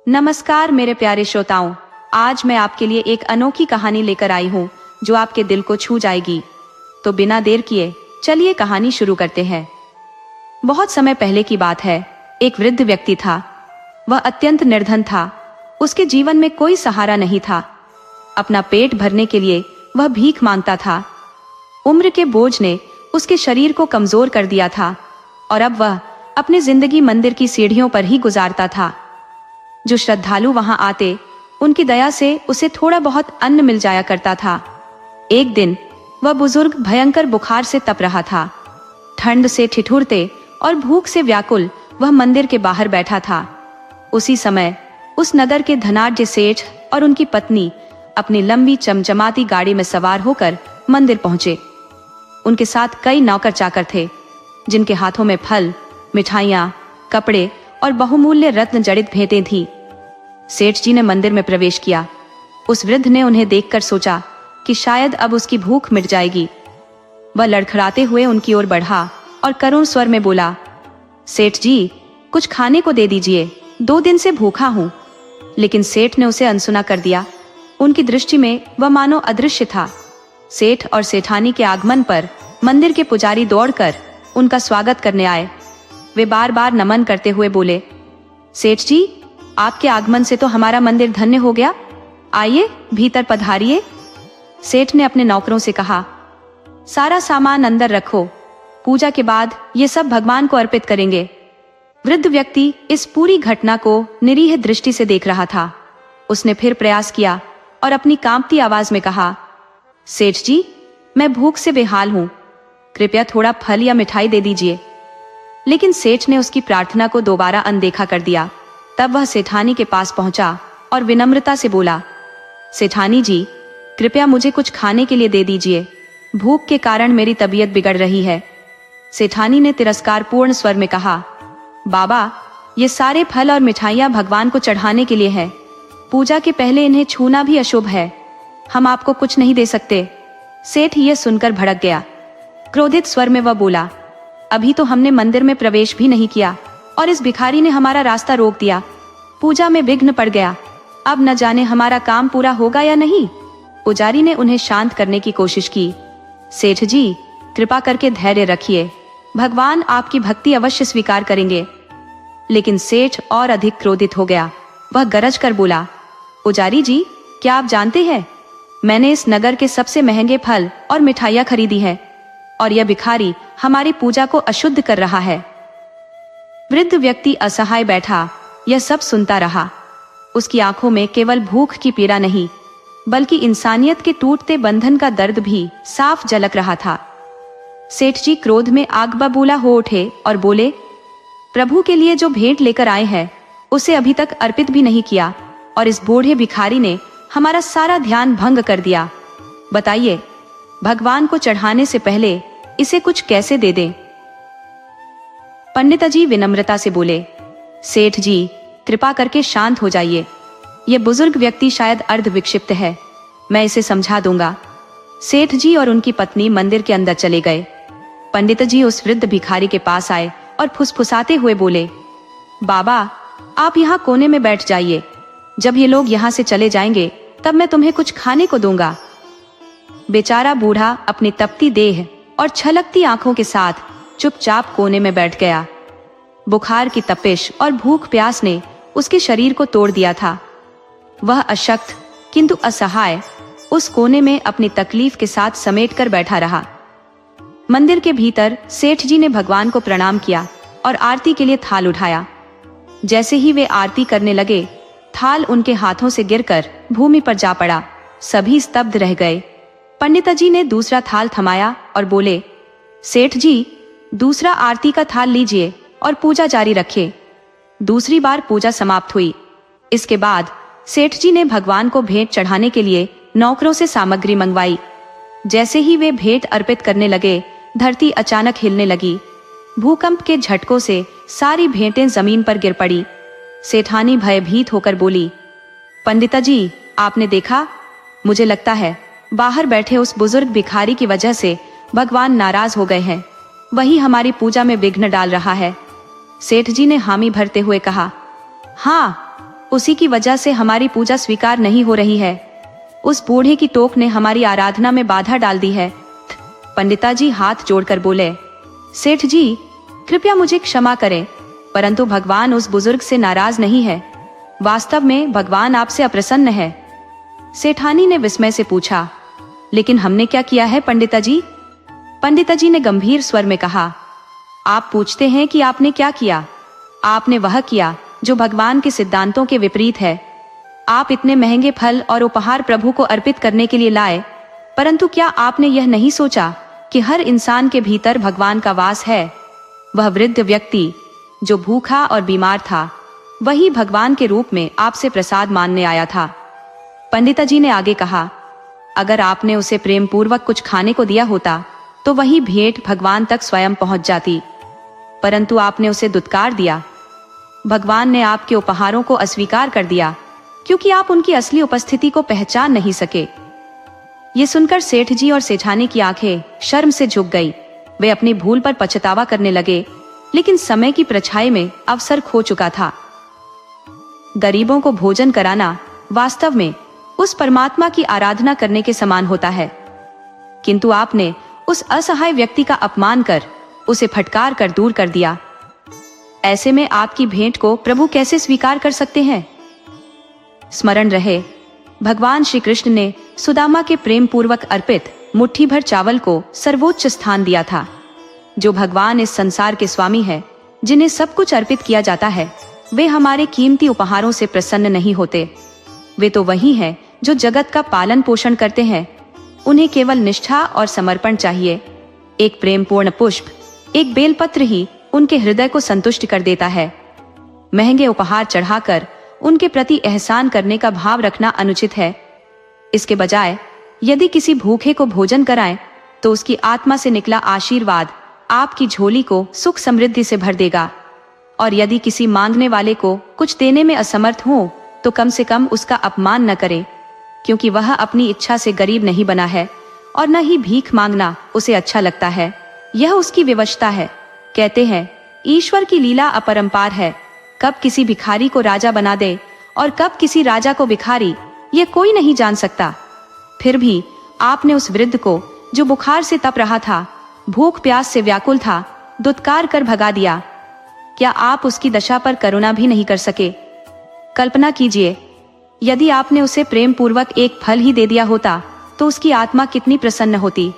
नमस्कार मेरे प्यारे श्रोताओं, आज मैं आपके लिए एक अनोखी कहानी लेकर आई हूँ जो आपके दिल को छू जाएगी। तो बिना देर किए चलिए कहानी शुरू करते हैं। बहुत समय पहले की बात है। एक वृद्ध व्यक्ति था। वह अत्यंत निर्धन था। उसके जीवन में कोई सहारा नहीं था। अपना पेट भरने के लिए वह भीख मांगता था। उम्र के बोझ ने उसके शरीर को कमजोर कर दिया था और अब वह अपनी जिंदगी मंदिर की सीढ़ियों पर ही गुजारता था। जो श्रद्धालु वहां आते, उनकी दया से उसे थोड़ा बहुत अन्न मिल जाया करता था। एक दिन वह बुजुर्ग भयंकर बुखार से तप रहा था। ठंड से ठिठुरते और भूख से व्याकुल वह मंदिर के बाहर बैठा था। उसी समय उस नगर के धनाढ्य सेठ और उनकी पत्नी अपनी लंबी चमचमाती गाड़ी में सवार होकर मंदिर पहुंचे। उनके साथ कई नौकर चाकर थे, जिनके हाथों में फल, मिठाइयाँ, कपड़े और बहुमूल्य रत्न जड़ित भेंटें थीं। सेठ जी ने मंदिर में प्रवेश किया। उस वृद्ध ने उन्हें देखकर सोचा कि शायद अब उसकी भूख मिट जाएगी। वह लड़खड़ाते हुए उनकी ओर बढ़ा और करुण स्वर में बोला, सेठ जी, कुछ खाने को दे दीजिए, 2 दिन से भूखा हूं। लेकिन सेठ ने उसे अनसुना कर दिया। उनकी दृष्टि में वह मानो अदृश्य था। सेठ और सेठानी के आगमन पर मंदिर के पुजारी दौड़कर उनका स्वागत करने आए। वे बार बार नमन करते हुए बोले, सेठ जी, आपके आगमन से तो हमारा मंदिर धन्य हो गया। आइए भीतर पधारिए। सेठ ने अपने नौकरों से कहा, सारा सामान अंदर रखो, पूजा के बाद ये सब भगवान को अर्पित करेंगे। वृद्ध व्यक्ति इस पूरी घटना को निरीह दृष्टि से देख रहा था। उसने फिर प्रयास किया और अपनी कांपती आवाज में कहा, सेठ जी, मैं भूख से बेहाल हूं, कृपया थोड़ा फल या मिठाई दे दीजिए। लेकिन सेठ ने उसकी प्रार्थना को दोबारा अनदेखा कर दिया। तब वह सेठानी के पास पहुंचा और विनम्रता से बोला, सेठानी जी, कृपया मुझे कुछ खाने के लिए दे दीजिए, भूख के कारण मेरी तबीयत बिगड़ रही है। सेठानी ने तिरस्कारपूर्ण स्वर में कहा, बाबा, ये सारे फल और मिठाइयाँ भगवान को चढ़ाने के लिए है। पूजा के पहले इन्हें छूना भी अशुभ है। हम आपको कुछ नहीं दे सकते। सेठ यह सुनकर भड़क गया। क्रोधित स्वर में वह बोला, अभी तो हमने मंदिर में प्रवेश भी नहीं किया और इस भिखारी ने हमारा रास्ता रोक दिया। पूजा में विघ्न पड़ गया। अब न जाने हमारा काम पूरा होगा या नहीं। पुजारी ने उन्हें शांत करने की कोशिश की। सेठ जी, कृपा करके धैर्य रखिए, भगवान आपकी भक्ति अवश्य स्वीकार करेंगे। लेकिन सेठ और अधिक क्रोधित हो गया। वह गरज कर बोला, पुजारी जी, क्या आप जानते हैं, मैंने इस नगर के सबसे महंगे फल और मिठाइयाँ खरीदी है और यह भिखारी हमारी पूजा को अशुद्ध कर रहा है। वृद्ध व्यक्ति असहाय बैठा यह सब सुनता रहा। उसकी आंखों में केवल भूख की पीड़ा नहीं, बल्कि इंसानियत के टूटते बंधन का दर्द भी साफ झलक रहा था। सेठ जी क्रोध में आग बबूला हो उठे और बोले, प्रभु के लिए जो भेंट लेकर आए हैं उसे अभी तक अर्पित भी नहीं किया और इस बूढ़े भिखारी ने हमारा सारा ध्यान भंग कर दिया। बताइए, भगवान को चढ़ाने से पहले इसे कुछ कैसे दे दें? पंडित जी विनम्रता से बोले, सेठ जी, कृपा करके शांत हो जाइए। यह बुजुर्ग व्यक्ति शायद अर्ध विक्षिप्त है, मैं इसे समझा दूंगा। सेठ जी और उनकी पत्नी मंदिर के अंदर चले गए। पंडित जी उस वृद्ध भिखारी के पास आए और फुसफुसाते हुए बोले, बाबा, आप यहाँ कोने में बैठ जाइए। जब ये लोग यहाँ से चले जाएंगे तब मैं तुम्हें कुछ खाने को दूंगा। बेचारा बूढ़ा अपनी तपती देह और छलकती आंखों के साथ चुपचाप कोने में बैठ गया। बुखार की तपिश और भूख प्यास ने उसके शरीर को तोड़ दिया था। वह अशक्त किंतु असहाय उस कोने में अपनी तकलीफ के साथ समेट कर बैठा रहा। मंदिर के भीतर सेठ जी ने भगवान को प्रणाम किया और आरती के लिए थाल उठाया। जैसे ही वे आरती करने लगे, थाल उनके हाथों से गिरकर भूमि पर जा पड़ा। सभी स्तब्ध रह गए। पंडित जी ने दूसरा थाल थमाया और बोले, सेठ जी, दूसरा आरती का थाल लीजिए और पूजा जारी रखिए। दूसरी बार पूजा समाप्त हुई। इसके बाद सेठ जी ने भगवान को भेंट चढ़ाने के लिए नौकरों से सामग्री मंगवाई। जैसे ही वे भेंट अर्पित करने लगे, धरती अचानक हिलने लगी। भूकंप के झटकों से सारी भेंटें जमीन पर गिर पड़ी। सेठानी भयभीत होकर बोली, पंडिता जी, आपने देखा, मुझे लगता है बाहर बैठे उस बुजुर्ग भिखारी की वजह से भगवान नाराज हो गए हैं। वही हमारी पूजा में विघ्न डाल रहा है। सेठ जी ने हामी भरते हुए कहा, हाँ, उसी की वजह से हमारी पूजा स्वीकार नहीं हो रही है। उस बूढ़े की टोक ने हमारी आराधना में बाधा डाल दी है। पंडिताजी हाथ जोड़कर बोले, सेठ जी कृपया मुझे क्षमा करें, परंतु भगवान उस बुजुर्ग से नाराज नहीं है। वास्तव में भगवान आपसे अप्रसन्न है। सेठानी ने विस्मय से पूछा, लेकिन हमने क्या किया है पंडिताजी? पंडिताजी ने गंभीर स्वर में कहा, आप पूछते हैं कि आपने क्या किया? आपने वह किया जो भगवान के सिद्धांतों के विपरीत है। आप इतने महंगे फल और उपहार प्रभु को अर्पित करने के लिए लाए, परंतु क्या आपने यह नहीं सोचा कि हर इंसान के भीतर भगवान का वास है? वह वृद्ध व्यक्ति जो भूखा और बीमार था, वही भगवान के रूप में आपसे प्रसाद मांगने आया था। पंडिताजी ने आगे कहा, अगर आपने उसे प्रेम पूर्वक कुछ खाने को दिया होता तो वही भेंट भगवान तक स्वयं पहुंच जाती, परंतु आपने उसे दुत्कार दिया। भगवान ने आपके उपहारों को अस्वीकार कर दिया क्योंकि आप उनकी असली उपस्थिति को पहचान नहीं सके। ये सुनकर सेठ जी और सेठानी की आंखें शर्म से झुक गई। वे अपनी भूल पर पछतावा करने लगे, लेकिन समय की परछाई में अवसर खो चुका था। गरीबों को भोजन कराना वास्तव में उस परमात्मा की आराधना करने के समान होता है, किंतु आपने उस असहाय व्यक्ति का अपमान कर उसे फटकार कर दूर कर दिया। ऐसे में आपकी भेंट को प्रभु कैसे स्वीकार कर सकते हैं? स्मरण रहे, भगवान श्री कृष्ण ने सुदामा के प्रेम पूर्वक अर्पित मुट्ठी भर चावल को सर्वोच्च स्थान दिया था। जो भगवान इस संसार के स्वामी है, जिन्हें सब कुछ अर्पित किया जाता है, वे हमारे कीमती उपहारों से प्रसन्न नहीं होते। वे तो वही हैं जो जगत का पालन पोषण करते हैं। उन्हें केवल निष्ठा और समर्पण चाहिए। एक प्रेमपूर्ण पुष्प, एक बेलपत्र ही उनके हृदय को संतुष्ट कर देता है। महंगे उपहार चढ़ाकर उनके प्रति एहसान करने का भाव रखना अनुचित है। इसके बजाय यदि किसी भूखे को भोजन कराएं, तो उसकी आत्मा से निकला आशीर्वाद आपकी झोली को सुख समृद्धि से भर देगा। और यदि किसी मांगने वाले को कुछ देने में असमर्थ हो, तो कम से कम उसका अपमान न करें, क्योंकि वह अपनी इच्छा से गरीब नहीं बना है और न ही भीख मांगना उसे अच्छा लगता है। यह उसकी विवशता है। कहते हैं, ईश्वर की लीला अपरंपार है। कब किसी भिखारी को राजा बना दे और कब किसी राजा को भिखारी, ये कोई नहीं जान सकता। फिर भी आपने उस वृद्ध को, जो बुखार से तप रहा था, भूख प्यास से व्याकुल था, दुत्कार कर भगा दिया। क्या आप उसकी दशा पर करुणा भी नहीं कर सके? कल्पना कीजिए, यदि आपने उसे प्रेम पूर्वक एक फल ही दे दिया होता तो उसकी आत्मा कितनी प्रसन्न होती।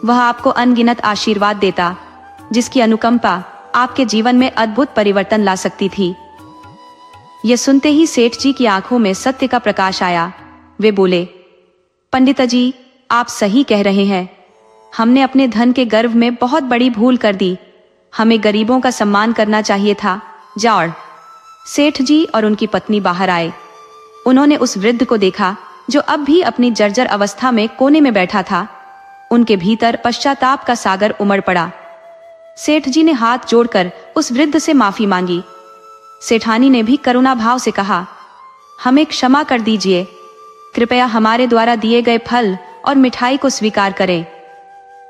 वह आपको अनगिनत आशीर्वाद देता, जिसकी अनुकंपा आपके जीवन में अद्भुत परिवर्तन ला सकती थी। यह सुनते ही सेठ जी की आंखों में सत्य का प्रकाश आया। वे बोले, पंडिताजी आप सही कह रहे हैं। हमने अपने धन के गर्व में बहुत बड़ी भूल कर दी। हमें गरीबों का सम्मान करना चाहिए था। जाओ। सेठ जी और उनकी पत्नी बाहर आए। उन्होंने उस वृद्ध को देखा जो अब भी अपनी जर्जर अवस्था में कोने में बैठा था। उनके भीतर पश्चाताप का सागर उमड़ पड़ा। सेठ जी ने हाथ जोड़कर उस वृद्ध से माफी मांगी। सेठानी ने भी करुणा भाव से कहा, हमें क्षमा कर दीजिए, कृपया हमारे द्वारा दिए गए फल और मिठाई को स्वीकार करें।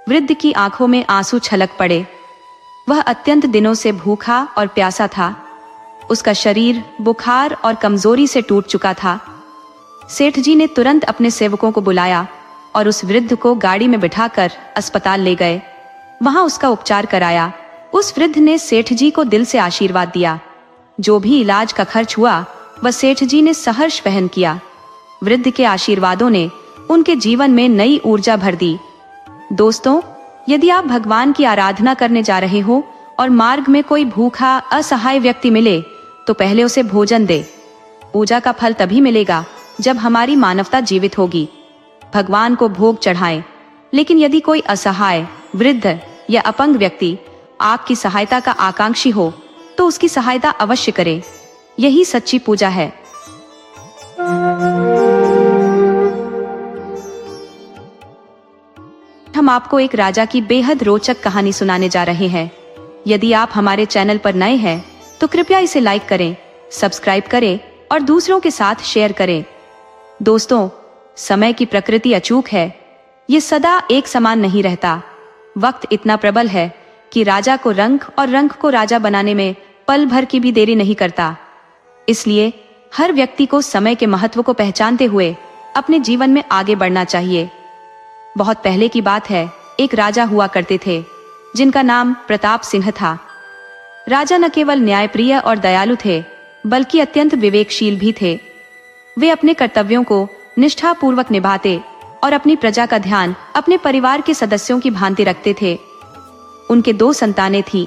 वृद्ध की आंखों में आंसू छलक पड़े। वह अत्यंत दिनों से भूखा और प्यासा था। उसका शरीर बुखार और कमजोरी से टूट चुका था। सेठ जी ने तुरंत अपने सेवकों को बुलाया और उस वृद्ध को गाड़ी में बिठाकर अस्पताल ले गए। वहां उसका उपचार कराया। उस वृद्ध ने सेठ जी को दिल से आशीर्वाद दिया। जो भी इलाज का खर्च हुआ वह सेठ जी ने सहर्ष वहन किया। वृद्ध के आशीर्वादों ने उनके जीवन में नई ऊर्जा भर दी। दोस्तों, यदि आप भगवान की आराधना करने जा रहे हो और मार्ग में कोई भूखा असहाय व्यक्ति मिले तो पहले उसे भोजन दे। पूजा का फल तभी मिलेगा जब हमारी मानवता जीवित होगी। भगवान को भोग चढ़ाएं, लेकिन यदि कोई असहाय, वृद्ध या अपंग व्यक्ति आपकी सहायता का आकांक्षी हो तो उसकी सहायता अवश्य करें। यही सच्ची पूजा है। हम आपको एक राजा की बेहद रोचक कहानी सुनाने जा रहे हैं। यदि आप हमारे चैनल पर नए हैं तो कृपया इसे लाइक करें, सब्सक्राइब करें और दूसरों के साथ शेयर करें। दोस्तों, समय की प्रकृति अचूक है। ये सदा एक समान नहीं रहता। वक्त इतना प्रबल है कि राजा को रंक और रंक को राजा बनाने में पल भर की भी देरी नहीं करता। इसलिए हर व्यक्ति को समय के महत्व को पहचानते हुए अपने जीवन में आगे बढ़ना चाहिए। बहुत पहले की बात है, एक राजा हुआ करते थे जिनका नाम प्रताप सिंह था। राजा न केवल न्यायप्रिय और दयालु थे, बल्कि अत्यंत विवेकशील भी थे। वे अपने कर्तव्यों को निष्ठापूर्वक निभाते और अपनी प्रजा का ध्यान अपने परिवार के सदस्यों की भांति रखते थे। उनके 2 संतानें थीं,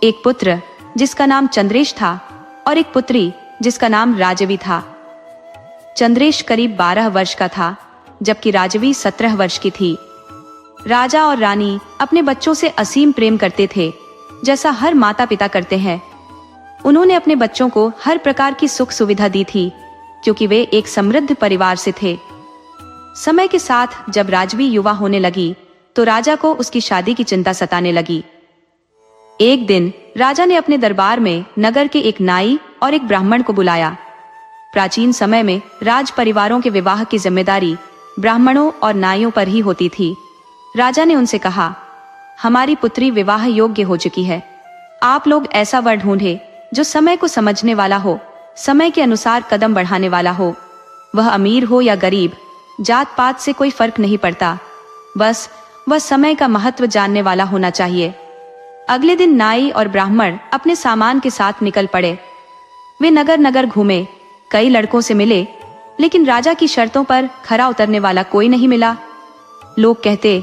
एक पुत्र जिसका नाम चंद्रेश था और एक पुत्री जिसका नाम राजवी था। चंद्रेश करीब 12 वर्ष का था, जबकि राजवी 17 वर्ष की थी। राजा और रानी अपने बच्चों से असीम प्रेम करते थे, जैसा हर माता पिता करते हैं। उन्होंने अपने बच्चों को हर प्रकार की सुख सुविधा दी थी, क्योंकि वे एक समृद्ध परिवार से थे। समय के साथ जब राजवी युवा होने लगी, तो राजा को उसकी शादी की चिंता सताने लगी। एक दिन राजा ने अपने दरबार में नगर के एक नाई और एक ब्राह्मण को बुलाया। प्राचीन समय में राज परिवारों के विवाह की जिम्मेदारी ब्राह्मणों और नाइयों पर ही होती थी। राजा ने उनसे कहा, हमारी पुत्री विवाह योग्य हो चुकी है। आप लोग ऐसा वर ढूंढे जो समय को समझने वाला हो, समय के अनुसार कदम बढ़ाने वाला हो। वह अमीर हो या गरीब, जात पात से कोई फर्क नहीं पड़ता, बस वह समय का महत्व जानने वाला होना चाहिए। अगले दिन नाई और ब्राह्मण अपने सामान के साथ निकल पड़े। वे नगर नगर घूमे, कई लड़कों से मिले, लेकिन राजा की शर्तों पर खरा उतरने वाला कोई नहीं मिला। लोग कहते,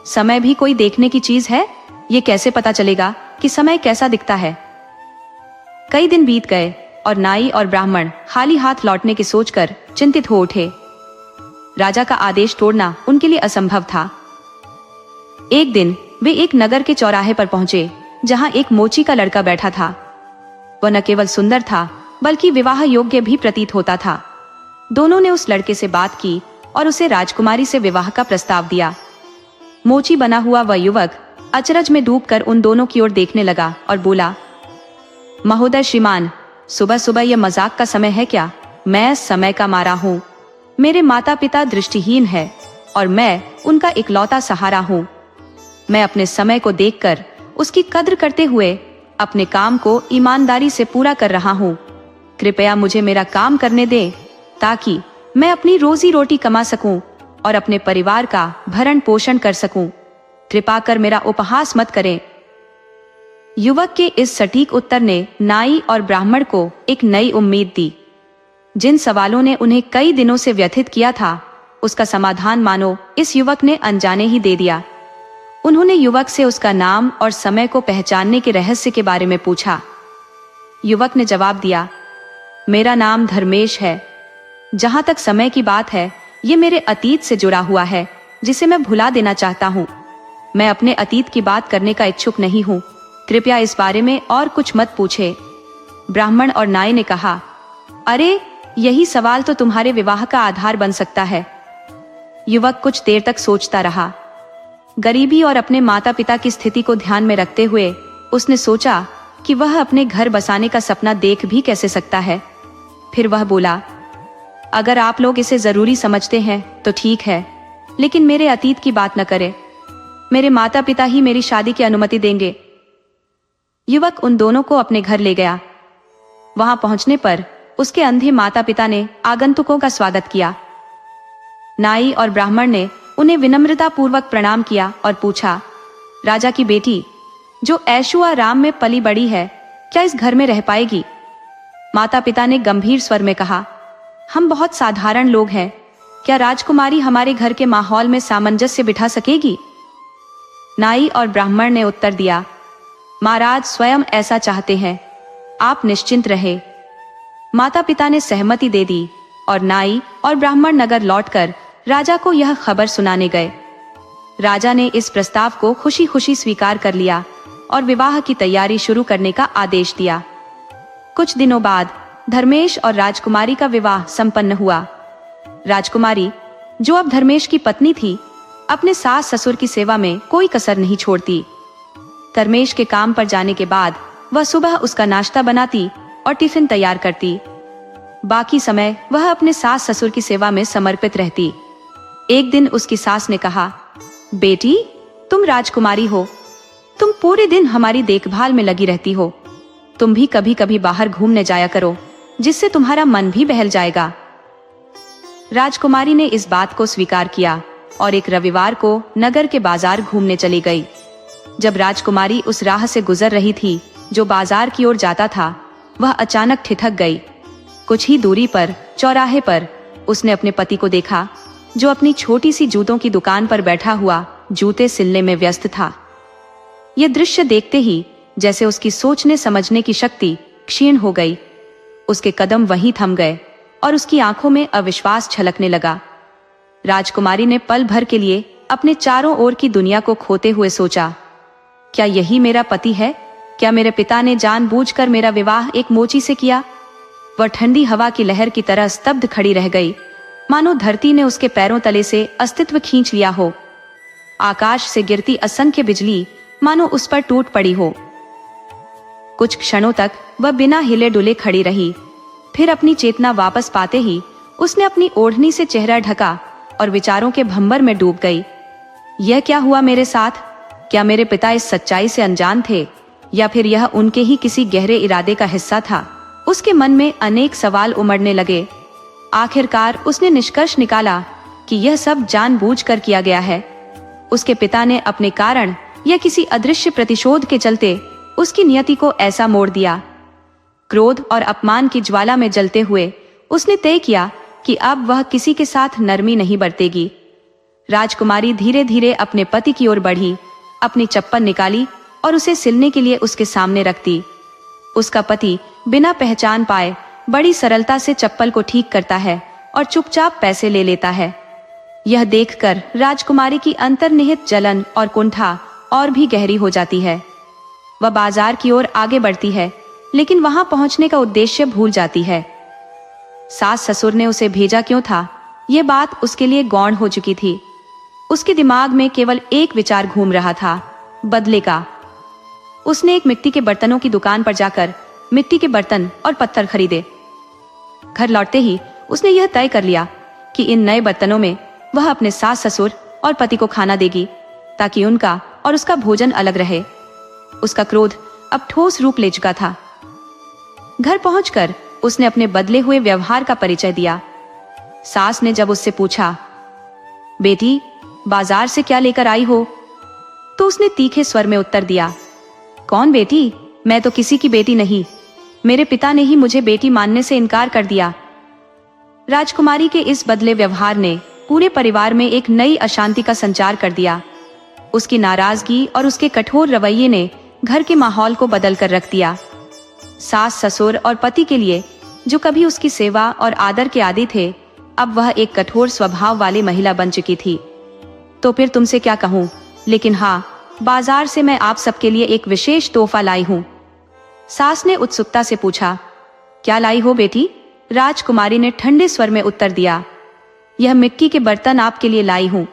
समय भी कोई देखने की चीज है, ये कैसे पता चलेगा कि समय कैसा दिखता है। कई दिन बीत गए और नाई और ब्राह्मण खाली हाथ लौटने की सोचकर चिंतित हो उठे। राजा का आदेश तोड़ना उनके लिए असंभव था। एक दिन वे एक नगर के चौराहे पर पहुंचे, जहां एक मोची का लड़का बैठा था। वह न केवल सुंदर था, बल्कि विवाह योग्य भी प्रतीत होता था। दोनों ने उस लड़के से बात की और उसे राजकुमारी से विवाह का प्रस्ताव दिया। मोची बना हुआ वह युवक अचरज में डूबकर उन दोनों की ओर देखने लगा और बोला, महोदय श्रीमान, सुबह सुबह यह मजाक का समय है क्या? मैं समय का मारा हूँ। मेरे माता पिता दृष्टिहीन है और मैं उनका इकलौता सहारा हूँ। मैं अपने समय को देखकर उसकी कद्र करते हुए अपने काम को ईमानदारी से पूरा कर रहा हूँ। कृपया मुझे मेरा काम करने दें, ताकि मैं अपनी रोजी रोटी कमा सकूं और अपने परिवार का भरण पोषण कर सकूं। कृपा कर मेरा उपहास मत करें। युवक के इस सटीक उत्तर ने नाई और ब्राह्मण को एक नई उम्मीद दी। जिन सवालों ने उन्हें कई दिनों से व्यथित किया था, उसका समाधान मानो इस युवक ने अनजाने ही दे दिया। उन्होंने युवक से उसका नाम और समय को पहचानने के रहस्य के बारे में पूछा। युवक ने जवाब दिया, मेरा नाम धर्मेश है। जहां तक समय की बात है, ये मेरे अतीत से जुड़ा हुआ है, जिसे मैं भुला देना चाहता हूँ। मैं अपने अतीत की बात करने का इच्छुक नहीं हूँ। कृपया इस बारे में और कुछ मत पूछे। ब्राह्मण और नाई ने कहा, अरे, यही सवाल तो तुम्हारे विवाह का आधार बन सकता है। युवक कुछ देर तक सोचता रहा। गरीबी और अपने माता पिता की स्थिति को ध्यान में रखते हुए उसने सोचा कि वह अपने घर बसाने का सपना देख भी कैसे सकता है। फिर वह बोला, अगर आप लोग इसे जरूरी समझते हैं तो ठीक है, लेकिन मेरे अतीत की बात न करें। मेरे माता पिता ही मेरी शादी की अनुमति देंगे। युवक उन दोनों को अपने घर ले गया। वहां पहुंचने पर उसके अंधे माता पिता ने आगंतुकों का स्वागत किया। नाई और ब्राह्मण ने उन्हें विनम्रता पूर्वक प्रणाम किया और पूछा, राजा की बेटी, जो ऐशो आराम में पली बड़ी है, क्या इस घर में रह पाएगी? माता पिता ने गंभीर स्वर में कहा, हम बहुत साधारण लोग हैं। क्या राजकुमारी हमारे घर के माहौल में सामंजस्य बिठा सकेगी? नाई और ब्राह्मण ने उत्तर दिया, महाराज स्वयं ऐसा चाहते हैं। आप निश्चिंत रहे। माता पिता ने सहमति दे दी और नाई और ब्राह्मण नगर लौटकर राजा को यह खबर सुनाने गए। राजा ने इस प्रस्ताव को खुशी खुशी स्वीकार कर लिया और विवाह की तैयारी शुरू करने का आदेश दिया। कुछ दिनों बाद धर्मेश और राजकुमारी का विवाह संपन्न हुआ। राजकुमारी, जो अब धर्मेश की पत्नी थी, अपने सास ससुर की सेवा में कोई कसर नहीं छोड़ती। धर्मेश के काम पर जाने के बाद वह सुबह उसका नाश्ता बनाती और टिफिन तैयार करती। बाकी समय वह अपने सास ससुर की सेवा में समर्पित रहती। एक दिन उसकी सास ने कहा, बेटी, तुम राजकुमारी हो, तुम पूरे दिन हमारी देखभाल में लगी रहती हो। तुम भी कभी कभी बाहर घूमने जाया करो, जिससे तुम्हारा मन भी बहल जाएगा। राजकुमारी ने इस बात को स्वीकार किया और एक रविवार को नगर के बाजार घूमने चली गई। जब राजकुमारी उस राह से गुजर रही थी जो बाजार की ओर जाता था, वह अचानक ठिठक गई। कुछ ही दूरी पर चौराहे पर उसने अपने पति को देखा, जो अपनी छोटी सी जूतों की दुकान पर बैठा हुआ जूते सिलने में व्यस्त था। यह दृश्य देखते ही जैसे उसकी सोचने समझने की शक्ति क्षीण हो गई। उसके कदम वहीं थम गए और उसकी आंखों में अविश्वास छलकने लगा। राजकुमारी ने पल भर के लिए अपने चारों ओर की दुनिया को खोते हुए सोचा, क्या यही मेरा पति है? क्या मेरे पिता ने जानबूझकर मेरा विवाह एक मोची से किया? वह ठंडी हवा की लहर की तरह स्तब्ध खड़ी रह गई, मानो धरती ने उसके पैरों तले से अस्तित्व खींच लिया हो। आकाश से गिरती असंख्य बिजली मानो उस पर टूट पड़ी हो। कुछ क्षणों तक वह बिना हिले डुले खड़ी रही। फिर अपनी चेतना वापस पाते ही उसने अपनी ओढ़नी से चेहरा ढका और विचारों के भंवर में डूब गई। यह क्या हुआ मेरे साथ? क्या मेरे पिता इस सच्चाई से अनजान थे, या फिर यह उनके ही किसी गहरे इरादे का हिस्सा था? उसके मन में अनेक सवाल उमड़ने लगे। आखिरकार उसने निष्कर्ष निकाला कि यह सब जानबूझकर किया गया है। उसके पिता ने अपने कारण या किसी अदृश्य प्रतिशोध के चलते उसकी नियति को ऐसा मोड़ दिया। क्रोध और अपमान की ज्वाला में जलते हुए उसने तय किया कि अब वह किसी के साथ नरमी नहीं बरतेगी। राजकुमारी धीरे धीरे अपने पति की ओर बढ़ी, अपनी चप्पल निकाली और उसे सिलने के लिए उसके सामने रख दी। उसका पति बिना पहचान पाए बड़ी सरलता से चप्पल को ठीक करता है और चुपचाप पैसे ले लेता है। यह देखकर राजकुमारी की अंतर्निहित जलन और कुंठा और भी गहरी हो जाती है। वह बाजार की ओर आगे बढ़ती है, लेकिन वहां पहुंचने का उद्देश्य भूल जाती है। सास ससुर ने उसे भेजा क्यों था, ये बात उसके लिए गौण हो चुकी थी। उसके दिमाग में केवल एक विचार घूम रहा था, बदले का। उसने एक मिट्टी के बर्तनों की दुकान पर जाकर मिट्टी के बर्तन और पत्थर खरीदे। घर लौटते ही उसने यह तय कर लिया कि इन नए बर्तनों में वह अपने सास ससुर और पति को खाना देगी, ताकि उनका और उसका भोजन अलग रहे। उसका क्रोध अब ठोस रूप ले चुका था। घर पहुंचकर उसने अपने बदले हुए व्यवहार का परिचय दिया। सास ने जब उससे पूछा, बेटी बाजार से क्या लेकर आई हो, तो उसने तीखे स्वर में उत्तर दिया, कौन बेटी? मैं तो किसी की बेटी नहीं। मेरे पिता ने ही मुझे बेटी मानने से इनकार कर दिया। राजकुमारी के इस बदले व्यवहार ने पूरे परिवार में एक नई अशांति का संचार कर दिया। उसकी नाराजगी और उसके कठोर रवैये ने घर के माहौल को बदल कर रख दिया। सास ससुर और पति के लिए जो कभी उसकी सेवा और आदर के आदी थे, अब वह एक कठोर स्वभाव वाली महिला बन चुकी थी। तो फिर तुमसे क्या कहूँ, लेकिन हाँ, बाजार से मैं आप सबके लिए एक विशेष तोहफा लाई हूँ। सास ने उत्सुकता से पूछा, क्या लाई हो बेटी? राजकुमारी ने ठंडे स्वर में उत्तर दिया, यह मिट्टी के बर्तन आपके लिए लाई हूँ।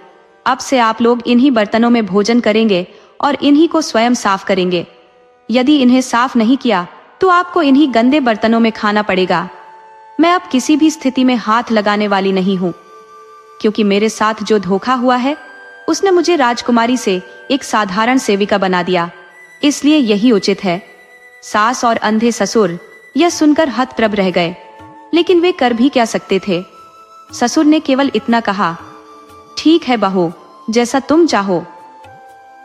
अब से आप लोग इन्हीं बर्तनों में भोजन करेंगे और इन्हीं को स्वयं साफ करेंगे। यदि इन्हें साफ नहीं किया तो आपको इन्हीं गंदे बर्तनों में खाना पड़ेगा। मैं अब किसी भी स्थिति में हाथ लगाने वाली नहीं हूँ, क्योंकि मेरे साथ जो धोखा हुआ है उसने मुझे राजकुमारी से एक साधारण सेविका बना दिया, इसलिए यही उचित है। सास और अंधे ससुर यह सुनकर हतप्रभ रह गए, लेकिन वे कर भी क्या सकते थे। ससुर ने केवल इतना कहा, ठीक है बहू, जैसा तुम चाहो।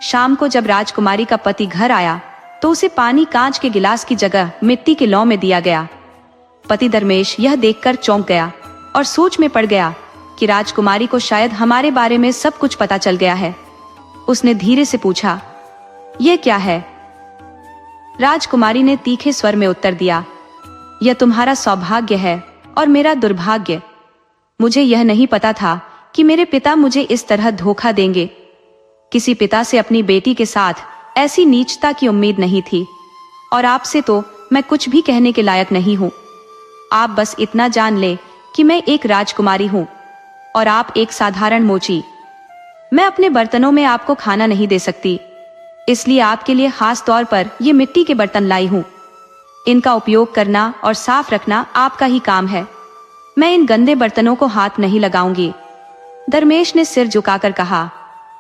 शाम को जब राजकुमारी का पति घर आया तो उसे पानी कांच के गिलास की जगह मिट्टी के लौ में दिया गया। पति धर्मेश यह देखकर चौंक गया और सोच में पड़ गया कि राजकुमारी को शायद हमारे बारे में सब कुछ पता चल गया है। उसने धीरे से पूछा, यह क्या है? राजकुमारी ने तीखे स्वर में उत्तर दिया, यह तुम्हारा सौभाग्य है और मेरा दुर्भाग्य। मुझे यह नहीं पता था कि मेरे पिता मुझे इस तरह धोखा देंगे। किसी पिता से अपनी बेटी के साथ ऐसी नीचता की उम्मीद नहीं थी, और आपसे तो मैं कुछ भी कहने के लायक नहीं हूं। आप बस इतना जान ले कि मैं एक राजकुमारी हूं और आप एक साधारण मोची। मैं अपने बर्तनों में आपको खाना नहीं दे सकती, इसलिए आपके लिए खास तौर पर ये मिट्टी के बर्तन लाई हूं। इनका उपयोग करना और साफ रखना आपका ही काम है। मैं इन गंदे बर्तनों को हाथ नहीं लगाऊंगी। धर्मेश ने सिर झुकाकर कहा,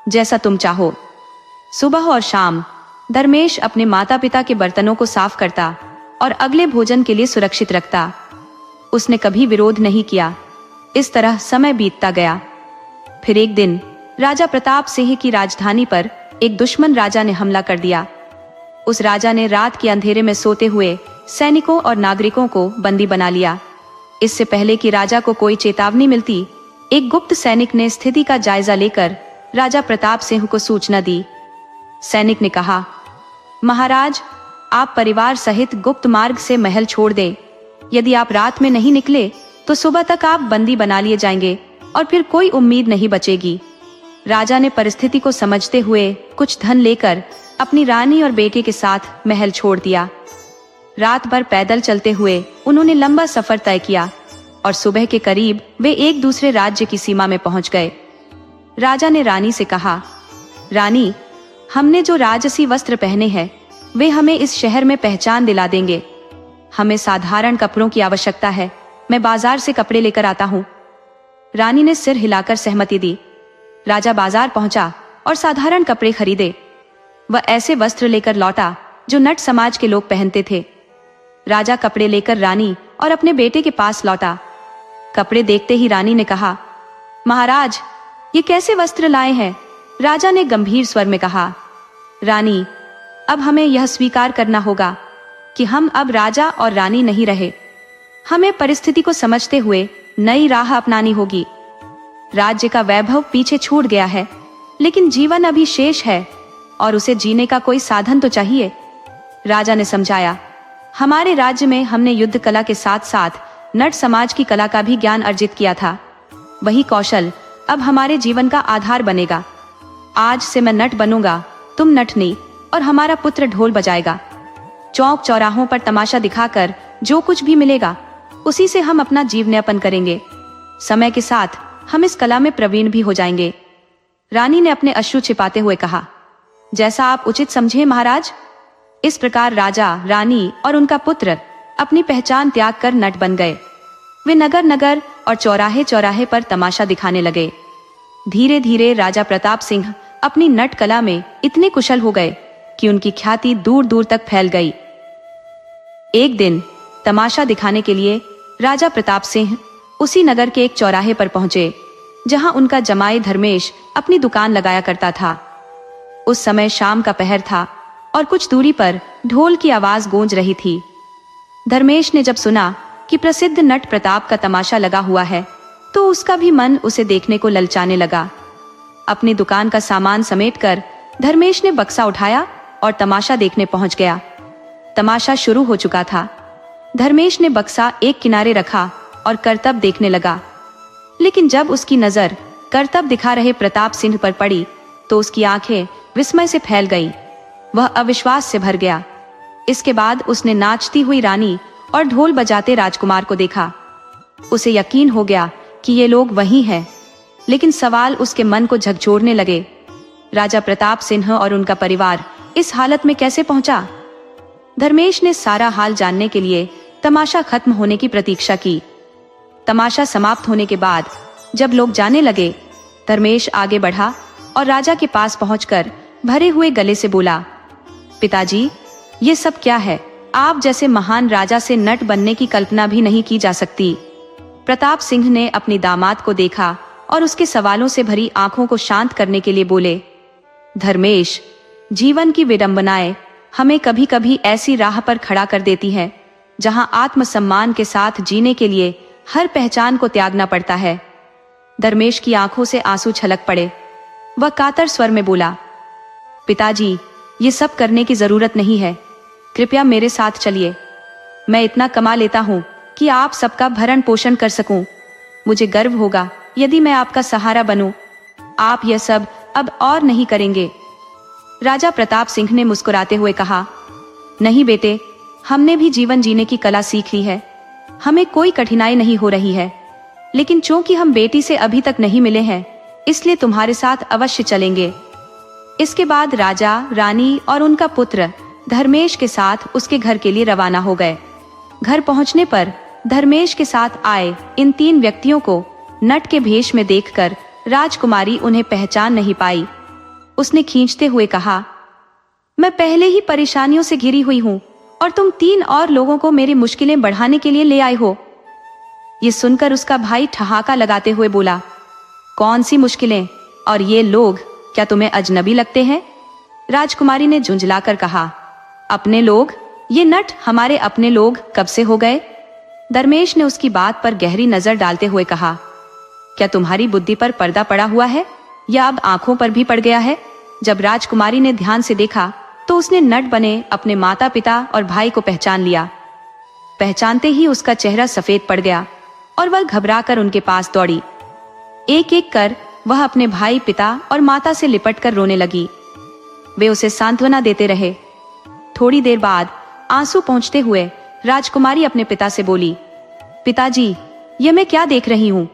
जैसा तुम चाहो। सुबह और शाम धर्मेश अपने माता पिता के बर्तनों को साफ करता और अगले भोजन के लिए सुरक्षित रखता। उसने कभी विरोध नहीं किया। इस तरह समय बीतता गया। फिर एक दिन राजा प्रताप सिंह की राजधानी पर एक दुश्मन राजा ने हमला कर दिया। उस राजा ने रात के अंधेरे में सोते हुए सैनिकों और नागरिकों को बंदी बना लिया। इससे पहले कि राजा को कोई चेतावनी मिलती, एक गुप्त सैनिक ने स्थिति का जायजा लेकर राजा प्रताप सिंह को सूचना दी। सैनिक ने कहा, महाराज, आप परिवार सहित गुप्त मार्ग से महल छोड़ दें। यदि आप रात में नहीं निकले तो सुबह तक आप बंदी बना लिए जाएंगे और फिर कोई उम्मीद नहीं बचेगी। राजा ने परिस्थिति को समझते हुए कुछ धन लेकर अपनी रानी और बेटे के साथ महल छोड़ दिया। रात भर पैदल चलते हुए उन्होंने लंबा सफर तय किया और सुबह के करीब वे एक दूसरे राज्य की सीमा में पहुंच गए। राजा ने रानी से कहा, रानी, हमने जो राजसी वस्त्र पहने हैं वे हमें इस शहर में पहचान दिला देंगे। हमें साधारण कपड़ों की आवश्यकता है। मैं बाजार से कपड़े लेकर आता हूँ। रानी ने सिर हिलाकर सहमति दी। राजा बाजार पहुंचा और साधारण कपड़े खरीदे। वह ऐसे वस्त्र लेकर लौटा जो नट समाज के लोग पहनते थे। राजा कपड़े लेकर रानी और अपने बेटे के पास लौटा। कपड़े देखते ही रानी ने कहा, महाराज, ये कैसे वस्त्र लाए हैं? राजा ने गंभीर स्वर में कहा, रानी, अब हमें यह स्वीकार करना होगा कि हम अब राजा और रानी नहीं रहे। हमें परिस्थिति को समझते हुए नई राह अपनानी होगी। राज्य का वैभव पीछे छूट गया है, लेकिन जीवन अभी शेष है और उसे जीने का कोई साधन तो चाहिए। राजा ने समझाया, हमारे राज्य में हमने युद्ध कला के साथ साथ नट समाज की कला का भी ज्ञान अर्जित किया था। वही कौशल अब हमारे जीवन का आधार बनेगा। आज से मैं नट बनूंगा, तुम नटनी, और हमारा पुत्र ढोल बजाएगा। चौक चौराहों पर तमाशा दिखाकर जो कुछ भी मिलेगा उसी से हम अपना जीवनयापन करेंगे। समय के साथ हम इस कला में प्रवीण भी हो जाएंगे। रानी ने अपने अश्रु छिपाते हुए कहा, जैसा आप उचित समझे महाराज। इस प्रकार राजा, रानी और उनका पुत्र अपनी पहचान त्याग कर नट बन गए। वे नगर नगर और चौराहे चौराहे पर तमाशा दिखाने लगे। धीरे धीरे राजा प्रताप सिंह अपनी नट कला में इतने कुशल हो गए कि उनकी ख्याति दूर दूर तक फैल गई। एक दिन तमाशा दिखाने के लिए राजा प्रताप सिंह उसी नगर के एक चौराहे पर पहुंचे जहां उनका जमाई धर्मेश अपनी दुकान लगाया करता था। उस समय शाम का पहर था और कुछ दूरी पर ढोल की आवाज गूंज रही थी। धर्मेश ने जब सुना कि प्रसिद्ध नट प्रताप का तमाशा लगा हुआ है तो उसका भी मन उसे देखने को ललचाने लगा। अपनी दुकान का सामान समेटकर धर्मेश ने बक्सा उठाया और तमाशा देखने पहुंच गया। तमाशा शुरू हो चुका था। धर्मेश ने बक्सा एक किनारे रखा और करतब देखने लगा, लेकिन जब उसकी नजर करतब दिखा रहे प्रताप सिंह पर पड़ी तो उसकी आंखें विस्मय से फैल गईं। वह अविश्वास से भर गया। इसके बाद उसने नाचती हुई रानी और ढोल बजाते राजकुमार को देखा। उसे यकीन हो गया कि ये लोग वही हैं, लेकिन सवाल उसके मन को झकझोरने लगे। राजा प्रताप सिंह और उनका परिवार इस हालत में कैसे पहुंचा? धर्मेश ने सारा हाल जानने के लिए तमाशा खत्म होने की प्रतीक्षा की। तमाशा समाप्त होने के बाद जब लोग जाने लगे, धर्मेश आगे बढ़ा और राजा के पास पहुंचकर भरे हुए गले से बोला, पिताजी, ये सब क्या है? आप जैसे महान राजा से नट बनने की कल्पना भी नहीं की जा सकती। प्रताप सिंह ने अपनी दामाद को देखा और उसके सवालों से भरी आंखों को शांत करने के लिए बोले, धर्मेश, जीवन की विडंबनाएं हमें कभी कभी ऐसी राह पर खड़ा कर देती हैं जहां आत्मसम्मान के साथ जीने के लिए हर पहचान को त्यागना पड़ता है। धर्मेश की आंखों से आंसू छलक पड़े। वह कातर स्वर में बोला, पिताजी, ये सब करने की जरूरत नहीं है। कृपया मेरे साथ चलिए। मैं इतना कमा लेता हूँ कि आप सबका भरण पोषण कर सकूं। मुझे गर्व होगा यदि मैं आपका सहारा बनूं। आप यह सब अब और नहीं करेंगे। राजा प्रताप सिंह ने मुस्कुराते हुए कहा, नहीं बेटे, हमने भी जीवन जीने की कला सीख ली है। हमें कोई कठिनाई नहीं हो रही है, लेकिन चूंकि हम बेटी से अभी तक नहीं मिले हैं, इसलिए तुम्हारे साथ अवश्य चलेंगे। इसके बाद राजा, रानी और उनका पुत्र धर्मेश के साथ उसके घर के लिए रवाना हो गए। घर पहुंचने पर धर्मेश के साथ आए इन 3 व्यक्तियों को नट के भेष में देखकर राजकुमारी उन्हें पहचान नहीं पाई। उसने खींचते हुए कहा, मैं पहले ही परेशानियों से घिरी हुई हूँ और तुम 3 और लोगों को मेरी मुश्किलें बढ़ाने के लिए ले आए हो। ये सुनकर उसका भाई ठहाका लगाते हुए बोला, कौन सी मुश्किलें, और ये लोग क्या तुम्हें अजनबी लगते हैं? राजकुमारी ने झुंझलाकर कहा, अपने लोग? ये नट हमारे अपने लोग कब से हो गए? धर्मेश ने उसकी बात पर गहरी नजर डालते हुए कहा, क्या तुम्हारी बुद्धि पर पर्दा पड़ा हुआ है या अब आंखों पर भी पड़ गया है? जब राजकुमारी ने ध्यान से देखा तो उसने नट बने अपने माता पिता और भाई को पहचान लिया। पहचानते ही उसका चेहरा सफेद पड़ गया और वह घबराकर उनके पास दौड़ी। एक एक कर वह अपने भाई, पिता और माता से लिपटकर रोने लगी। वे उसे सांत्वना देते रहे। थोड़ी देर बाद आंसू पोंछते हुए राजकुमारी अपने पिता से बोली, पिताजी, ये मैं क्या देख रही हूँ?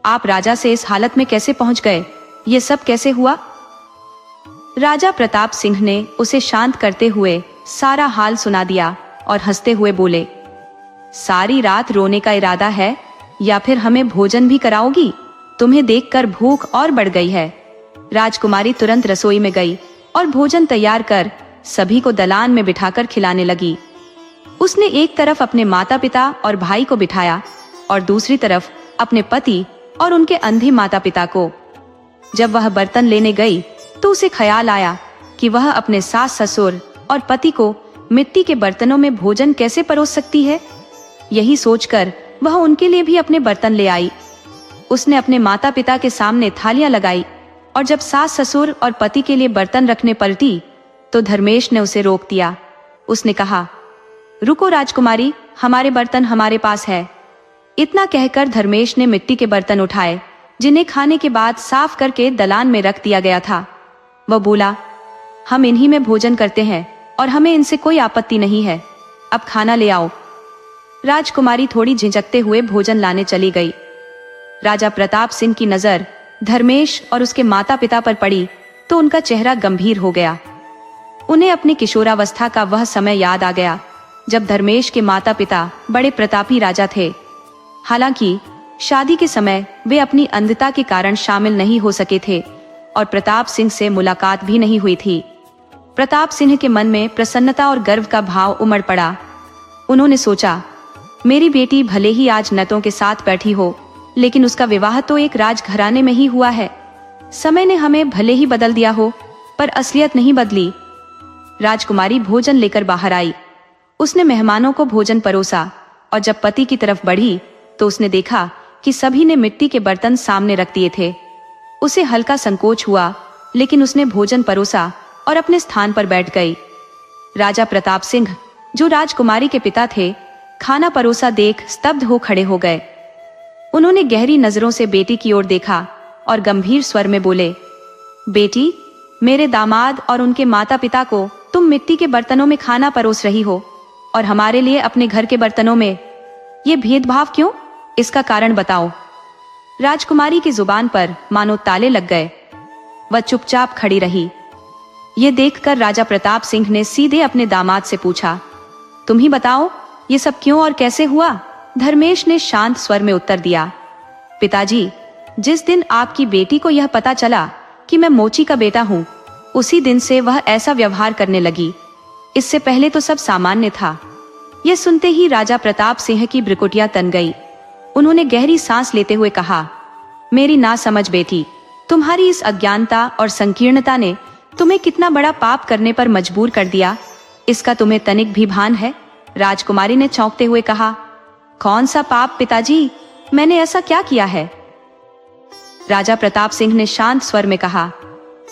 आप राजा से इस हालत में कैसे पहुंच गए? ये सब कैसे हुआ? राजा प्रताप सिंह ने उसे शांत करते हुए सारा हाल सुना दिया और हंसते हुए बोले, सारी रात रोने का इरादा है या फिर हमें भोजन भी कराओगी? तुम्हें देखकर भूख और बढ़ गई है। राजकुमारी तुरंत रसोई में गई और भोजन तैयार कर सभी को दलान में बिठाकर खिलाने लगी। उसने एक तरफ अपने माता पिता और भाई को बिठाया और दूसरी तरफ अपने पति और उनके अंधे माता पिता को। जब वह बर्तन लेने गई तो उसे ख्याल आया कि वह अपने सास ससुर और पति को मिट्टी के बर्तनों में भोजन कैसे परोस सकती है। यही सोचकर वह उनके लिए भी अपने बर्तन ले आई। उसने अपने माता पिता के सामने थालियां लगाई और जब सास ससुर और पति के लिए बर्तन रखने पलटी तो धर्मेश ने उसे रोक दिया। उसने कहा, रुको राजकुमारी, हमारे बर्तन हमारे पास है। इतना कहकर धर्मेश ने मिट्टी के बर्तन उठाए जिन्हें खाने के बाद साफ करके दलान में रख दिया गया था। वह बोला, हम इन्हीं में भोजन करते हैं और हमें इनसे कोई आपत्ति नहीं है। अब खाना ले आओ। राजकुमारी थोड़ी झिझकते हुए भोजन लाने चली गई। राजा प्रताप सिंह की नजर धर्मेश और उसके माता पिता पर पड़ी तो उनका चेहरा गंभीर हो गया। उन्हें अपनी किशोरावस्था का वह समय याद आ गया जब धर्मेश के माता पिता बड़े प्रतापी राजा थे। हालांकि शादी के समय वे अपनी अंधता के कारण शामिल नहीं हो सके थे और प्रताप सिंह से मुलाकात भी नहीं हुई थी। प्रताप सिंह के मन में प्रसन्नता और गर्व का भाव उमड़ पड़ा। उन्होंने सोचा, मेरी बेटी भले ही आज नतों के साथ बैठी हो, लेकिन उसका विवाह तो एक राजघराने में ही हुआ है। समय ने हमें भले ही बदल दिया हो, पर असलियत नहीं बदली। राजकुमारी भोजन लेकर बाहर आई। उसने मेहमानों को भोजन परोसा और जब पति की तरफ बढ़ी तो उसने देखा कि सभी ने मिट्टी के बर्तन सामने रख दिए थे। उसे हल्का संकोच हुआ, लेकिन उसने भोजन परोसा और अपने स्थान पर बैठ गई। राजा प्रताप सिंह, जो राजकुमारी के पिता थे, खाना परोसा देख स्तब्ध हो खड़े हो गए। उन्होंने गहरी नजरों से बेटी की ओर देखा और गंभीर स्वर में बोले, बेटी, मेरे दामाद और उनके माता पिता को तुम मिट्टी के बर्तनों में खाना परोस रही हो और हमारे लिए अपने घर के बर्तनों में। ये भेदभाव क्यों? इसका कारण बताओ। राजकुमारी की जुबान पर मानो ताले लग गए। वह चुपचाप खड़ी रही। ये देखकर राजा प्रताप सिंह ने सीधे अपने दामाद से पूछा, तुम ही बताओ, ये सब क्यों और कैसे हुआ? धर्मेश ने शांत स्वर में उत्तर दिया, पिताजी, जिस दिन आपकी बेटी को यह पता चला कि मैं मोची का बेटा हूँ, उसी दिन से वह ऐसा व्यवहार करने लगी। इससे पहले तो सब सामान्य था। यह सुनते ही राजा प्रताप सिंह की भ्रुकुटियां तन गई। उन्होंने गहरी सांस लेते हुए कहा, मेरी ना समझ बेटी, तुम्हारी इस अज्ञानता और संकीर्णता ने तुम्हें कितना बड़ा पाप करने पर मजबूर कर दिया, इसका तुम्हें तनिक भी भान है? राजकुमारी ने चौंकते हुए कहा, कौन सा पाप पिताजी? मैंने ऐसा क्या किया है? राजा प्रताप सिंह ने शांत स्वर में कहा,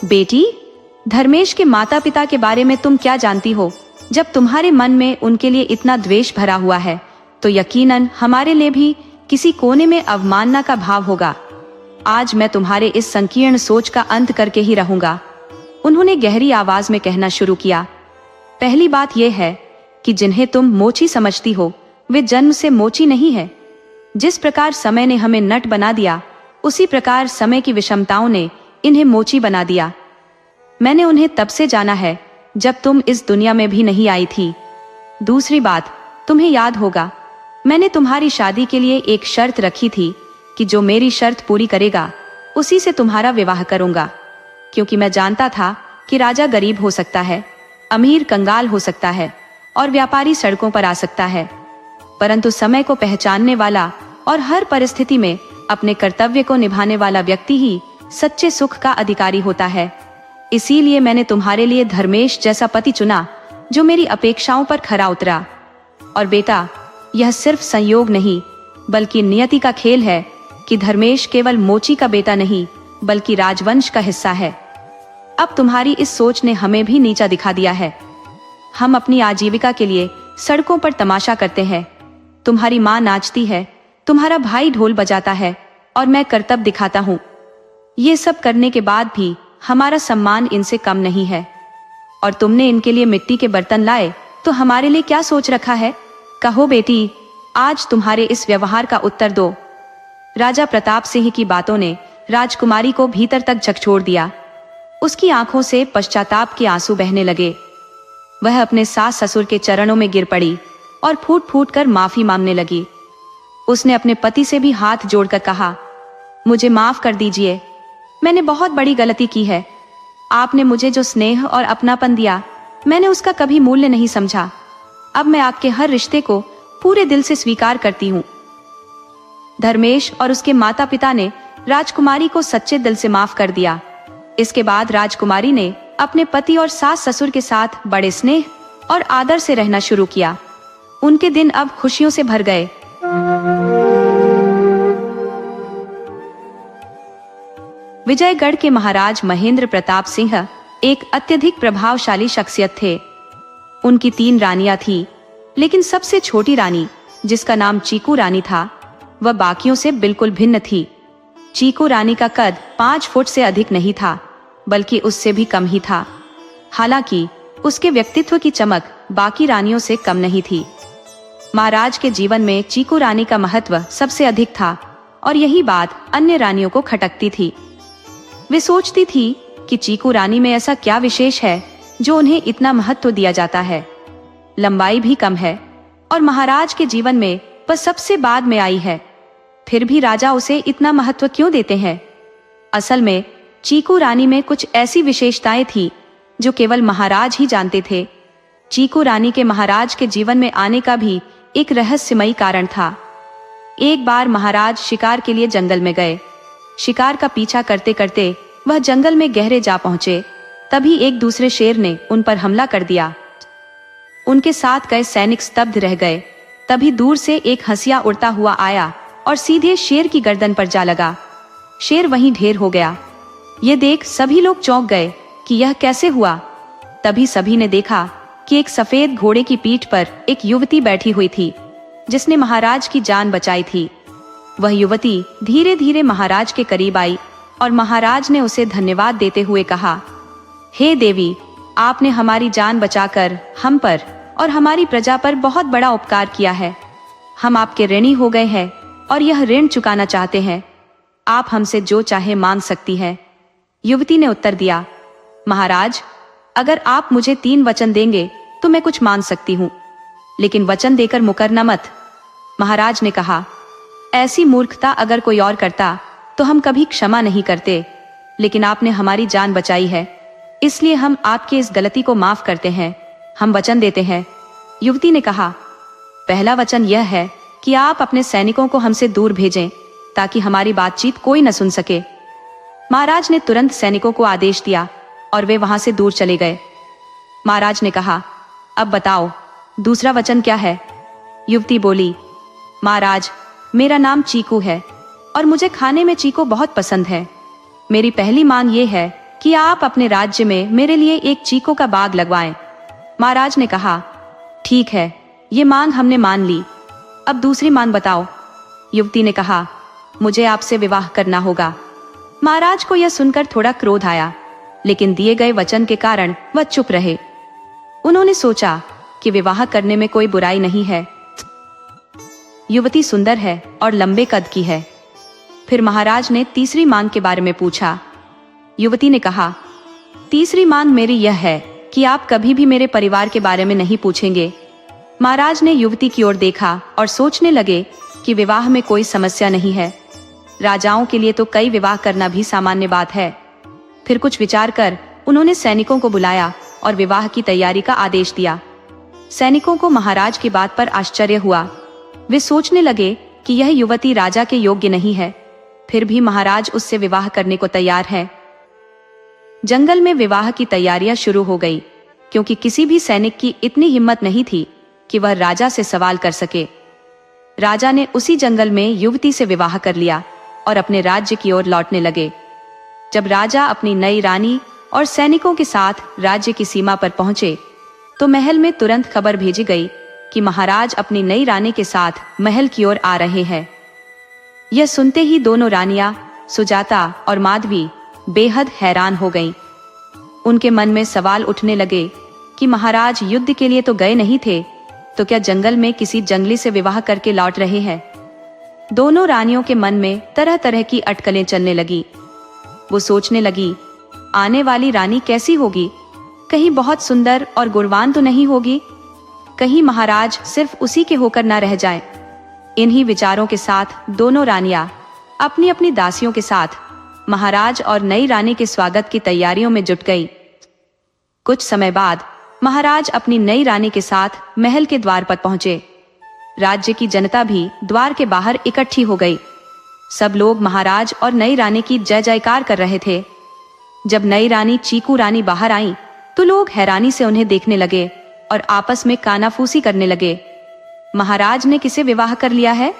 बेटी, धर्मेश के माता पिता के बारे में तुम क्या जानती हो? जब तुम्हारे मन में उनके लिए इतना द्वेष भरा हुआ है तो यकीनन हमारे लिए भी किसी कोने में अवमानना का भाव होगा। आज मैं तुम्हारे इस संकीर्ण सोच का अंत करके ही रहूंगा। उन्होंने गहरी आवाज में कहना शुरू किया, पहली बात यह है कि जिन्हें तुम मोची समझती हो वे जन्म से मोची नहीं है। जिस प्रकार समय ने हमें नट बना दिया, उसी प्रकार समय की विषमताओं ने इन्हें मोची बना दिया। मैंने उन्हें तब से जाना है जब तुम इस दुनिया में भी नहीं आई थी। दूसरी बात, तुम्हें याद होगा, मैंने तुम्हारी शादी के लिए एक शर्त रखी थी कि जो मेरी शर्त पूरी करेगा उसी से तुम्हारा विवाह करूंगा, क्योंकि मैं जानता था कि राजा गरीब हो सकता है, अमीर कंगाल हो सकता है और व्यापारी सड़कों पर आ सकता है, परंतु समय को पहचानने वाला और हर परिस्थिति में अपने कर्तव्य को निभाने वाला व्यक्ति ही सच्चे सुख का अधिकारी होता है। इसीलिए मैंने तुम्हारे लिए धर्मेश जैसा पति चुना, जो मेरी अपेक्षाओं पर खरा उतरा। और बेटा, यह सिर्फ संयोग नहीं बल्कि नियति का खेल है कि धर्मेश केवल मोची का बेटा नहीं बल्कि राजवंश का हिस्सा है। अब तुम्हारी इस सोच ने हमें भी नीचा दिखा दिया है। हम अपनी आजीविका के लिए सड़कों पर तमाशा करते हैं। तुम्हारी माँ नाचती है, तुम्हारा भाई ढोल बजाता है और मैं करतब दिखाता हूँ। ये सब करने के बाद भी हमारा सम्मान इनसे कम नहीं है। और तुमने इनके लिए मिट्टी के बर्तन लाए तो हमारे लिए क्या सोच रखा है? कहो बेटी, आज तुम्हारे इस व्यवहार का उत्तर दो। राजा प्रताप सिंह की बातों ने राजकुमारी को भीतर तक झकझोर दिया। उसकी आंखों से पश्चाताप के आंसू बहने लगे। वह अपने सास ससुर के चरणों में गिर पड़ी और फूट फूट कर माफी मांगने लगी। उसने अपने पति से भी हाथ जोड़कर कहा, मुझे माफ कर दीजिए, मैंने बहुत बड़ी गलती की है। आपने मुझे जो स्नेह और अपनापन दिया, मैंने उसका कभी मूल्य नहीं समझा। अब मैं आपके हर रिश्ते को पूरे दिल से स्वीकार करती हूँ। धर्मेश और उसके माता पिता ने राजकुमारी को सच्चे दिल से माफ कर दिया। इसके बाद राजकुमारी ने अपने पति और सास ससुर के साथ बड़े स्नेह और आदर से रहना शुरू किया। उनके दिन अब खुशियों से भर गए। विजयगढ़ के महाराज महेंद्र प्रताप सिंह एक अत्यधिक प्रभावशाली शख्सियत थे। उनकी 3 रानियां थीं, लेकिन सबसे छोटी रानी, जिसका नाम चीकू रानी था, वह बाकियों से बिल्कुल भिन्न थी। चीकू रानी का कद 5 फुट से अधिक नहीं था, बल्कि उससे भी कम ही था। हालांकि उसके व्यक्तित्व की चमक बाकी रानियों से कम नहीं थी। महाराज के जीवन में चीकू रानी का महत्व सबसे अधिक था और यही बात अन्य रानियों को खटकती थी। वे सोचती थी कि चीकू रानी में ऐसा क्या विशेष है जो उन्हें इतना महत्व दिया जाता है। लंबाई भी कम है और महाराज के जीवन में वह सबसे बाद में आई है, फिर भी राजा उसे इतना महत्व क्यों देते हैं? असल में चीकू रानी में कुछ ऐसी विशेषताएं थी जो केवल महाराज ही जानते थे। चीकू रानी के महाराज के जीवन में आने का भी एक रहस्यमयी कारण था। एक बार महाराज शिकार के लिए जंगल में गए। शिकार का पीछा करते करते वह जंगल में गहरे जा पहुंचे। तभी एक दूसरे शेर ने उन पर हमला कर दिया। उनके साथ गए सैनिक स्तब्ध रह गए। तभी दूर से एक हंसिया उड़ता हुआ आया और सीधे शेर की गर्दन पर जा लगा। शेर वहीं ढेर हो गया। ये देख सभी लोग चौंक गए कि यह कैसे हुआ। तभी सभी ने देखा कि एक सफेद घोड़े की पीठ पर एक युवती बैठी हुई थी, जिसने महाराज की जान बचाई थी। वह युवती धीरे धीरे महाराज के करीब आई और महाराज ने उसे धन्यवाद देते हुए कहा, हे देवी, आपने हमारी जान बचाकर हम पर और हमारी प्रजा पर बहुत बड़ा उपकार किया है। हम आपके ऋणी हो गए हैं और यह ऋण चुकाना चाहते हैं। आप हमसे जो चाहे मांग सकती है। युवती ने उत्तर दिया, महाराज, अगर आप मुझे 3 वचन देंगे तो मैं कुछ मांग सकती हूँ, लेकिन वचन देकर मुकरना मत। महाराज ने कहा, ऐसी मूर्खता अगर कोई और करता तो हम कभी क्षमा नहीं करते, लेकिन आपने हमारी जान बचाई है, इसलिए हम आपकी इस गलती को माफ करते हैं। हम वचन देते हैं। युवती ने कहा, पहला वचन यह है कि आप अपने सैनिकों को हमसे दूर भेजें ताकि हमारी बातचीत कोई न सुन सके। महाराज ने तुरंत सैनिकों को आदेश दिया और वे वहां से दूर चले गए। महाराज ने कहा, अब बताओ दूसरा वचन क्या है? युवती बोली, महाराज, मेरा नाम चीकू है और मुझे खाने में चीकू बहुत पसंद है। मेरी पहली मांग ये है कि आप अपने राज्य में मेरे लिए एक चीकू का बाग लगवाएं। महाराज ने कहा, ठीक है, ये मांग हमने मान ली। अब दूसरी मांग बताओ। युवती ने कहा, मुझे आपसे विवाह करना होगा। महाराज को यह सुनकर थोड़ा क्रोध आया, लेकिन दिए गए वचन के कारण वह चुप रहे। उन्होंने सोचा कि विवाह करने में कोई बुराई नहीं है। युवती सुंदर है और लंबे कद की है। फिर महाराज ने तीसरी मांग के बारे में पूछा। युवती ने कहा, तीसरी मांग मेरी यह है कि आप कभी भी मेरे परिवार के बारे में नहीं पूछेंगे। महाराज ने युवती की ओर देखा और सोचने लगे कि विवाह में कोई समस्या नहीं है। राजाओं के लिए तो कई विवाह करना भी सामान्य बात है। फिर कुछ विचार कर उन्होंने सैनिकों को बुलाया और विवाह की तैयारी का आदेश दिया। सैनिकों को महाराज की बात पर आश्चर्य हुआ। वे सोचने लगे कि कि यह युवती राजा के योग्य नहीं है, फिर भी महाराज उससे विवाह करने को तैयार है। जंगल में विवाह की तैयारियां शुरू हो गई, क्योंकि किसी भी सैनिक की इतनी हिम्मत नहीं थी कि वह राजा से सवाल कर सके। राजा ने उसी जंगल में युवती से विवाह कर लिया और अपने राज्य की ओर लौटने लगे। जब राजा अपनी नई रानी और सैनिकों के साथ राज्य की सीमा पर पहुंचे, तो महल में तुरंत खबर भेजी गई कि महाराज अपनी नई रानी के साथ महल की ओर आ रहे हैं। यह सुनते ही दोनों रानियां सुजाता और माधवी बेहद हैरान हो गईं। उनके मन में सवाल उठने लगे कि महाराज युद्ध के लिए तो गए नहीं थे, तो क्या जंगल में किसी जंगली से विवाह करके लौट रहे हैं। दोनों रानियों के मन में तरह तरह की अटकलें चलने लगी। वो सोचने लगी, आने वाली रानी कैसी होगी, कहीं बहुत सुंदर और गुणवान तो नहीं होगी, कहीं महाराज सिर्फ उसी के होकर ना रह जाए। इन्हीं विचारों के साथ दोनों रानियां अपनी अपनी दासियों के साथ महाराज और नई रानी के स्वागत की तैयारियों में जुट गई। कुछ समय बाद महाराज अपनी नई रानी के साथ महल के द्वार पर पहुंचे। राज्य की जनता भी द्वार के बाहर इकट्ठी हो गई। सब लोग महाराज और नई रानी की जय जयकार कर रहे थे। जब नई रानी चीकू रानी बाहर आई, तो लोग हैरानी से उन्हें देखने लगे और आपस में कानाफूसी करने लगे। महाराज ने किसे विवाह कर लिया है?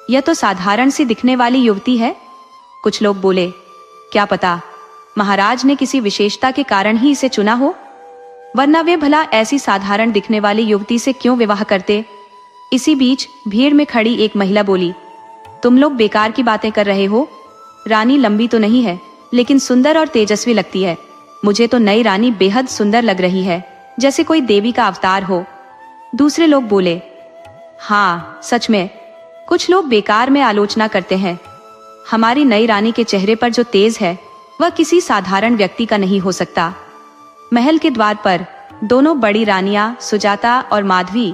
यह तो साधारण सी दिखने वाली युवती है। कुछ लोग बोले, क्या पता महाराज ने किसी विशेषता के कारण ही इसे चुना हो, वरना वे भला ऐसी साधारण दिखने वाली युवती से क्यों विवाह करते। इसी बीच भीड़ में खड़ी एक महिला बोली, तुम लोग बेकार की बातें कर रहे हो। रानी लंबी तो नहीं है, लेकिन सुंदर और तेजस्वी लगती है। मुझे तो नई रानी बेहद सुंदर लग रही है, जैसे कोई देवी का अवतार हो। दूसरे लोग बोले, हाँ सच में, कुछ लोग बेकार में आलोचना करते हैं। हमारी नई रानी के चेहरे पर जो तेज है, वह किसी साधारण व्यक्ति का नहीं हो सकता। महल के द्वार पर दोनों बड़ी रानियां सुजाता और माधवी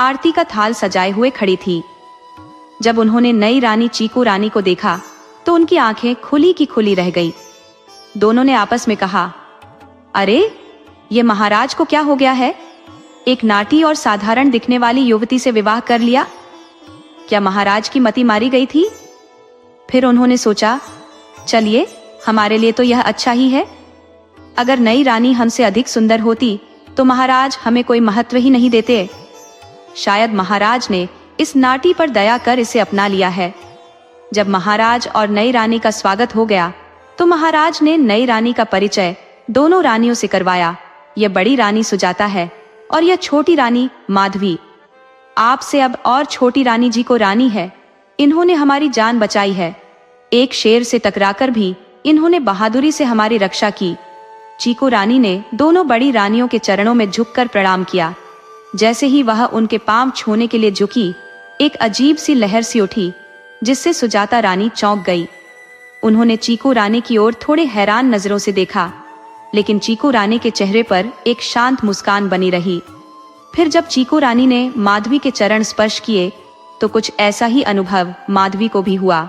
आरती का थाल सजाए हुए खड़ी थी। जब उन्होंने नई रानी चीकू रानी को देखा, तो उनकी आंखें खुली की खुली रह गई। दोनों ने आपस में कहा, अरे ये महाराज को क्या हो गया है, एक नाटी और साधारण दिखने वाली युवती से विवाह कर लिया। क्या महाराज की मति मारी गई थी? फिर उन्होंने सोचा, चलिए हमारे लिए तो यह अच्छा ही है। अगर नई रानी हमसे अधिक सुंदर होती तो महाराज हमें कोई महत्व ही नहीं देते। शायद महाराज ने इस नाटी पर दया कर इसे अपना लिया है। जब महाराज और नई रानी का स्वागत हो गया, तो महाराज ने नई रानी का परिचय दोनों रानियों से करवाया। यह बड़ी रानी सुजाता है और यह छोटी रानी माधवी। आपसे अब और छोटी रानी जी को रानी है। इन्होंने हमारी जान बचाई है। एक शेर से टकराकर भी इन्होंने बहादुरी से हमारी रक्षा की। चीकू रानी ने दोनों बड़ी रानियों के चरणों में झुककर प्रणाम किया। जैसे ही वह उनके पांव छूने के लिए झुकी, एक अजीब सी लहर सी उठी, जिससे सुजाता रानी चौंक गई। उन्होंने चीकू रानी की ओर थोड़े हैरान नजरों से देखा, लेकिन चीकू रानी के चेहरे पर एक शांत मुस्कान बनी रही। फिर जब चीकू रानी ने माधवी के चरण स्पर्श किए, तो कुछ ऐसा ही अनुभव माधवी को भी हुआ।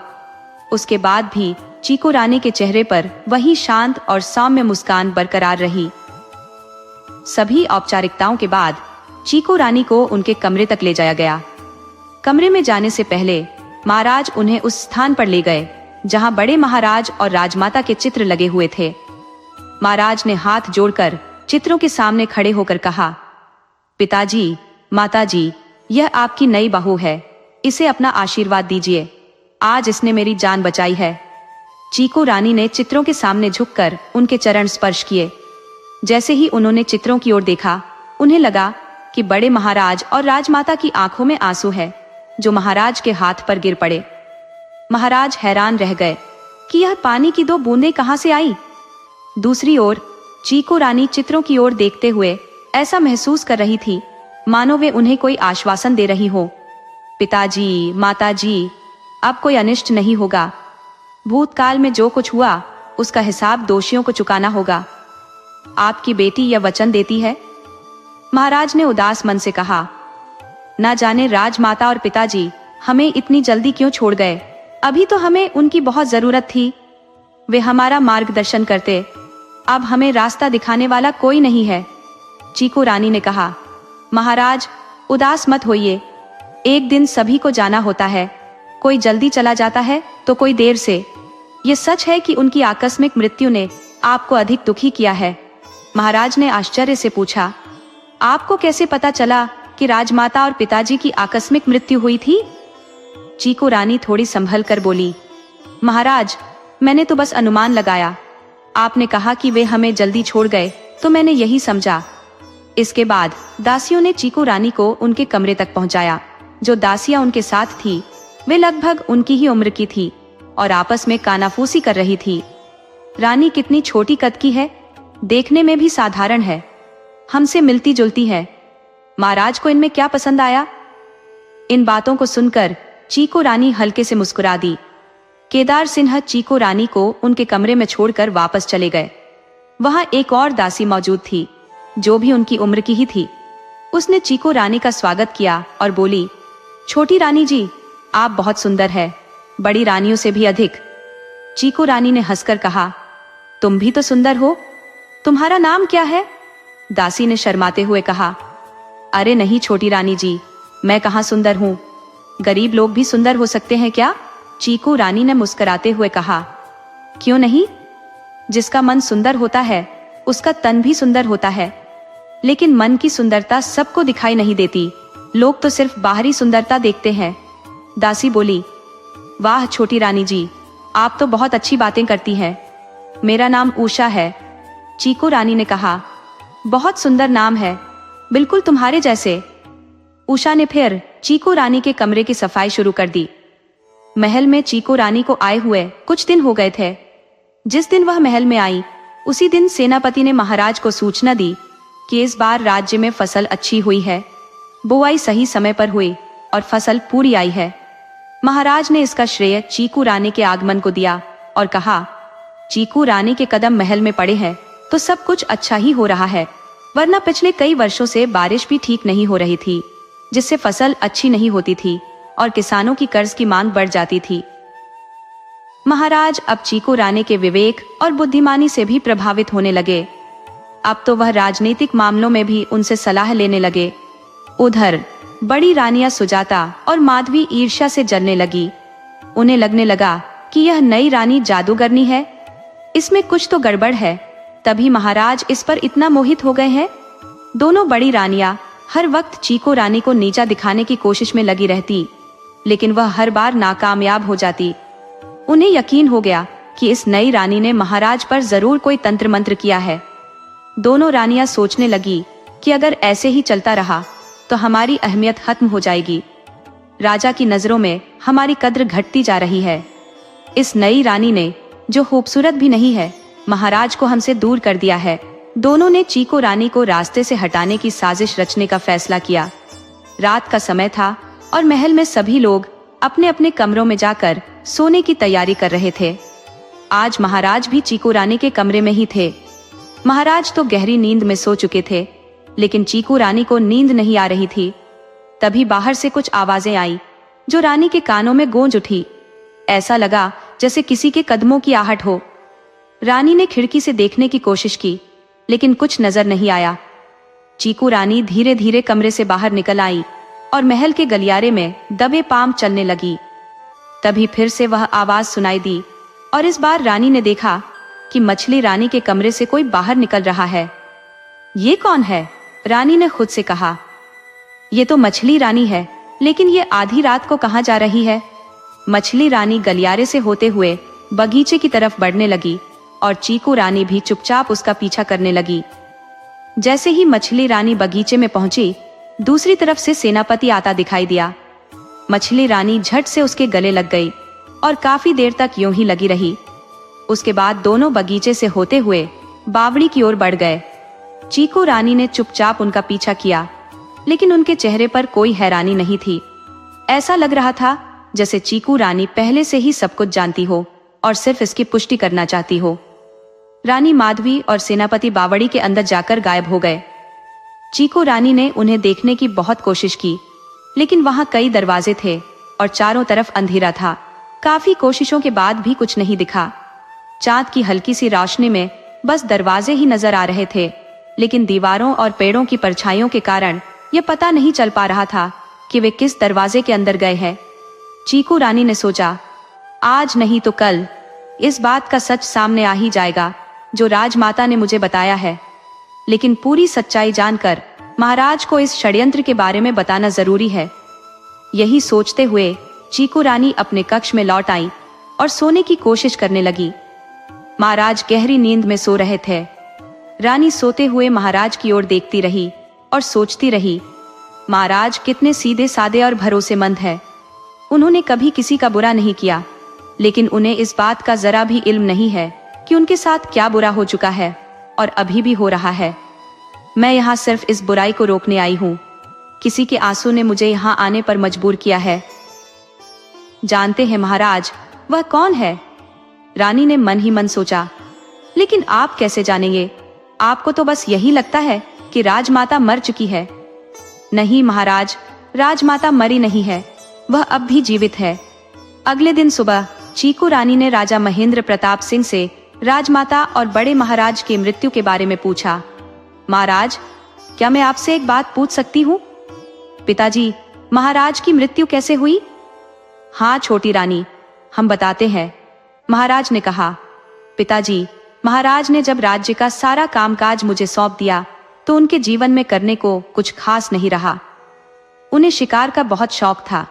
उसके बाद भी चीकू रानी के चेहरे पर वही शांत और सौम्य मुस्कान बरकरार रही। सभी औपचारिकताओं के बाद चीकू रानी को उनके कमरे तक ले जाया गया। कमरे में जाने से पहले महाराज उन्हें उस स्थान पर ले गए जहां बड़े महाराज और राजमाता के चित्र लगे हुए थे। महाराज ने हाथ जोड़कर चित्रों के सामने खड़े होकर कहा, पिताजी, माताजी, यह आपकी नई बहू है, इसे अपना आशीर्वाद दीजिए। आज इसने मेरी जान बचाई है। चीकू रानी ने चित्रों के सामने झुककर उनके चरण स्पर्श किए। जैसे ही उन्होंने चित्रों की ओर देखा, उन्हें लगा कि बड़े महाराज और राजमाता की आंखों में आंसू है, जो महाराज के हाथ पर गिर पड़े। महाराज हैरान रह गए कि यह पानी की दो बूंदें कहां से आई। दूसरी ओर चीकू रानी चित्रों की ओर देखते हुए ऐसा महसूस कर रही थी मानो वे उन्हें कोई आश्वासन दे रही हो। पिताजी, माताजी, अब कोई अनिष्ट नहीं होगा। भूतकाल में जो कुछ हुआ उसका हिसाब दोषियों को चुकाना होगा। आपकी बेटी यह वचन देती है। महाराज ने उदास मन से कहा, ना जाने राजमाता और पिताजी हमें इतनी जल्दी क्यों छोड़ गए। अभी तो हमें उनकी बहुत जरूरत थी। वे हमारा मार्गदर्शन करते। अब हमें रास्ता दिखाने वाला कोई नहीं है। चीकू रानी ने कहा, महाराज उदास मत होइए, एक दिन सभी को जाना होता है। कोई जल्दी चला जाता है तो कोई देर से। ये सच है कि उनकी आकस्मिक मृत्यु ने आपको अधिक दुखी किया है? महाराज ने आश्चर्य से पूछा। आपको कैसे पता चला कि राजमाता और पिताजी की आकस्मिक मृत्यु हुई थी? चीकू रानी थोड़ी संभल कर बोली, महाराज, मैंने तो बस अनुमान लगाया। आपने कहा कि वे हमें जल्दी छोड़ गए तो मैंने यही समझा। इसके बाद दासियों ने चीकू रानी को उनके कमरे तक पहुंचाया। जो दासियां उनके साथ थी वे लगभग उनकी ही उम्र की थी और आपस में कानाफूसी कर रही थी। रानी कितनी छोटी कद की है, देखने में भी साधारण है, हमसे मिलती जुलती है। महाराज को इनमें क्या पसंद आया? इन बातों को सुनकर चीकू रानी हल्के से मुस्कुरा दी। केदार सिन्हा चीकू रानी को उनके कमरे में छोड़कर वापस चले गए। वहां एक और दासी मौजूद थी जो भी उनकी उम्र की ही थी। उसने चीकू रानी का स्वागत किया और बोली, छोटी रानी जी, आप बहुत सुंदर है, बड़ी रानियों से भी अधिक। चीकू रानी ने हंसकर कहा, तुम भी तो सुंदर हो, तुम्हारा नाम क्या है? दासी ने शर्माते हुए कहा, अरे नहीं छोटी रानी जी, मैं कहाँ सुंदर हूँ, गरीब लोग भी सुंदर हो सकते हैं क्या? चीकू रानी ने मुस्कुराते हुए कहा, क्यों नहीं? जिसका मन सुंदर होता है उसका तन भी सुंदर होता है, लेकिन मन की सुंदरता सबको दिखाई नहीं देती, लोग तो सिर्फ बाहरी सुंदरता देखते हैं। दासी बोली, वाह छोटी रानी जी, आप तो बहुत अच्छी बातें करती हैं। मेरा नाम उषा है। चीकू रानी ने कहा, बहुत सुंदर नाम है, बिल्कुल तुम्हारे जैसे। उषा ने फिर चीकू रानी के कमरे की सफाई शुरू कर दी। महल में चीकू रानी को आए हुए कुछ दिन हो गए थे। जिस दिन वह महल में आई उसी दिन सेनापति ने महाराज को सूचना दी कि इस बार राज्य में फसल अच्छी हुई है, बुआई सही समय पर हुई और फसल पूरी आई है। महाराज ने इसका श्रेय चीकू रानी के आगमन को दिया और कहा, चीकू रानी के कदम महल में पड़े हैं तो सब कुछ अच्छा ही हो रहा है, वरना पिछले कई वर्षों से बारिश भी ठीक नहीं हो रही थी, जिससे फसल अच्छी नहीं होती थी और किसानों की कर्ज की मांग बढ़ जाती थी। महाराज अब चीकू रानी के विवेक और बुद्धिमानी से भी प्रभावित होने लगे। अब तो वह राजनीतिक मामलों में भी उनसे सलाह लेने लगे। उधर बड़ी रानियां सुजाता और माधवी ईर्ष्या से जलने लगी। उन्हें लगने लगा कि यह नई रानी जादूगरनी है, इसमें कुछ तो गड़बड़ है, तभी महाराज इस पर इतना मोहित हो गए हैं। दोनों बड़ी रानियां हर वक्त चीकू रानी को नीचा दिखाने की कोशिश में लगी रहती, लेकिन वह हर बार नाकामयाब हो जाती। उन्हें यकीन हो गया कि इस नई रानी ने महाराज पर जरूर कोई तंत्र मंत्र किया है। दोनों रानियां सोचने लगी कि अगर ऐसे ही चलता रहा तो हमारी अहमियत खत्म हो जाएगी, राजा की नजरों में हमारी कद्र घटती जा रही है। इस नई रानी ने, जो खूबसूरत भी नहीं है, महाराज को हमसे दूर कर दिया है। दोनों ने चीकू रानी को रास्ते से हटाने की साजिश रचने का फैसला किया। रात का समय था और महल में सभी लोग अपने अपने कमरों में जाकर सोने की तैयारी कर रहे थे। आज महाराज भी चीकू रानी के कमरे में ही थे। महाराज तो गहरी नींद में सो चुके थे, लेकिन चीकू रानी को नींद नहीं आ रही थी। तभी बाहर से कुछ आवाजें आई जो रानी के कानों में गूंज उठी। ऐसा लगा जैसे किसी के कदमों की आहट हो। रानी ने खिड़की से देखने की कोशिश की, लेकिन कुछ नजर नहीं आया। चीकू रानी धीरे धीरे कमरे से बाहर निकल आई और महल के गलियारे में दबे पांव चलने लगी। तभी फिर से वह आवाज सुनाई दी और इस बार रानी ने देखा कि मछली रानी के कमरे से कोई बाहर निकल रहा है। ये कौन है? रानी ने खुद से कहा। ये तो मछली रानी है, लेकिन ये आधी रात को कहाँ जा रही है? मछली रानी गलियारे से होते हुए बगीचे की तरफ बढ़ने लगी और चीकू रानी भी चुपचाप उसका पीछा करने लगी। जैसे ही मछली रानी बगीचे में पहुंची, दूसरी तरफ से सेनापति आता दिखाई दिया। मछली रानी झट से उसके गले लग गई और काफी देर तक यूं ही लगी रही। उसके बाद दोनों बगीचे से होते हुए बावड़ी की ओर बढ़ गए। चीकू रानी ने चुपचाप उनका पीछा किया, लेकिन उनके चेहरे पर कोई हैरानी नहीं थी। ऐसा लग रहा था जैसे चीकू रानी पहले से ही सब कुछ जानती हो और सिर्फ इसकी पुष्टि करना चाहती हो। रानी माधवी और सेनापति बावड़ी के अंदर जाकर गायब हो गए। चीकू रानी ने उन्हें देखने की बहुत कोशिश की, लेकिन वहां कई दरवाजे थे और चारों तरफ अंधेरा था। काफी कोशिशों के बाद भी कुछ नहीं दिखा। चांद की हल्की सी रोशनी में बस दरवाजे ही नजर आ रहे थे, लेकिन दीवारों और पेड़ों की परछाइयों के कारण यह पता नहीं चल पा रहा था कि वे किस दरवाजे के अंदर गए हैं। चीकू रानी ने सोचा, आज नहीं तो कल इस बात का सच सामने आ ही जाएगा जो राजमाता ने मुझे बताया है। लेकिन पूरी सच्चाई जानकर महाराज को इस षड्यंत्र के बारे में बताना जरूरी है। यही सोचते हुए चीकू रानी अपने कक्ष में लौट आई और सोने की कोशिश करने लगी। महाराज गहरी नींद में सो रहे थे। रानी सोते हुए महाराज की ओर देखती रही और सोचती रही, महाराज कितने सीधे सादे और भरोसेमंद है। उन्होंने कभी किसी का बुरा नहीं किया, लेकिन उन्हें इस बात का जरा भी इल्म नहीं है कि उनके साथ क्या बुरा हो चुका है और अभी भी हो रहा है। मैं यहाँ सिर्फ इस बुराई को रोकने आई हूँ। किसी के आंसू ने मुझे यहाँ आने पर मजबूर किया है। जानते हैं महाराज वह कौन है? रानी ने मन ही मन सोचा। लेकिन आप कैसे जानेंगे? आपको तो बस यही लगता है कि राजमाता मर चुकी है। नहीं महाराज, राजमाता मरी नहीं है, वह अब भी जीवित है। अगले दिन सुबह चीकू रानी ने राजा महेंद्र प्रताप सिंह से राजमाता और बड़े महाराज की मृत्यु के बारे में पूछा। महाराज, क्या मैं आपसे एक बात पूछ सकती हूँ? पिताजी, महाराज की मृत्यु कैसे हुई? हाँ छोटी रानी, हम बताते हैं, महाराज ने कहा। पिताजी, महाराज ने जब राज्य का सारा कामकाज मुझे सौंप दिया तो उनके जीवन में करने को कुछ खास नहीं रहा। उन्हें शिकार का बहुत शौक था।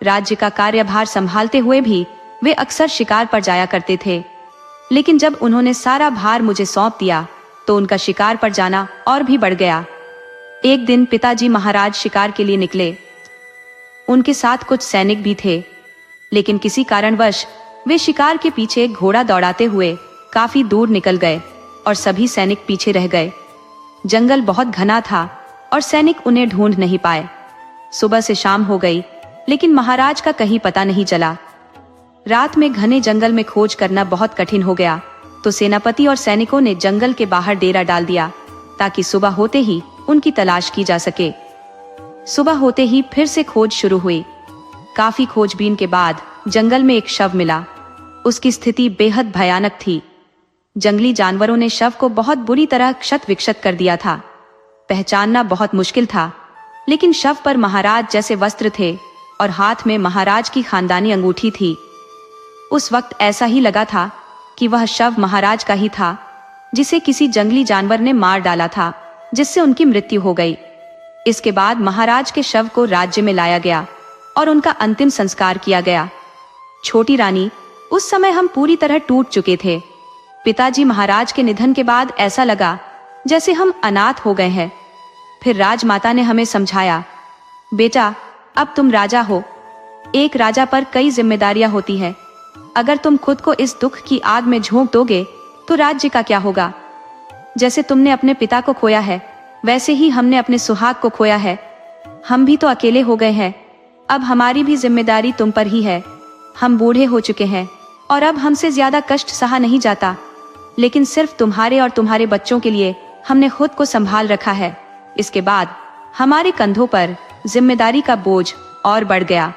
राज्य का कार्यभार संभालते हुए भी वे अक्सर शिकार पर जाया करते थे। लेकिन जब उन्होंने सारा भार मुझे सौंप दिया तो उनका शिकार पर जाना और भी बढ़ गया। एक दिन पिताजी महाराज शिकार के लिए निकले। उनके साथ कुछ सैनिक भी थे, लेकिन किसी कारणवश वे शिकार के पीछे एक घोड़ा दौड़ाते हुए काफी दूर निकल गए और सभी सैनिक पीछे रह गए। जंगल बहुत घना था और सैनिक उन्हें ढूंढ नहीं पाए। सुबह से शाम हो गई, लेकिन महाराज का कहीं पता नहीं चला। रात में घने जंगल में खोज करना बहुत कठिन हो गया, तो सेनापति और सैनिकों ने जंगल के बाहर डेरा डाल दिया ताकि सुबह होते ही उनकी तलाश की जा सके। सुबह होते ही फिर से खोज शुरू हुई। काफी खोजबीन के बाद जंगल में एक शव मिला। उसकी स्थिति बेहद भयानक थी। जंगली जानवरों ने शव को बहुत बुरी तरह क्षत विक्षत कर दिया था। पहचानना बहुत मुश्किल था, लेकिन शव पर महाराज जैसे वस्त्र थे और हाथ में महाराज की खानदानी अंगूठी थी। उस वक्त ऐसा ही लगा था कि वह शव महाराज का ही था, जिसे किसी जंगली जानवर ने मार डाला था, जिससे उनकी मृत्यु हो गई। इसके बाद महाराज के शव को राज्य में लाया गया और उनका अंतिम संस्कार किया गया। छोटी रानी, उस समय हम पूरी तरह टूट चुके थे। पिताजी महाराज के निधन के बाद ऐसा लगा जैसे हम अनाथ हो गए हैं। फिर राजमाता ने हमें समझाया, बेटा, अब तुम राजा हो। एक राजा पर कई जिम्मेदारियां होती हैं। अगर तुम खुद को इस दुख की आग में झोंक दोगे तो राज्य का क्या होगा? जैसे तुमने अपने पिता को खोया है, वैसे ही हमने अपने सुहाग को खोया है। हम भी तो अकेले हो गए हैं। अब हमारी भी जिम्मेदारी तुम पर ही है। हम बूढ़े हो चुके हैं और अब हमसे ज्यादा कष्ट सहा नहीं जाता, लेकिन सिर्फ तुम्हारे और तुम्हारे बच्चों के लिए हमने खुद को संभाल रखा है। इसके बाद हमारे कंधों पर जिम्मेदारी का बोझ और बढ़ गया।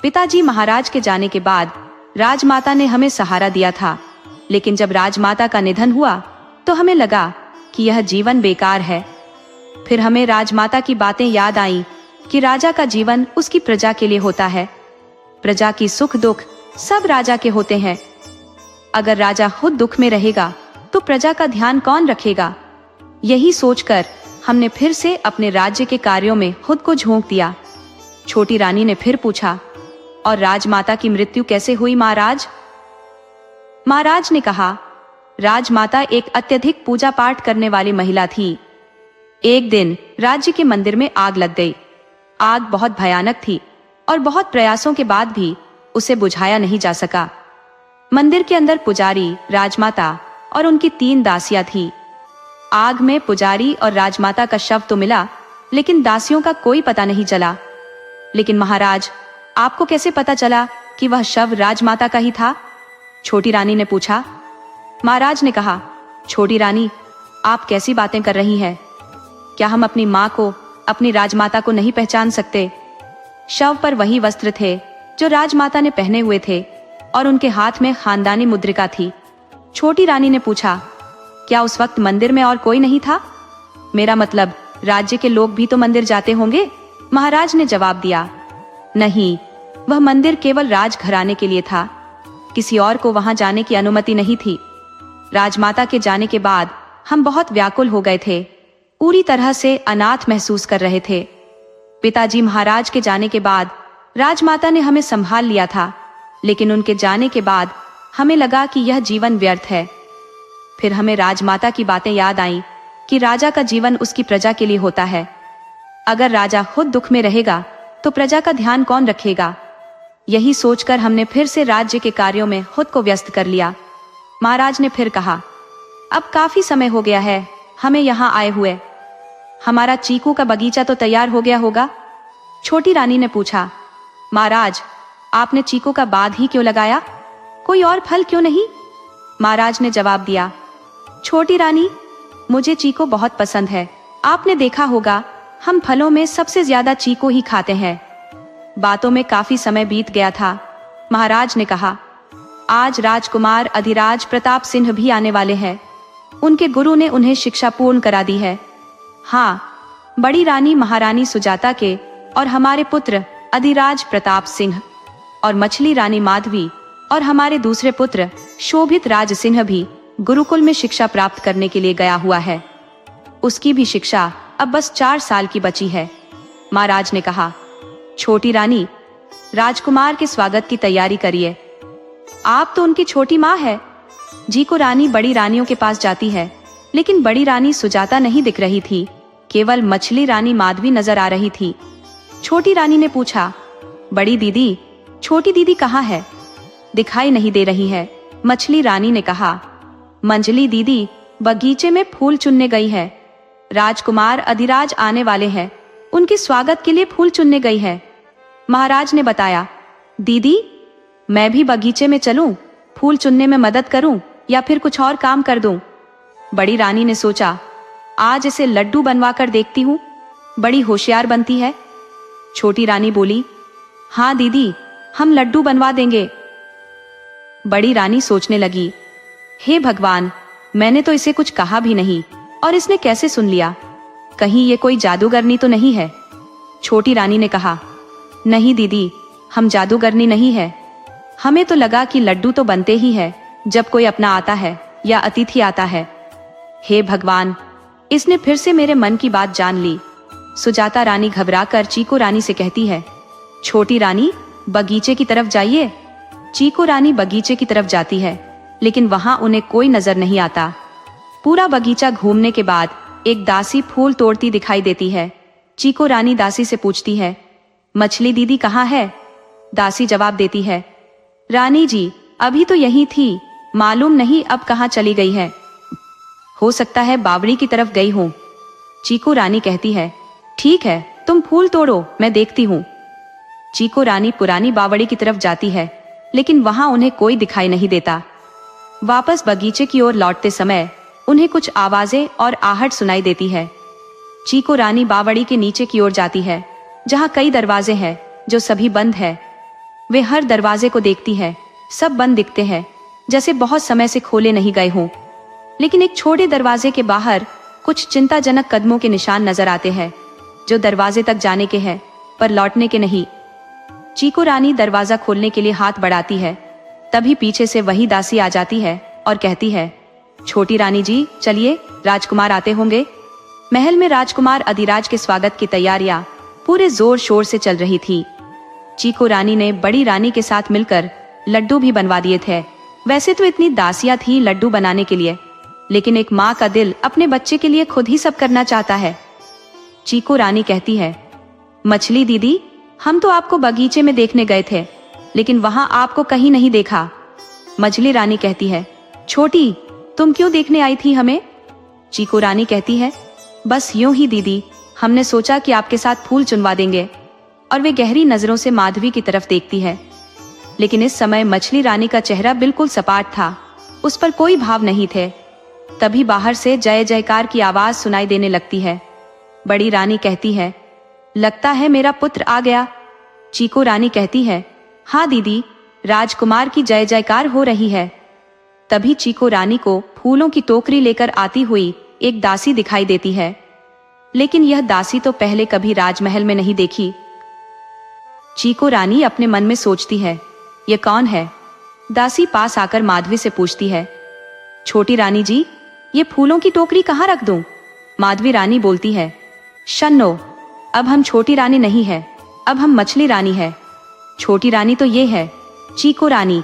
पिताजी महाराज के जाने के बाद राजमाता ने हमें सहारा दिया था, लेकिन जब राजमाता का निधन हुआ तो हमें लगा कि यह जीवन बेकार है। फिर हमें राजमाता की बातें याद आईं कि राजा का जीवन उसकी प्रजा के लिए होता है। प्रजा की सुख दुख सब राजा के होते हैं। अगर राजा खुद दुख में रहेगा तो प्रजा का ध्यान कौन रखेगा? यही सोचकर हमने फिर से अपने राज्य के कार्यों में खुद को झोंक दिया। छोटी रानी ने फिर पूछा, और राजमाता की मृत्यु कैसे हुई महाराज? महाराज ने कहा, राजमाता एक अत्यधिक पूजा पाठ करने वाली महिला थी। एक दिन राज्य के मंदिर में आग लग गई। आग बहुत भयानक थी और बहुत प्रयासों के बाद भी उसे बुझाया नहीं जा सका। मंदिर के अंदर पुजारी, राजमाता और उनकी 3 दासियां थी। आग में पुजारी और राजमाता का शव तो मिला, लेकिन दासियों का कोई पता नहीं चला। लेकिन महाराज, आपको कैसे पता चला कि वह शव राजमाता का ही था? छोटी रानी ने पूछा। महाराज ने कहा, छोटी रानी, आप कैसी बातें कर रही हैं? क्या हम अपनी माँ को, अपनी राजमाता को नहीं पहचान सकते? शव पर वही वस्त्र थे जो राजमाता ने पहने हुए थे और उनके हाथ में खानदानी मुद्रिका थी। छोटी रानी ने पूछा, क्या उस वक्त मंदिर में और कोई नहीं था? मेरा मतलब, राज्य के लोग भी तो मंदिर जाते होंगे? महाराज ने जवाब दिया, नहीं, वह मंदिर केवल राजघराने के लिए था, किसी और को वहां जाने की अनुमति नहीं थी। राजमाता के जाने के बाद हम बहुत व्याकुल हो गए थे, पूरी तरह से अनाथ महसूस कर रहे थे। पिताजी महाराज के जाने के बाद राजमाता ने हमें संभाल लिया था, लेकिन उनके जाने के बाद हमें लगा कि यह जीवन व्यर्थ है। फिर हमें राजमाता की बातें याद आईं कि राजा का जीवन उसकी प्रजा के लिए होता है। अगर राजा खुद दुख में रहेगा तो प्रजा का ध्यान कौन रखेगा? यही सोचकर हमने फिर से राज्य के कार्यों में खुद को व्यस्त कर लिया। महाराज ने फिर कहा, अब काफी समय हो गया है हमें यहाँ आए हुए। हमारा चीकू का बगीचा तो तैयार हो गया होगा? छोटी रानी ने पूछा। महाराज, आपने चीकू का बाग ही क्यों लगाया? कोई और फल क्यों नहीं? महाराज ने जवाब दिया। छोटी रानी, मुझे चीकू बहुत पसंद है। आपने देखा होगा हम फलों में सबसे ज्यादा चीकू ही खाते हैं। बातों में काफी समय बीत गया था। महाराज ने कहा, आज राजकुमार अधिराज प्रताप सिंह भी आने वाले हैं। उनके गुरु ने उन्हें शिक्षा पूर्ण करा दी है। हाँ, बड़ी रानी महारानी सुजाता के और हमारे पुत्र अधिराज प्रताप सिंह और मछली रानी माधवी और हमारे दूसरे पुत्र शोभित राज सिंह भी गुरुकुल में शिक्षा प्राप्त करने के लिए गया हुआ है। उसकी भी शिक्षा अब बस 4 साल की बची है। महाराज ने कहा, छोटी रानी, राजकुमार के स्वागत की तैयारी करिए। आप तो उनकी छोटी माँ है। चीकू रानी बड़ी रानियों के पास जाती है, लेकिन बड़ी रानी सुजाता नहीं दिख रही थी, केवल मछली रानी माधवी नजर आ रही थी। छोटी रानी ने पूछा, बड़ी दीदी, छोटी दीदी कहाँ है? दिखाई नहीं दे रही है। मछली रानी ने कहा, मंजली दीदी बगीचे में फूल चुनने गई है। राजकुमार अधिराज आने वाले हैं, उनके स्वागत के लिए फूल चुनने गई है। महाराज ने बताया। दीदी, मैं भी बगीचे में चलूं, फूल चुनने में मदद करूं या फिर कुछ और काम कर दूं? बड़ी रानी ने सोचा, आज इसे लड्डू बनवा कर देखती हूं, बड़ी होशियार बनती है। छोटी रानी बोली, हाँ दीदी, हम लड्डू बनवा देंगे। बड़ी रानी सोचने लगी, हे भगवान, मैंने तो इसे कुछ कहा भी नहीं और इसने कैसे सुन लिया? कहीं ये कोई जादूगरनी तो नहीं है? छोटी रानी ने कहा, नहीं दीदी, हम जादूगरनी नहीं है। हमें तो लगा कि लड्डू तो बनते ही है जब कोई अपना आता है या अतिथि आता है। हे भगवान, इसने फिर से मेरे मन की बात जान ली। सुजाता रानी घबराकर चीकू रानी से कहती है, छोटी रानी, बगीचे की तरफ जाइए। चीकू रानी बगीचे की तरफ जाती है, लेकिन वहां उन्हें कोई नजर नहीं आता। पूरा बगीचा घूमने के बाद एक दासी फूल तोड़ती दिखाई देती है। चीकू रानी दासी से पूछती है, मछली दीदी कहाँ है? दासी जवाब देती है, रानी जी, अभी तो यही थी, मालूम नहीं अब कहाँ चली गई है। हो सकता है बावड़ी की तरफ गई हूँ। चीकू रानी कहती है, ठीक है, तुम फूल तोड़ो, मैं देखती हूँ। चीकू रानी पुरानी बावड़ी की तरफ जाती है, लेकिन वहां उन्हें कोई दिखाई नहीं देता। वापस बगीचे की ओर लौटते समय उन्हें कुछ आवाजें और आहट सुनाई देती है। चीकू रानी बावड़ी के नीचे की ओर जाती है, जहां कई दरवाजे हैं जो सभी बंद है। वे हर दरवाजे को देखती है, सब बंद दिखते हैं, जैसे बहुत समय से खोले नहीं गए हों। लेकिन एक छोटे दरवाजे के बाहर कुछ चिंताजनक कदमों के निशान नजर आते हैं, जो दरवाजे तक जाने के हैं पर लौटने के नहीं। चीकू रानी दरवाजा खोलने के लिए हाथ बढ़ाती है, तभी पीछे से वही दासी आ जाती है और कहती है, छोटी रानी जी, चलिए, राजकुमार आते होंगे। महल में राजकुमार अधिराज के स्वागत की तैयारियां पूरे जोर शोर से चल रही थी। चीकू रानी ने बड़ी रानी के साथ मिलकर लड्डू भी बनवा दिए थे। वैसे तो इतनी दासियां थी लड्डू बनाने के लिए, लेकिन एक माँ का दिल अपने बच्चे के लिए खुद ही सब करना चाहता है। चीकू रानी कहती है, मछली दीदी, हम तो आपको बगीचे में देखने गए थे, लेकिन वहां आपको कहीं नहीं देखा। मछली रानी कहती है, छोटी, तुम क्यों देखने आई थी हमें? चीकू रानी कहती है, बस यूं ही दीदी, हमने सोचा कि आपके साथ फूल चुनवा देंगे। और वे गहरी नजरों से माधवी की तरफ देखती है, लेकिन इस समय मछली रानी का चेहरा बिल्कुल सपाट था, उस पर कोई भाव नहीं थे। तभी बाहर से जय जयकार की आवाज सुनाई देने लगती है। बड़ी रानी कहती है, लगता है मेरा पुत्र आ गया। चीकू रानी कहती है, हाँ दीदी, राजकुमार की जय जयकार हो रही है। तभी चीकू रानी को फूलों की टोकरी लेकर आती हुई एक दासी दिखाई देती है, लेकिन यह दासी तो पहले कभी राजमहल में नहीं देखी। चीकू रानी अपने मन में सोचती है, ये कौन है? दासी पास आकर माधवी से पूछती है, छोटी रानी जी, ये फूलों की टोकरी कहाँ रख दूं? माधवी रानी बोलती है, शन्नो, अब हम छोटी रानी नहीं है, अब हम मछली रानी है। छोटी रानी तो ये है, चीकू रानी।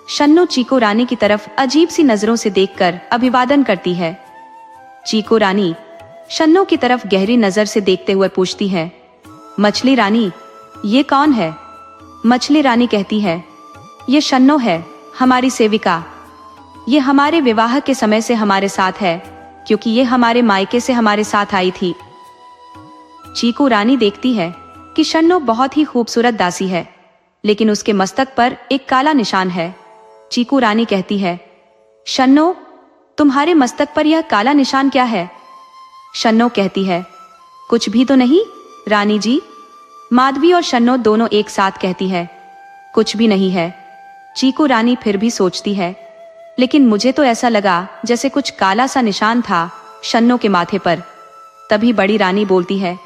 शन्नो चीकू रानी की तरफ अजीब सी नजरों से देखकर अभिवादन करती है। चीकू रानी शन्नो की तरफ गहरी नजर से देखते हुए पूछती है, मछली रानी, ये कौन है? मछली रानी कहती है, ये शन्नो है, हमारी सेविका। ये हमारे विवाह के समय से हमारे साथ है, क्योंकि ये हमारे मायके से हमारे साथ आई थी। चीकू रानी देखती है कि शन्नो बहुत ही खूबसूरत दासी है, लेकिन उसके मस्तक पर एक काला निशान है। चीकू रानी कहती है, शन्नो, तुम्हारे मस्तक पर यह काला निशान क्या है? शन्नो कहती है, कुछ भी तो नहीं रानी जी। माधवी और शन्नो दोनों एक साथ कहती है, कुछ भी नहीं है। चीकू रानी फिर भी सोचती है, लेकिन मुझे तो ऐसा लगा जैसे कुछ काला सा निशान था शन्नो के माथे पर। तभी बड़ी रानी बोलती है,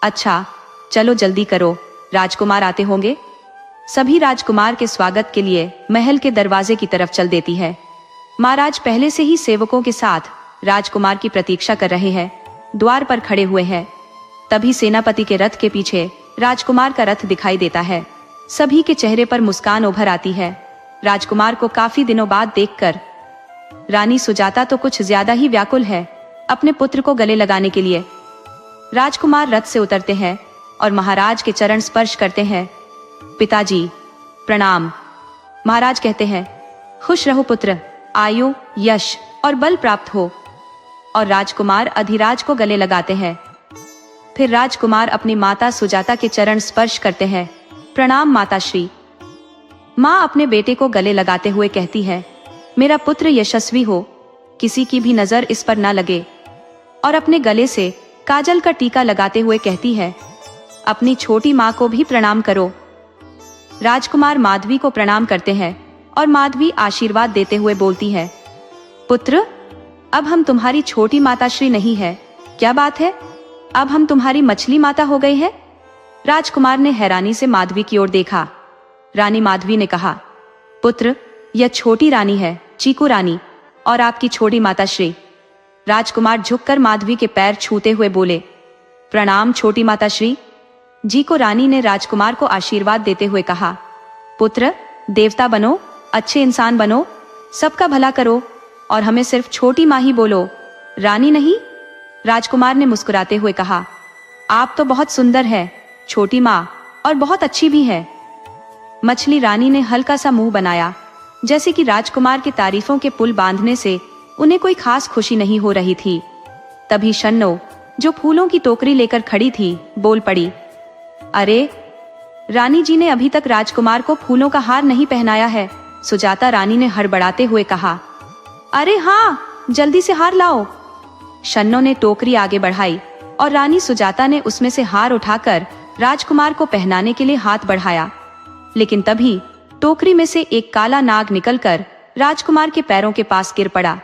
अच्छा चलो जल्दी करो, राजकुमार आते होंगे। सभी राजकुमार के स्वागत के लिए महल के दरवाजे की तरफ चल देती है। महाराज पहले से ही सेवकों के साथ राजकुमार की प्रतीक्षा कर रहे हैं, द्वार पर खड़े हुए हैं। तभी सेनापति के रथ के पीछे राजकुमार का रथ दिखाई देता है। सभी के चेहरे पर मुस्कान उभर आती है। राजकुमार को काफी दिनों बाद देखकर रानी सुजाता तो कुछ ज्यादा ही व्याकुल है अपने पुत्र को गले लगाने के लिए। राजकुमार रथ से उतरते हैं और महाराज के चरण स्पर्श करते हैं। पिताजी प्रणाम। महाराज कहते हैं, खुश रहो पुत्र, आयु, यश और बल प्राप्त हो। और राजकुमार अधिराज को गले लगाते हैं। फिर राजकुमार अपनी माता सुजाता के चरण स्पर्श करते हैं। प्रणाम माताश्री। माँ अपने बेटे को गले लगाते हुए कहती है, मेरा पुत्र यशस्वी हो, किसी की भी नजर इस पर ना लगे। और अपने गले से काजल का टीका लगाते हुए कहती है, अपनी छोटी माँ को भी प्रणाम करो। राजकुमार माधवी को प्रणाम करते हैं और माधवी आशीर्वाद देते हुए बोलती है, पुत्र, अब हम तुम्हारी छोटी माताश्री नहीं है। क्या बात है, अब हम तुम्हारी मछली माता हो गए हैं। राजकुमार ने हैरानी से माधवी की ओर देखा। रानी माधवी ने कहा, पुत्र, यह छोटी रानी है, चीकू रानी, और आपकी छोटी माताश्री। राजकुमार झुककर माधवी के पैर छूते हुए बोले, प्रणाम छोटी माताश्री। चीकू रानी ने राजकुमार को आशीर्वाद देते हुए कहा, पुत्र, देवता बनो, अच्छे इंसान बनो, सबका भला करो और हमें सिर्फ छोटी माँ ही बोलो, रानी नहीं। राजकुमार ने मुस्कुराते हुए कहा, आप तो बहुत सुंदर है छोटी माँ, और बहुत अच्छी भी है। मछली रानी ने हल्का सा मुंह बनाया, जैसे कि राजकुमार के तारीफों के पुल बांधने से उन्हें कोई खास खुशी नहीं हो रही थी। तभी शन्नो, जो फूलों की टोकरी लेकर खड़ी थी, बोल पड़ी, अरे, रानी जी ने अभी तक राजकुमार को फूलों का हार नहीं पहनाया है। सुजाता रानी ने हड़बड़ाते हुए कहा, अरे हाँ, जल्दी से हार लाओ। शन्नो ने टोकरी आगे बढ़ाई और रानी सुजाता ने उसमें से हार उठाकर राजकुमार को पहनाने के लिए हाथ बढ़ाया। लेकिन तभी टोकरी में से एक काला नाग निकलकर राजकुमार के पैरों के पास गिर पड़ा।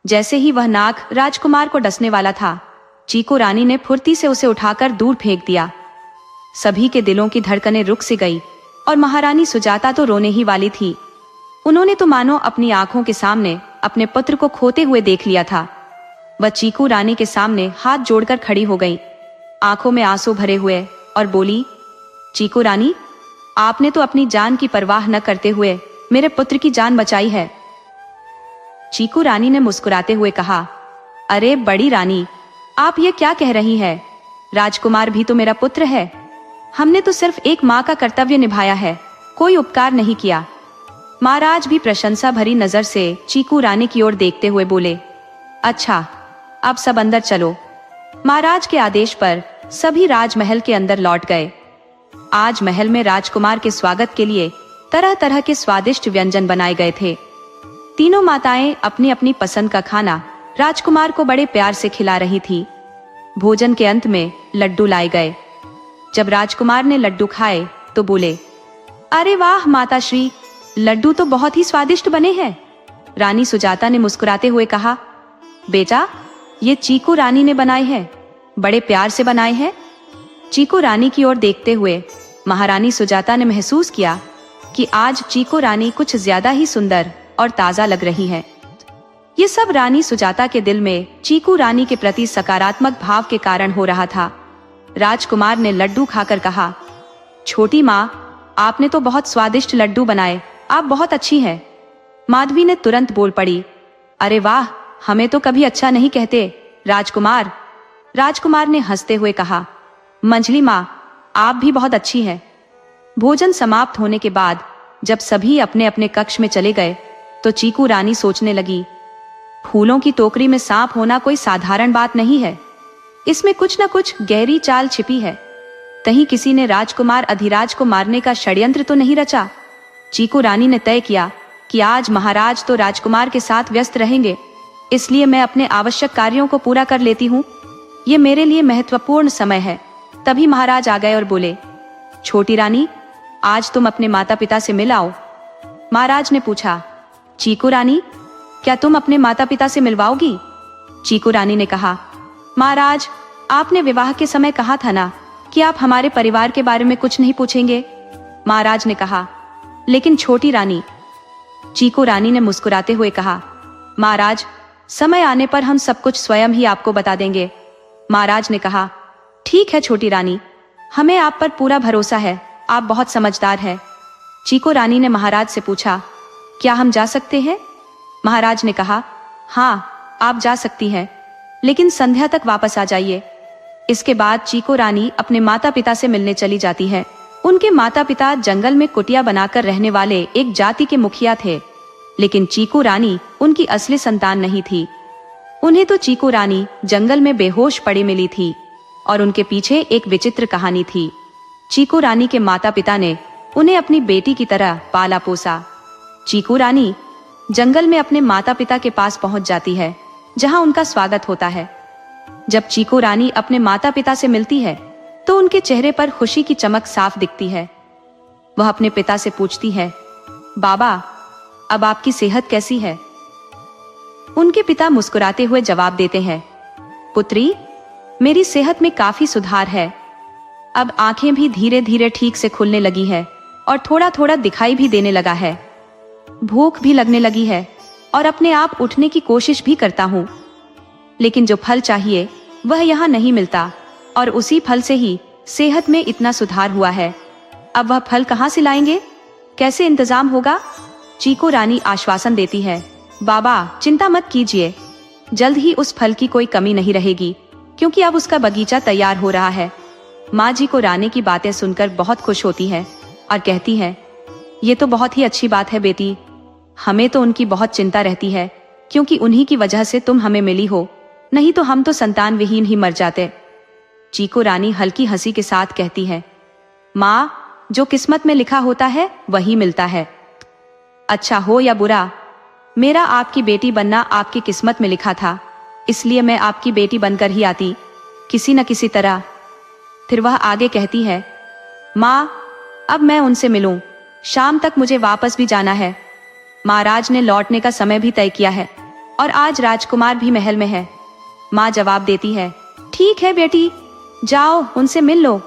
जैसे ही वह नाग राजकुमार को डसने वाला था, चीकू रानी ने फुर्ती से उसे उठाकर दूर फेंक दिया। सभी के दिलों की धड़कनें रुक सी गई और महारानी सुजाता तो रोने ही वाली थी। उन्होंने तो मानो अपनी आंखों के सामने अपने पुत्र को खोते हुए देख लिया था। वह चीकू रानी के सामने हाथ जोड़कर खड़ी हो गई, आंखों में आंसू भरे हुए, और बोली, चीकू रानी, आपने तो अपनी जान की परवाह न करते हुए मेरे पुत्र की जान बचाई है। चीकू रानी ने मुस्कुराते हुए कहा, अरे बड़ी रानी, आप ये क्या कह रही हैं? राजकुमार भी तो मेरा पुत्र है। हमने तो सिर्फ एक माँ का कर्तव्य निभाया है, कोई उपकार नहीं किया। महाराज भी प्रशंसा भरी नजर से चीकू रानी की ओर देखते हुए बोले, अच्छा, अब सब अंदर चलो। महाराज के आदेश पर सभी राजमहल के अंदर लौट गए। आज महल में राजकुमार के स्वागत के लिए तरह तरह के स्वादिष्ट व्यंजन बनाए गए थे। तीनों माताएं अपनी अपनी पसंद का खाना राजकुमार को बड़े प्यार से खिला रही थी। भोजन के अंत में लड्डू लाए गए। जब राजकुमार ने लड्डू खाए तो बोले, अरे वाह माताश्री, लड्डू तो बहुत ही स्वादिष्ट बने हैं। रानी सुजाता ने मुस्कुराते हुए कहा, बेटा, ये चीकू रानी ने बनाए हैं, बड़े प्यार से बनाए हैं। चीकू रानी की ओर देखते हुए महारानी सुजाता ने महसूस किया कि आज चीकू रानी कुछ ज्यादा ही सुंदर और ताजा लग रही है। ये सब रानी सुजाता के दिल में चीकू रानी के प्रति सकारात्मक भाव के कारण हो रहा था। राजकुमार ने लड्डू खाकर कहा, छोटी माँ, आपने तो बहुत स्वादिष्ट लड्डू बनाए, आप बहुत अच्छी हैं। माधवी ने तुरंत बोल पड़ी, अरे वाह, हमें तो कभी अच्छा नहीं कहते राजकुमार। राजकुमार ने हंसते हुए कहा, मंजली माँ, आप भी बहुत अच्छी हैं। भोजन समाप्त होने के बाद जब सभी अपने अपने कक्ष में चले गए तो चीकू रानी सोचने लगी, फूलों की टोकरी में सांप होना कोई साधारण बात नहीं है, इसमें कुछ न कुछ गहरी चाल छिपी है। कहीं किसी ने राजकुमार अधिराज को मारने का षड्यंत्र तो नहीं रचा। चीकू रानी ने तय किया कि आज महाराज तो राजकुमार के साथ व्यस्त रहेंगे, इसलिए मैं अपने आवश्यक कार्यों को पूरा कर लेती हूँ। ये मेरे लिए महत्वपूर्ण समय है। तभी महाराज आ गए और बोले, छोटी रानी, आज तुम अपने माता पिता से मिल आओ। महाराज ने पूछा, चीकू रानी, क्या तुम अपने माता पिता से मिलवाओगी? चीकू रानी ने कहा, महाराज, आपने विवाह के समय कहा था ना कि आप हमारे परिवार के बारे में कुछ नहीं पूछेंगे। महाराज ने कहा, लेकिन छोटी रानी। चीकू रानी ने मुस्कुराते हुए कहा, महाराज, समय आने पर हम सब कुछ स्वयं ही आपको बता देंगे। महाराज ने कहा, ठीक है छोटी रानी, हमें आप पर पूरा भरोसा है, आप बहुत समझदार हैं। चीकू रानी ने महाराज से पूछा, क्या हम जा सकते हैं? महाराज ने कहा, हाँ, आप जा सकती हैं, लेकिन संध्या तक वापस आ जाइए। इसके बाद चीकू रानी अपने माता पिता से मिलने चली जाती है। उनके माता पिता जंगल में कुटिया बनाकर रहने वाले एक जाति के मुखिया थे, लेकिन चीकू रानी उनकी असली संतान नहीं थी। उन्हें तो चीकू रानी जंगल में बेहोश पड़ी मिली थी और उनके पीछे एक विचित्र कहानी थी। चीकू रानी के माता पिता ने उन्हें अपनी बेटी की तरह पाला पोसा। चीकू रानी जंगल में अपने माता पिता के पास पहुंच जाती है, जहां उनका स्वागत होता है। जब चीकू रानी अपने माता पिता से मिलती है तो उनके चेहरे पर खुशी की चमक साफ दिखती है। वह अपने पिता से पूछती है, बाबा, अब आपकी सेहत कैसी है? उनके पिता मुस्कुराते हुए जवाब देते हैं, पुत्री, मेरी सेहत में काफी सुधार है। अब आंखें भी धीरे धीरे ठीक से खुलने लगी है और थोड़ा थोड़ा दिखाई भी देने लगा है। भूख भी लगने लगी है और अपने आप उठने की कोशिश भी करता हूँ, लेकिन जो फल चाहिए वह यहाँ नहीं मिलता और उसी फल से ही सेहत में इतना सुधार हुआ है। अब वह फल कहाँ से लाएंगे? कैसे इंतजाम होगा? चीकू रानी आश्वासन देती है, बाबा, चिंता मत कीजिए, जल्द ही उस फल की कोई कमी नहीं रहेगी, क्योंकि अब उसका बगीचा तैयार हो रहा है। माँ जी को रानी की बातें सुनकर बहुत खुश होती है और कहती है, ये तो बहुत ही अच्छी बात है बेटी, हमें तो उनकी बहुत चिंता रहती है, क्योंकि उन्हीं की वजह से तुम हमें मिली हो, नहीं तो हम तो संतान विहीन ही मर जाते। चीकू रानी हल्की हंसी के साथ कहती है, माँ, जो किस्मत में लिखा होता है वही मिलता है। अच्छा हो या बुरा, मेरा आपकी बेटी बनना आपकी किस्मत में लिखा था, इसलिए मैं आपकी बेटी बनकर ही आती, किसी न किसी तरह। फिर वह आगे कहती है, माँ, अब मैं उनसे मिलूं, शाम तक मुझे वापस भी जाना है। महाराज ने लौटने का समय भी तय किया है और आज राजकुमार भी महल में है। माँ जवाब देती है, ठीक है बेटी, जाओ उनसे मिल लो।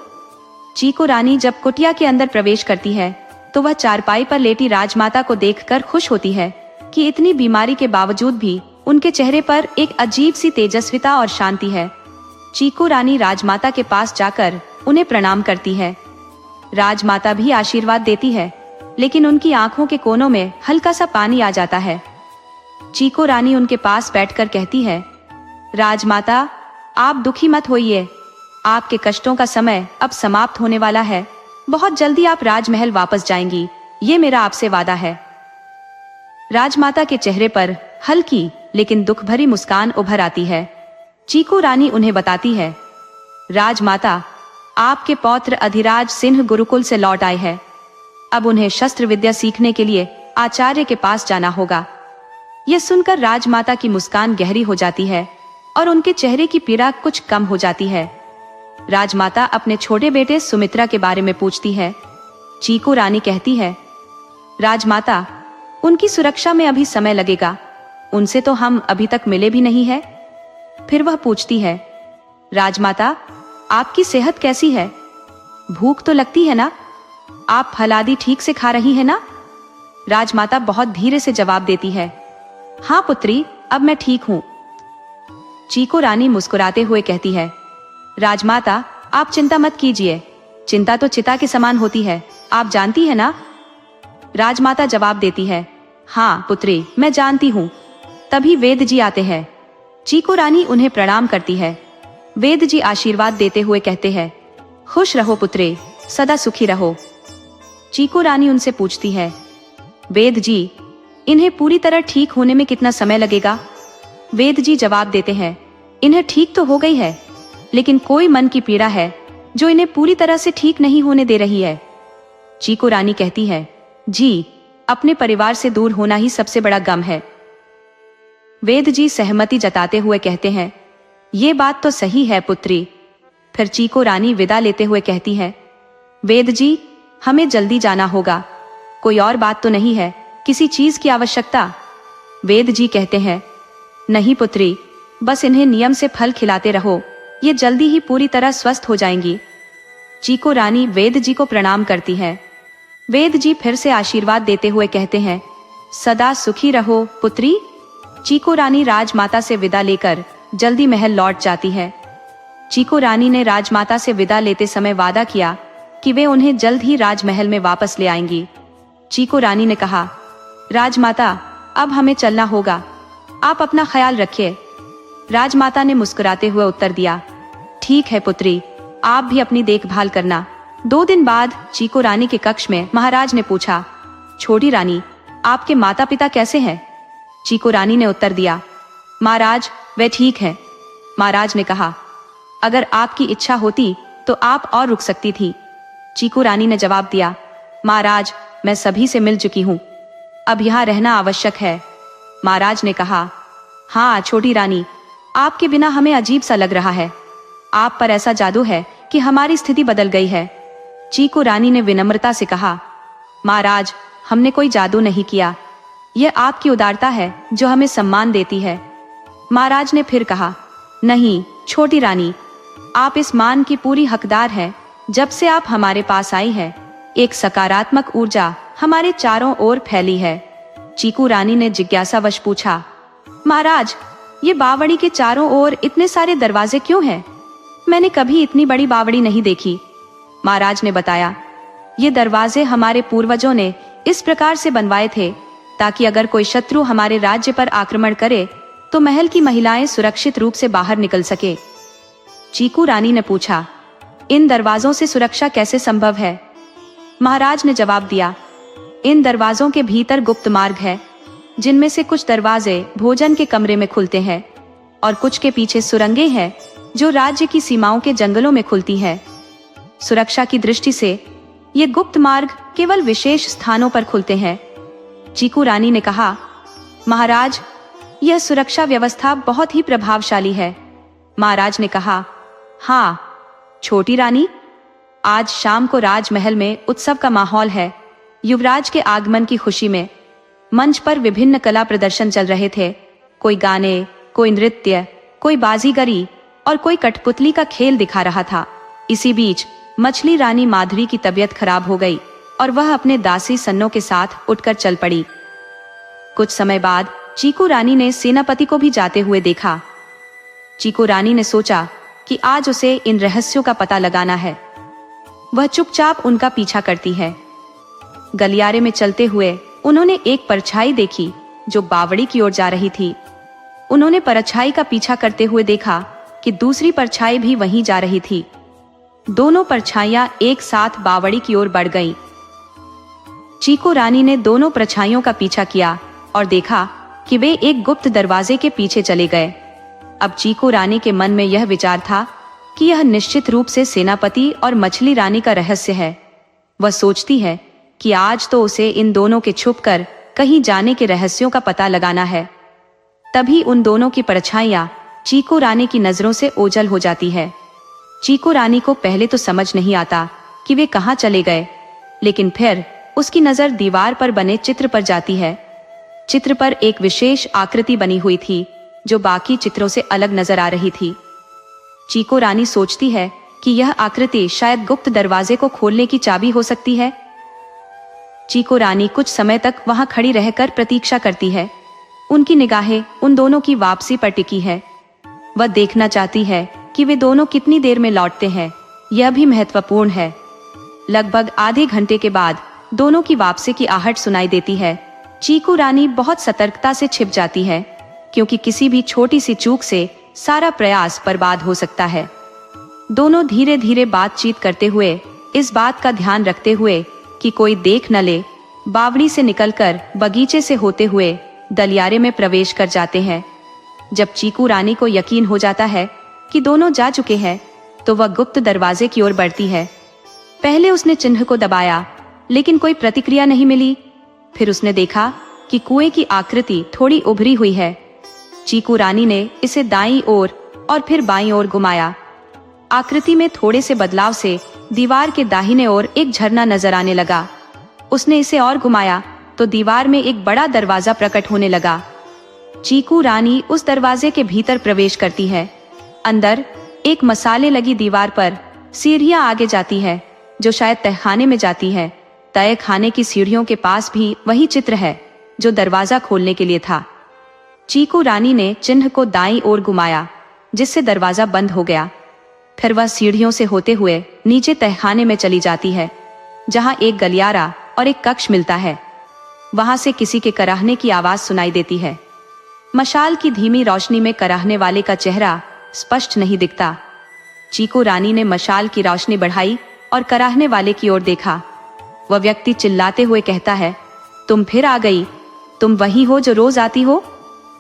चीकू रानी जब कुटिया के अंदर प्रवेश करती है तो वह चारपाई पर लेटी राजमाता को देखकर खुश होती है कि इतनी बीमारी के बावजूद भी उनके चेहरे पर एक अजीब सी तेजस्विता और शांति है। चीकू रानी राजमाता के पास जाकर उन्हें प्रणाम करती है। राजमाता भी आशीर्वाद देती है, लेकिन उनकी आंखों के कोनों में हल्का सा पानी आ जाता है। चीकू रानी उनके पास बैठकर कहती है, राजमाता, आप दुखी मत होइए, आपके कष्टों का समय अब समाप्त होने वाला है, बहुत जल्दी आप राजमहल वापस जाएंगी, ये मेरा आपसे वादा है। राजमाता के चेहरे पर हल्की लेकिन दुख भरी मुस्कान उभर आती है। चीकू रानी उन्हें बताती है, राजमाता, आपके पौत्र अधिराज सिंह गुरुकुल से लौट आए हैं, अब उन्हें शस्त्र विद्या सीखने के लिए आचार्य के पास जाना होगा। यह सुनकर राजमाता की मुस्कान गहरी हो जाती है और उनके चेहरे की पीड़ा कुछ कम हो जाती है। राजमाता अपने छोटे बेटे सुमित्रा के बारे में पूछती है। चीकू रानी कहती है, राजमाता, उनकी सुरक्षा में अभी समय लगेगा, उनसे तो हम अभी तक मिले भी नहीं है। फिर वह पूछती है, राजमाता, आपकी सेहत कैसी है? भूख तो लगती है ना? आप फल आदि ठीक से खा रही है ना? राजमाता बहुत धीरे से जवाब देती है। हाँ पुत्री, अब मैं ठीक हूँ। चीकू रानी मुस्कुराते हुए कहती है, राजमाता आप चिंता मत कीजिए, चिंता तो चिता के समान होती है, आप जानती है ना? राजमाता जवाब देती है, हाँ पुत्री, मैं जानती हूँ। तभी वेद जी आते हैं। चीकू रानी उन्हें प्रणाम करती है। वेद जी आशीर्वाद देते हुए कहते हैं, खुश रहो पुत्री, सदा सुखी रहो। चीकू रानी उनसे पूछती है, वेद जी, इन्हें पूरी तरह ठीक होने में कितना समय लगेगा? वेद जी जवाब देते हैं, इन्हें ठीक तो हो गई है, लेकिन कोई मन की पीड़ा है जो इन्हें पूरी तरह से ठीक नहीं होने दे रही है। चीकू रानी कहती है, जी, अपने परिवार से दूर होना ही सबसे बड़ा गम है। वेद जी सहमति जताते हुए कहते हैं, ये बात तो सही है पुत्री। फिर चीकू रानी विदा लेते हुए कहती है, वेद जी, हमें जल्दी जाना होगा, कोई और बात तो नहीं है, किसी चीज की आवश्यकता? वेद जी कहते हैं, नहीं पुत्री, बस इन्हें नियम से फल खिलाते रहो, ये जल्दी ही पूरी तरह स्वस्थ हो जाएंगी। चीकू रानी वेद जी को प्रणाम करती है। वेद जी फिर से आशीर्वाद देते हुए कहते हैं, सदा सुखी रहो पुत्री। चीकू रानी राजमाता से विदा लेकर जल्दी महल लौट जाती है। चीकू रानी ने राजमाता से विदा लेते समय वादा किया कि वे उन्हें जल्द ही राजमहल में वापस ले आएंगी। चीकू रानी ने कहा, राजमाता, अब हमें चलना होगा, आप अपना ख्याल रखिए। राजमाता ने मुस्कुराते हुए उत्तर दिया, ठीक है पुत्री, आप भी अपनी देखभाल करना। 2 दिन बाद चीकू रानी के कक्ष में महाराज ने पूछा, छोटी रानी, आपके माता पिता कैसे हैं? चीकू रानी ने उत्तर दिया, महाराज, वे ठीक हैं। महाराज ने कहा, अगर आपकी इच्छा होती तो आप और रुक सकती थी। चीकू रानी ने जवाब दिया, महाराज, मैं सभी से मिल चुकी हूँ, अब यहाँ रहना आवश्यक है। महाराज ने कहा, हाँ छोटी रानी, आपके बिना हमें अजीब सा लग रहा है, आप पर ऐसा जादू है कि हमारी स्थिति बदल गई है। चीकू रानी ने विनम्रता से कहा, महाराज, हमने कोई जादू नहीं किया, यह आपकी उदारता है जो हमें सम्मान देती है। महाराज ने फिर कहा, नहीं छोटी रानी, आप इस मान की पूरी हकदार हैं। जब से आप हमारे पास आई हैं, एक सकारात्मक ऊर्जा हमारे चारों ओर फैली है। चीकू रानी ने जिज्ञासावश पूछा, महाराज, ये बावड़ी के चारों ओर इतने सारे दरवाजे क्यों हैं? मैंने कभी इतनी बड़ी बावड़ी नहीं देखी। महाराज ने बताया, ये दरवाजे हमारे पूर्वजों ने इस प्रकार से बनवाए थे ताकि अगर कोई शत्रु हमारे राज्य पर आक्रमण करे तो महल की महिलाएं सुरक्षित रूप से बाहर निकल सके। चीकू रानी ने पूछा, इन दरवाजों से सुरक्षा कैसे संभव है? महाराज ने जवाब दिया, इन दरवाजों के भीतर गुप्त मार्ग है, जिनमें से कुछ दरवाजे भोजन के कमरे में खुलते हैं और कुछ के पीछे सुरंगें हैं जो राज्य की सीमाओं के जंगलों में खुलती है। सुरक्षा की दृष्टि से ये गुप्त मार्ग केवल विशेष स्थानों पर खुलते हैं। चीकू रानी ने कहा, महाराज, यह सुरक्षा व्यवस्था बहुत ही प्रभावशाली है। महाराज ने कहा, हाँ छोटी रानी, आज शाम को राजमहल में उत्सव का माहौल है। युवराज के आगमन की खुशी में मंच पर विभिन्न कला प्रदर्शन चल रहे थे, कोई गाने, कोई नृत्य, कोई बाजीगरी और कोई कठपुतली का खेल दिखा रहा था। इसी बीच मछली रानी माधुरी की तबीयत खराब हो गई और वह अपने दासी सन्नों के साथ उठकर चल पड़ी। कुछ समय बाद चीकू रानी ने सेनापति को भी जाते हुए देखा। चीकू रानी ने सोचा कि आज उसे इन रहस्यों का पता लगाना है। वह चुपचाप उनका पीछा करती है। गलियारे में चलते हुए उन्होंने एक परछाई देखी जो बावड़ी की ओर जा रही थी। उन्होंने परछाई का पीछा करते हुए देखा कि दूसरी परछाई भी वहीं जा रही थी। दोनों परछाइयां एक साथ बावड़ी की ओर बढ़ गईं। चीकू रानी ने दोनों परछाइयों का पीछा किया और देखा कि वे एक गुप्त दरवाजे के पीछे चले गए। अब चीकू रानी के मन में यह विचार था कि यह निश्चित रूप से सेनापति और मछली रानी का रहस्य है। वह सोचती है कि आज तो उसे इन दोनों के छुपकर कहीं जाने के रहस्यों का पता लगाना है। तभी उन दोनों की परछाइयां चीकू रानी की नजरों से ओझल हो जाती है। चीकू रानी को पहले तो समझ नहीं आता कि वे कहाँ चले गए, लेकिन फिर उसकी नजर दीवार पर बने चित्र पर जाती है। चित्र पर एक विशेष आकृति बनी हुई थी जो बाकी चित्रों से अलग नजर आ रही थी। चीकू रानी सोचती है कि यह आकृति शायद गुप्त दरवाजे को खोलने की चाबी हो सकती है, चीकू रानी कुछ समय तक वहां खड़ी रहकर प्रतीक्षा करती है। उनकी निगाहें उन दोनों की वापसी पर टिकी है। वह देखना चाहती है कि वे दोनों कितनी देर में लौटते हैं। यह भी महत्वपूर्ण है। लगभग आधे घंटे के बाद दोनों की वापसी की आहट सुनाई देती है। चीकू रानी बहुत सतर्कता से छिप जाती है, क्योंकि किसी भी छोटी सी चूक से सारा प्रयास बर्बाद हो सकता है। दोनों धीरे धीरे बातचीत करते हुए, इस बात का ध्यान रखते हुए कि कोई देख न ले, बावड़ी से निकलकर बगीचे से होते हुए गलियारे में प्रवेश कर जाते हैं। जब चीकू रानी को यकीन हो जाता है कि दोनों जा चुके हैं, तो वह गुप्त दरवाजे की ओर बढ़ती है। पहले उसने चिन्ह को दबाया, लेकिन कोई प्रतिक्रिया नहीं मिली। फिर उसने देखा कि कुएं की आकृति थोड़ी उभरी हुई है। चीकू रानी ने इसे दाईं ओर और फिर बाईं ओर घुमाया। आकृति में थोड़े से बदलाव से दीवार के दाहिने ओर एक झरना नजर आने लगा। उसने इसे और घुमाया तो दीवार में एक बड़ा दरवाजा प्रकट होने लगा। चीकू रानी उस दरवाजे के भीतर प्रवेश करती है। अंदर एक मसाले लगी दीवार पर सीढ़ियां आगे जाती है, जो शायद तहखाने में जाती है। तय खाने की सीढ़ियों के पास भी वही चित्र है जो दरवाजा खोलने के लिए था। चीकू रानी ने चिन्ह को दाईं ओर घुमाया, जिससे दरवाजा बंद हो गया। फिर वह सीढ़ियों से होते हुए नीचे तहखाने में चली जाती है, जहां एक गलियारा और एक कक्ष मिलता है। वहां से किसी के कराहने की आवाज सुनाई देती है। मशाल की धीमी रोशनी में कराहने वाले का चेहरा स्पष्ट नहीं दिखता। चीकू रानी ने मशाल की रोशनी बढ़ाई और कराहने वाले की ओर देखा। वह व्यक्ति चिल्लाते हुए कहता है, तुम फिर आ गई? तुम वही हो जो रोज आती हो?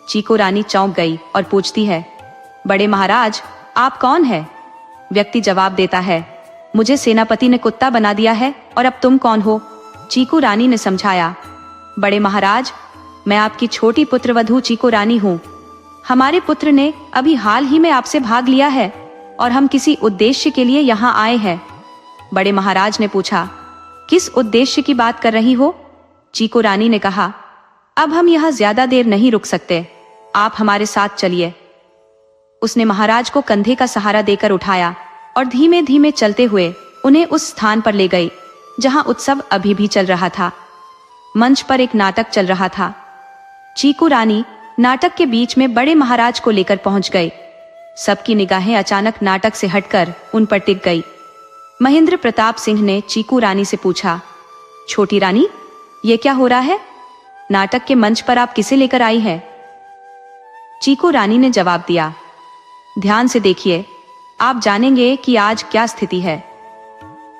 चीकू रानी चौंक गई और पूछती है, बड़े महाराज, आप कौन है? व्यक्ति जवाब देता है, मुझे सेनापति ने कुत्ता बना दिया है, और अब तुम कौन हो? चीकू रानी ने समझाया, बड़े महाराज, मैं आपकी छोटी पुत्रवधू चीकू रानी हूँ। हमारे पुत्र ने अभी हाल ही में आपसे भाग लिया है और हम किसी उद्देश्य के लिए यहाँ आए हैं। बड़े महाराज ने पूछा, किस उद्देश्य की बात कर रही हो? चीकू रानी ने कहा, अब हम यहाँ ज्यादा देर नहीं रुक सकते, आप हमारे साथ चलिए। उसने महाराज को कंधे का सहारा देकर उठाया और धीमे धीमे चलते हुए उन्हें उस स्थान पर ले गई जहां उत्सव अभी भी चल रहा था। मंच पर एक नाटक चल रहा था। चीकू रानी नाटक के बीच में बड़े महाराज को लेकर पहुंच गई। सबकी निगाहें अचानक नाटक से हटकर उन पर टिक गई। महेंद्र प्रताप सिंह ने चीकू रानी से पूछा, छोटी रानी, ये क्या हो रहा है? नाटक के मंच पर आप किसे लेकर आई हैं? चीकू रानी ने जवाब दिया, ध्यान से देखिए, आप जानेंगे कि आज क्या स्थिति है।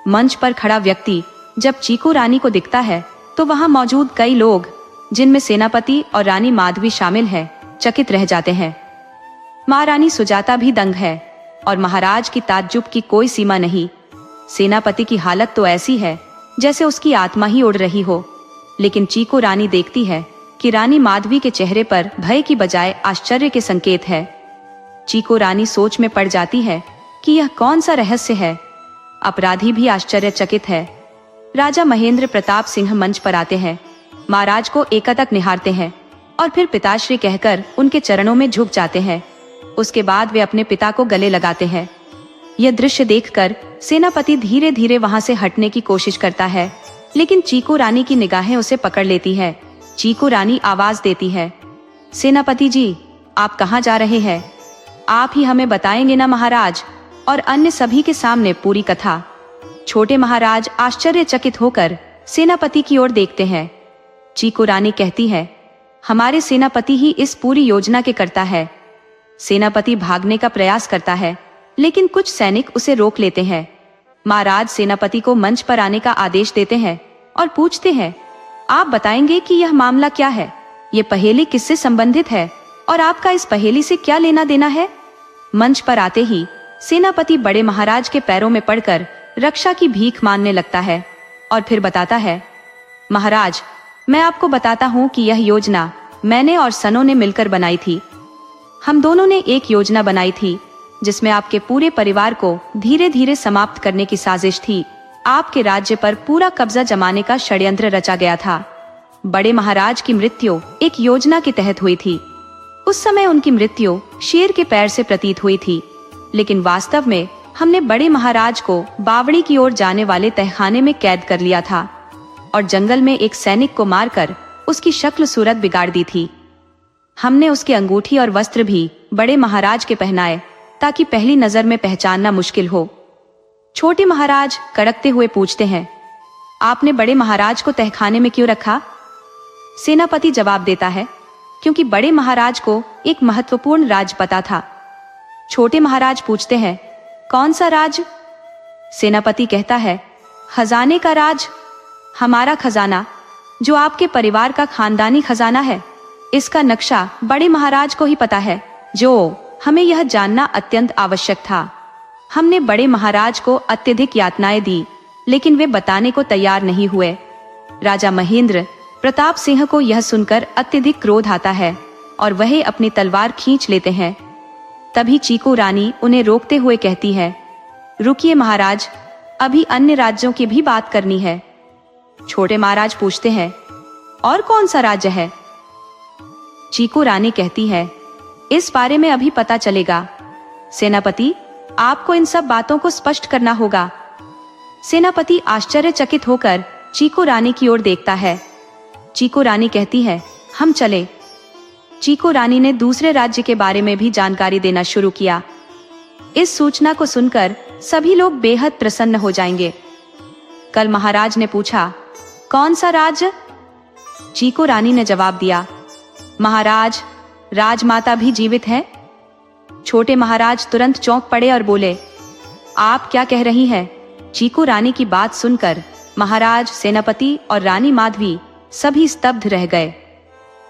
मंच पर खड़ा व्यक्ति जब चीकू रानी को दिखता है, तो वहां मौजूद कई लोग, जिनमें सेनापति और रानी माधवी शामिल है, चकित रह जाते हैं। महारानी सुजाता भी दंग है और महाराज की ताज्जुब की कोई सीमा नहीं। सेनापति की हालत तो ऐसी है जैसे उसकी आत्मा ही उड़ रही हो, लेकिन चीकू रानी देखती है कि रानी माधवी के चेहरे पर भय की बजाय आश्चर्य के संकेत है। चीकू रानी सोच में पड़ जाती है कि यह कौन सा रहस्य है। अपराधी भी आश्चर्यचकित है। राजा महेंद्र प्रताप सिंह मंच पर आते हैं, महाराज को एकटक निहारते हैं और फिर पिताश्री कहकर उनके चरणों में झुक जाते हैं। उसके बाद वे अपने पिता को गले लगाते हैं। यह दृश्य देखकर सेनापति धीरे धीरे वहां से हटने की कोशिश करता है, लेकिन चीकू रानी की निगाहें उसे पकड़ लेती है। चीकू रानी आवाज देती है, सेनापति जी, आप कहाँ जा रहे हैं? आप ही हमें बताएंगे ना महाराज? और अन्य सभी के सामने पूरी कथा। छोटे महाराज आश्चर्यचकित होकर सेनापति की ओर देखते हैं। चीकू रानी कहती है, हमारे सेनापति ही इस पूरी योजना के करता है। सेनापति भागने का प्रयास करता है, लेकिन कुछ सैनिक उसे रोक लेते हैं। महाराज सेनापति को मंच पर आने का आदेश देते हैं और पूछते हैं, आप बताएंगे कि यह मामला क्या है? ये पहेली किससे संबंधित है और आपका इस पहेली से क्या लेना देना है? मंच पर आते ही सेनापति बड़े महाराज के पैरों में पड़कर रक्षा की भीख मांगने लगता है और फिर बताता है, महाराज, मैं आपको बताता हूँ कि यह योजना मैंने और सनो ने मिलकर बनाई थी। हम दोनों ने एक योजना बनाई थी जिसमें आपके पूरे परिवार को धीरे धीरे समाप्त करने की साजिश थी। आपके राज्य पर पूरा कब्जा जमाने का षड्यंत्र रचा गया था। बड़े महाराज की मृत्यु एक योजना के तहत हुई थी। उस समय उनकी मृत्यु शेर के पैर से प्रतीत हुई थी, लेकिन वास्तव में हमने बड़े महाराज को बावड़ी की ओर जाने वाले तहखाने में कैद कर लिया था और जंगल में एक सैनिक को मारकर उसकी शक्ल सूरत बिगाड़ दी थी। हमने उसके अंगूठी और वस्त्र भी बड़े महाराज के पहनाए ताकि पहली नजर में पहचानना मुश्किल हो। छोटे महाराज कड़कते हुए पूछते हैं, आपने बड़े महाराज को तहखाने में क्यों रखा? सेनापति जवाब देता है, क्योंकि बड़े महाराज को एक महत्वपूर्ण राज पता था। छोटे महाराज पूछते हैं, कौन सा राज? सेनापति कहता है, खजाने का राज। हमारा खजाना, जो आपके परिवार का खानदानी खजाना है, इसका नक्शा बड़े महाराज को ही पता है, जो हमें यह जानना अत्यंत आवश्यक था। हमने बड़े महाराज को अत्यधिक यातनाएं दी, लेकिन वे बताने को तैयार नहीं हुए। राजा महेंद्र प्रताप सिंह को यह सुनकर अत्यधिक क्रोध आता है और वह अपनी तलवार खींच लेते हैं। तभी चीकू रानी उन्हें रोकते हुए कहती है, रुकिए महाराज, अभी अन्य राज्यों की भी बात करनी है। छोटे महाराज पूछते हैं, और कौन सा राज्य है? चीकू रानी कहती है, इस बारे में अभी पता चलेगा। सेनापति, आपको इन सब बातों को स्पष्ट करना होगा। सेनापति आश्चर्यचकित होकर चीकू रानी की ओर देखता है। चीकू रानी कहती है, हम चले। चीकू रानी ने दूसरे राज्य के बारे में भी जानकारी देना शुरू किया। इस सूचना को सुनकर सभी लोग बेहद प्रसन्न हो जाएंगे। कल महाराज ने पूछा, कौन सा राज्य? चीकू रानी ने जवाब दिया, महाराज, राजमाता भी जीवित है। छोटे महाराज तुरंत चौंक पड़े और बोले, आप क्या कह रही हैं? चीकू रानी की बात सुनकर महाराज, सेनापति और रानी माधवी सभी स्तब्ध रह गए।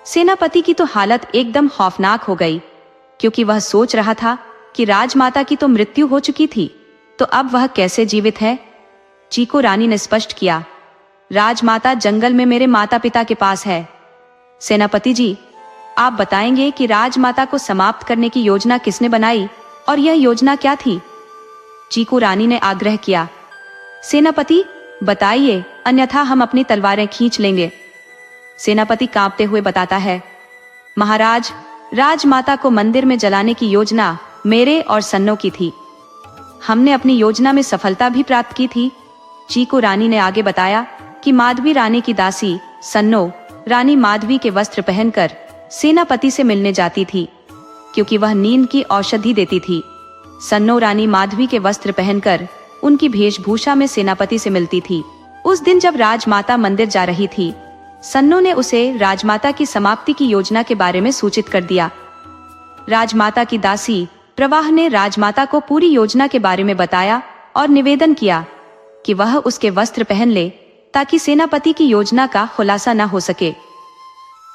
सेनापति की तो हालत एकदम खौफनाक हो गई, क्योंकि वह सोच रहा था कि राजमाता की तो मृत्यु हो चुकी थी, तो अब वह कैसे जीवित है? चीकू रानी ने स्पष्ट किया, राजमाता जंगल में मेरे माता पिता के पास है। सेनापति जी, आप बताएंगे कि राजमाता को समाप्त करने की योजना किसने बनाई और यह योजना क्या थी? चीकू रानी ने आग्रह किया। सेनापति, बताइए, अन्यथा हम अपनी तलवारें खींच लेंगे। सेनापति कांपते हुए बताता है, महाराज, राजमाता को मंदिर में जलाने की योजना मेरे और सन्नो की थी। हमने अपनी योजना में सफलता भी प्राप्त की थी। चीकू रानी ने आगे बताया कि माधवी रानी की दासी सन्नो रानी माधवी के वस्त्र पहनकर सेनापति से मिलने जाती थी, क्योंकि वह नींद की औषधि देती थी। सन्नो रानी माधवी के वस्त्र पहनकर उनकी वेशभूषा में सेनापति से मिलती थी। उस दिन जब राजमाता मंदिर जा रही थी, सन्नो ने उसे राजमाता की समाप्ति की योजना के बारे में सूचित कर दिया। राजमाता की दासी प्रवाह ने राजमाता को पूरी योजना के बारे में बताया और निवेदन किया कि वह उसके वस्त्र पहन ले, ताकि सेनापति की योजना का खुलासा न हो सके।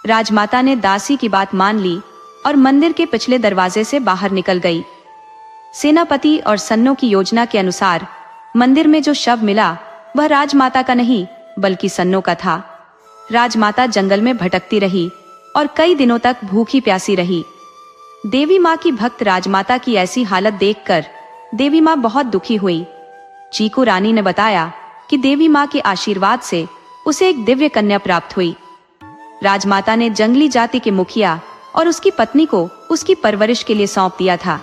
राजमाता ने दासी की बात मान ली और मंदिर के पिछले दरवाजे से बाहर निकल गई। सेनापति और सन्नो की योजना के अनुसार मंदिर में जो शव मिला वह राजमाता का नहीं बल्कि सन्नो का था। राजमाता जंगल में भटकती रही और कई दिनों तक भूखी प्यासी रही। देवी माँ की भक्त राजमाता की ऐसी हालत देखकर देवी माँ बहुत दुखी हुई। चीकू रानी ने बताया कि देवी माँ के आशीर्वाद से उसे एक दिव्य कन्या प्राप्त हुई। राजमाता ने जंगली जाति के मुखिया और उसकी पत्नी को उसकी परवरिश के लिए सौंप दिया था।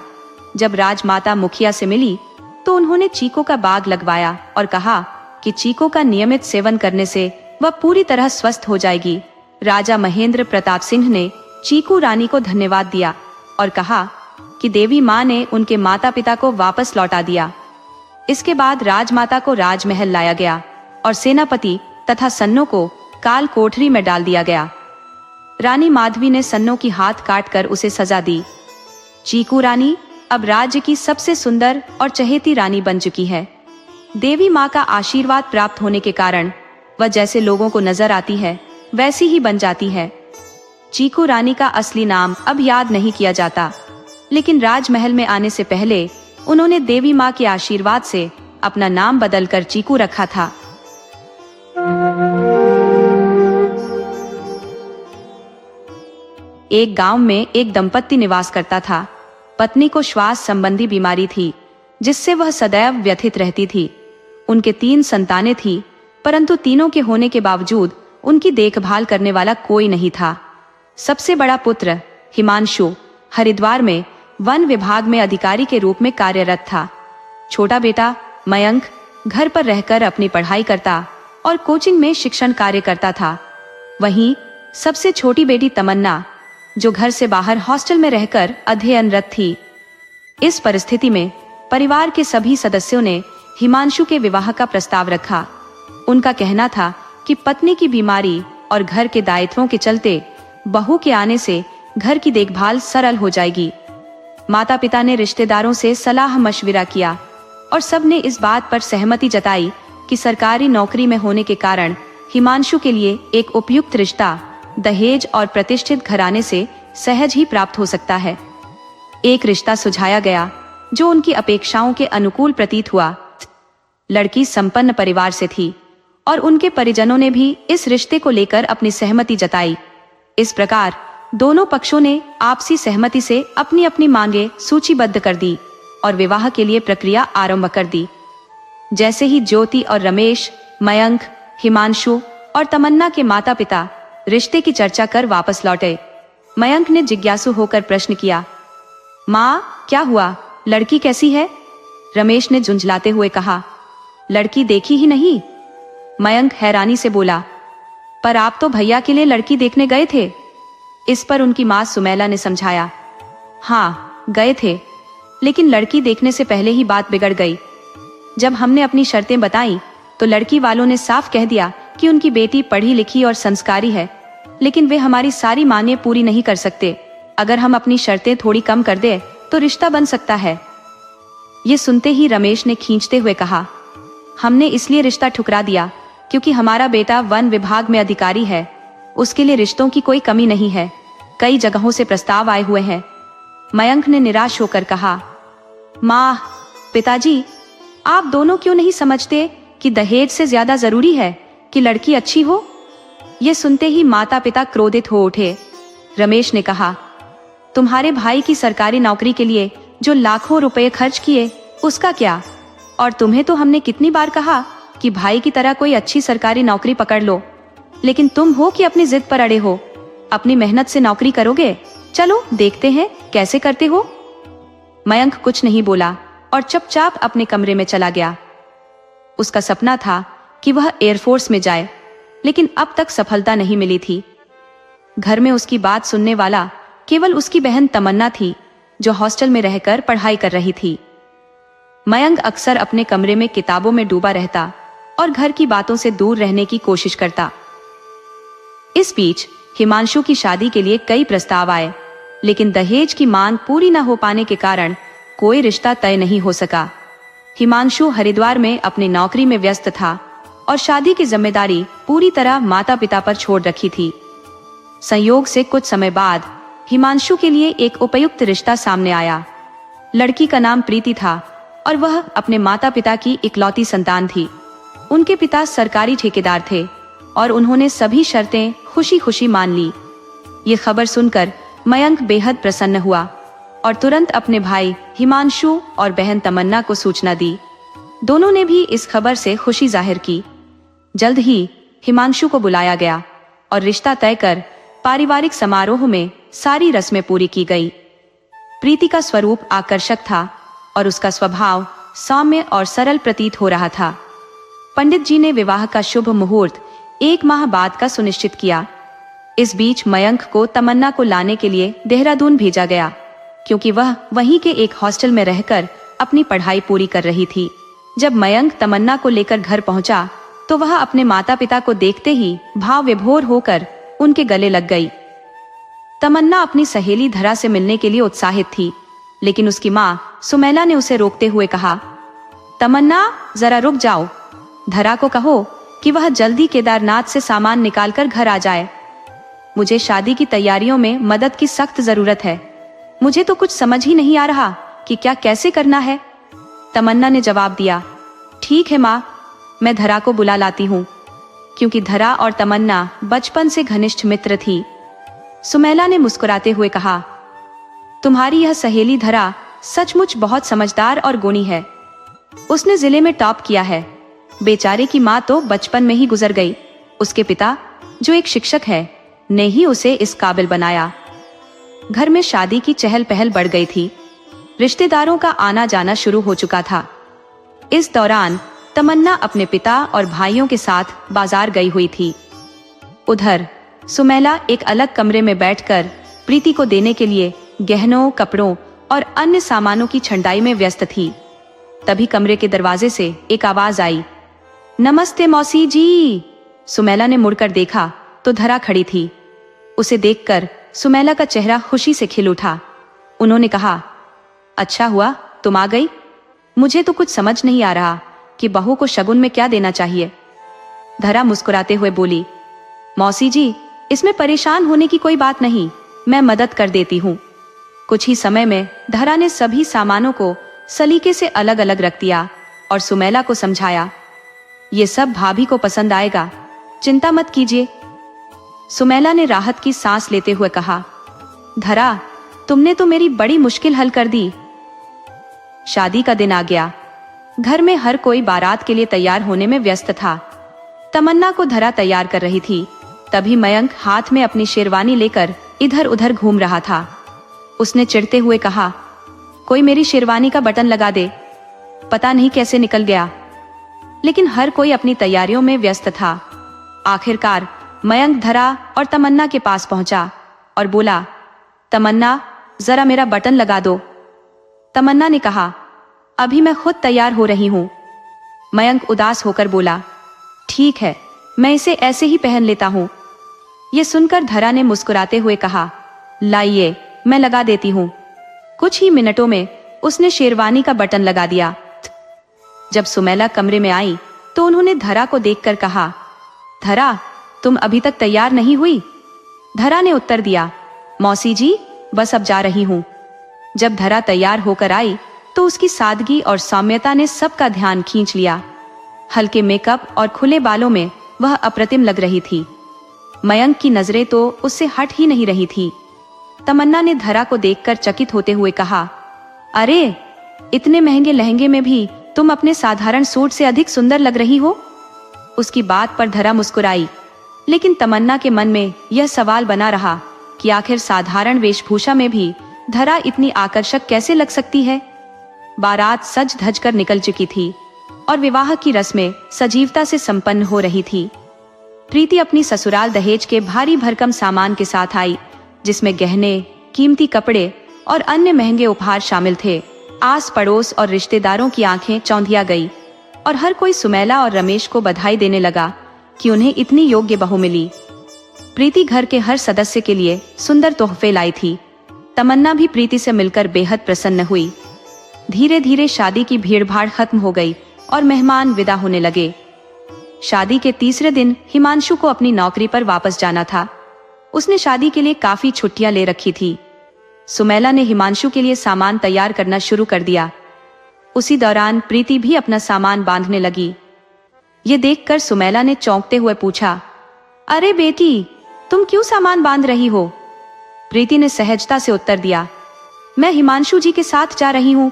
जब राजमाता मुखिया से मिली तो उन्होंने चीकू का बाग लगवाया और कहा कि चीकू का नियमित सेवन करने से वह पूरी तरह स्वस्थ हो जाएगी। राजा महेंद्र प्रताप सिंह ने चीकू रानी को धन्यवाद दिया और कहा कि देवी माँ ने उनके माता पिता को वापस लौटा दिया। इसके बाद राजमाता को राजमहल लाया गया और सेनापति तथा सन्नो को काल कोठरी में डाल दिया गया। रानी माधवी ने सन्नो की हाथ काटकर उसे सजा दी। चीकू रानी अब राज्य की सबसे सुंदर और चहेती रानी बन चुकी है। देवी माँ का आशीर्वाद प्राप्त होने के कारण वह जैसे लोगों को नजर आती है वैसी ही बन जाती है। चीकू रानी का असली नाम अब याद नहीं किया जाता, लेकिन राजमहल में आने से पहले उन्होंने देवी माँ के आशीर्वाद से अपना नाम बदलकर चीकू रखा था। एक गांव में एक दंपत्ति निवास करता था। पत्नी को श्वास संबंधी बीमारी थी, जिससे वह सदैव व्यथित रहती थी। उनके 3 संतानें थी, परंतु तीनों के होने के बावजूद उनकी देखभाल करने वाला कोई नहीं था। सबसे बड़ा पुत्र हिमांशु हरिद्वार में वन विभाग में अधिकारी के रूप में कार्यरत था। छोटा बेटा मयंक घर पर रहकर अपनी पढ़ाई करता और कोचिंग में शिक्षण कार्य करता था। वहीं सबसे छोटी बेटी तमन्ना, जो घर से बाहर हॉस्टल में रहकर अध्ययनरत थी। इस परिस्थिति में परिवार के सभी सदस्यों ने हिमांशु के विवाह का प्रस्ताव रखा। उनका कहना था कि पत्नी की बीमारी और घर के दायित्वों के चलते बहू के आने से घर की देखभाल सरल हो जाएगी। माता पिता ने रिश्तेदारों से सलाह मशविरा किया और सबने इस बात पर सहमति जताई कि सरकारी नौकरी में होने के कारण हिमांशु के लिए एक उपयुक्त रिश्ता दहेज और प्रतिष्ठित घराने से सहज ही प्राप्त हो सकता है। एक रिश्ता सुझाया गया जो उनकी अपेक्षाओं के अनुकूल प्रतीत हुआ। लड़की संपन्न परिवार से थी और उनके परिजनों ने भी इस रिश्ते को लेकर अपनी सहमति जताई। इस प्रकार दोनों पक्षों ने आपसी सहमति से अपनी अपनी मांगे सूचीबद्ध कर दी और विवाह के लिए प्रक्रिया आरंभ कर दी। जैसे ही ज्योति और रमेश, मयंक, हिमांशु और तमन्ना के माता पिता रिश्ते की चर्चा कर वापस लौटे, मयंक ने जिज्ञासु होकर प्रश्न किया, माँ क्या हुआ, लड़की कैसी है? रमेश ने झुंझलाते हुए कहा, लड़की देखी ही नहीं। मयंक हैरानी से बोला, पर आप तो भैया के लिए लड़की देखने गए थे। इस पर उनकी माँ सुमैला ने समझाया, हाँ गए थे, लेकिन लड़की देखने से पहले ही बात बिगड़ गई। जब हमने अपनी शर्तें बताई तो लड़की वालों ने साफ कह दिया कि उनकी बेटी पढ़ी लिखी और संस्कारी है, लेकिन वे हमारी सारी मांगें पूरी नहीं कर सकते। अगर हम अपनी शर्तें थोड़ी कम कर दें तो रिश्ता बन सकता है। ये सुनते ही रमेश ने खींचते हुए कहा, हमने इसलिए रिश्ता ठुकरा दिया क्योंकि हमारा बेटा वन विभाग में अधिकारी है। उसके लिए रिश्तों की कोई कमी नहीं है। कई जगहों से प्रस्ताव आए हुए हैं। मयंक ने निराश होकर कहा, माँ, पिताजी, आप दोनों क्यों नहीं समझते कि दहेज से ज्यादा जरूरी है कि लड़की अच्छी हो? ये सुनते ही माता पिता क्रोधित हो उठे। रमेश ने कहा, तुम्हारे भाई की सरकारी नौकरी के लिए जो लाखों रुपए खर्च किए उसका क्या? और तुम्हें तो हमने कितनी बार कहा कि भाई की तरह कोई अच्छी सरकारी नौकरी पकड़ लो, लेकिन तुम हो कि अपनी जिद पर अड़े हो। अपनी मेहनत से नौकरी करोगे? चलो देखते हैं कैसे करते हो। मयंक कुछ नहीं बोला और चुपचाप अपने कमरे में चला गया। उसका सपना था कि वह एयरफोर्स में जाए, लेकिन अब तक सफलता नहीं मिली थी। घर में उसकी बात सुनने वाला केवल उसकी बहन तमन्ना थी, जो हॉस्टल में रहकर पढ़ाई कर रही थी। मयंक अक्सर अपने कमरे में किताबों में डूबा रहता और घर की बातों से दूर रहने की कोशिश करता। इस बीच हिमांशु की शादी के लिए कई प्रस्ताव आए, लेकिन दहेज की मांग पूरी न हो पाने के कारण कोई रिश्ता तय नहीं हो सका। हिमांशु हरिद्वार में अपनी नौकरी में व्यस्त था और शादी की जिम्मेदारी पूरी तरह माता पिता पर छोड़ रखी थी। संयोग से कुछ समय बाद हिमांशु के लिए एक उपयुक्त रिश्ता सामने आया। लड़की का नाम प्रीति था और वह अपने माता पिता की इकलौती संतान थी। उनके पिता सरकारी ठेकेदार थे और उन्होंने सभी शर्तें खुशी खुशी मान ली। ये खबर सुनकर मयंक बेहद प्रसन्न हुआ और तुरंत अपने भाई हिमांशु और बहन तमन्ना को सूचना दी। दोनों ने भी इस खबर से खुशी जाहिर की। जल्द ही हिमांशु को बुलाया गया और रिश्ता तय कर पारिवारिक समारोह में सारी रस्में पूरी की गई। प्रीति का स्वरूप आकर्षक था और उसका स्वभाव सौम्य और सरल प्रतीत हो रहा था। पंडित जी ने विवाह का शुभ मुहूर्त 1 माह बाद का सुनिश्चित किया। इस बीच मयंक को तमन्ना को लाने के लिए देहरादून भेजा गया, क्योंकि वह वहीं के एक हॉस्टल में रहकर अपनी पढ़ाई पूरी कर रही थी। जब मयंक तमन्ना को लेकर घर पहुंचा तो वह अपने माता पिता को देखते ही भाव विभोर होकर उनके गले लग गई। तमन्ना अपनी सहेली धरा से मिलने के लिए उत्साहित थी, लेकिन उसकी माँ सुमैला ने उसे रोकते हुए कहा, तमन्ना जरा रुक जाओ। धरा को कहो कि वह जल्दी केदारनाथ से सामान निकालकर घर आ जाए। मुझे शादी की तैयारियों में मदद की सख्त जरूरत है। मुझे तो कुछ समझ ही नहीं आ रहा कि क्या कैसे करना है। तमन्ना ने जवाब दिया, ठीक है माँ, मैं धरा को बुला लाती हूँ। क्योंकि धरा और तमन्ना बचपन से घनिष्ठ मित्र थी। सुमैला ने मुस्कुराते हुए कहा, तुम्हारी यह सहेली धरा सचमुच बहुत समझदार और गुणी है। उसने जिले में टॉप किया है। बेचारे की माँ तो बचपन में ही गुजर गई। उसके पिता, जो एक शिक्षक है, ने ही उसे इस काबिल बनाया। घर में शादी की चहल पहल बढ़ गई थी। रिश्तेदारों का आना जाना शुरू हो चुका था। इस दौरान तमन्ना अपने पिता और भाइयों के साथ बाजार गई हुई थी। उधर सुमेला एक अलग कमरे में बैठकर प्रीति को देने के लिए गहनों, कपड़ों और अन्य सामानों की छंटाई में व्यस्त थी। तभी कमरे के दरवाजे से एक आवाज आई, नमस्ते मौसी जी। सुमेला ने मुड़कर देखा तो धरा खड़ी थी। उसे देखकर सुमेला का चेहरा खुशी से खिल उठा। उन्होंने कहा, अच्छा हुआ तुम आ गई। मुझे तो कुछ समझ नहीं आ रहा कि बहू को शगुन में क्या देना चाहिए। धरा मुस्कुराते हुए बोली, मौसी जी, इसमें परेशान होने की कोई बात नहीं, मैं मदद कर देती हूँ। कुछ ही समय में धरा ने सभी सामानों को सलीके से अलग अलग रख दिया और सुमेला को समझाया, ये सब भाभी को पसंद आएगा, चिंता मत कीजिए। सुमेला ने राहत की सांस लेते हुए कहा, धरा, तुमने तो मेरी बड़ी मुश्किल हल कर दी। शादी का दिन आ गया। घर में हर कोई बारात के लिए तैयार होने में व्यस्त था। तमन्ना को धरा तैयार कर रही थी। तभी मयंक हाथ में अपनी शेरवानी लेकर इधर उधर घूम रहा था। उसने चिढ़ते हुए कहा, कोई मेरी शेरवानी का बटन लगा दे। पता नहीं कैसे निकल गया। लेकिन हर कोई अपनी तैयारियों में व्यस्त था। आखिरकार मयंक धरा और तमन्ना के पास पहुंचा और बोला, तमन्ना, जरा मेरा बटन लगा दो। तमन्ना ने कहा, अभी मैं खुद तैयार हो रही हूं। मयंक उदास होकर बोला, ठीक है, मैं इसे ऐसे ही पहन लेता हूं। यह सुनकर धरा ने मुस्कुराते हुए कहा, लाइए, मैं लगा देती हूं। कुछ ही मिनटों में उसने शेरवानी का बटन लगा दिया। जब सुमेला कमरे में आई तो उन्होंने धरा को देखकर कहा, धरा, तुम अभी तक तैयार नहीं हुई? धरा ने उत्तर दिया, मौसी जी, बस अब जा रही हूं। जब धरा तैयार होकर आई तो उसकी सादगी और सौम्यता ने सबका ध्यान खींच लिया। हल्के मेकअप और खुले बालों में वह अप्रतिम लग रही थी। मयंक की नजरें तो उससे हट ही नहीं रही थी। तमन्ना ने धरा को देखकर चकित होते हुए कहा, अरे, इतने महंगे लहंगे में भी तुम अपने साधारण सूट से अधिक सुंदर लग रही हो। उसकी बात पर धरा मुस्कुराई, लेकिन तमन्ना के मन में यह सवाल बना रहा कि आखिर साधारण वेशभूषा में भी धरा इतनी आकर्षक कैसे लग सकती है। बारात सज धज कर निकल चुकी थी और विवाह की रस्में सजीवता से संपन्न हो रही थी। प्रीति अपनी ससुराल दहेज के भारी भरकम सामान के साथ आई, जिसमें गहने, कीमती कपड़े और अन्य महंगे उपहार शामिल थे। आस पड़ोस और रिश्तेदारों की आंखें चौंधिया गई और हर कोई सुमेला और रमेश को बधाई देने लगा कि उन्हें इतनी योग्य बहू मिली। प्रीति घर के हर सदस्य के लिए सुंदर तोहफे लाई थी। तमन्ना भी प्रीति से मिलकर बेहद प्रसन्न हुई। धीरे धीरे शादी की भीड़भाड़ खत्म हो गई और मेहमान विदा होने लगे। शादी के तीसरे दिन हिमांशु को अपनी नौकरी पर वापस जाना था। उसने शादी के लिए काफी छुट्टियां ले रखी थी। सुमेला ने हिमांशु के लिए सामान तैयार करना शुरू कर दिया। उसी दौरान प्रीति भी अपना सामान बांधने लगी। ये देखकर सुमेला ने चौंकते हुए पूछा, अरे बेटी, तुम क्यों सामान बांध रही हो? प्रीति ने सहजता से उत्तर दिया, मैं हिमांशु जी के साथ जा रही हूँ।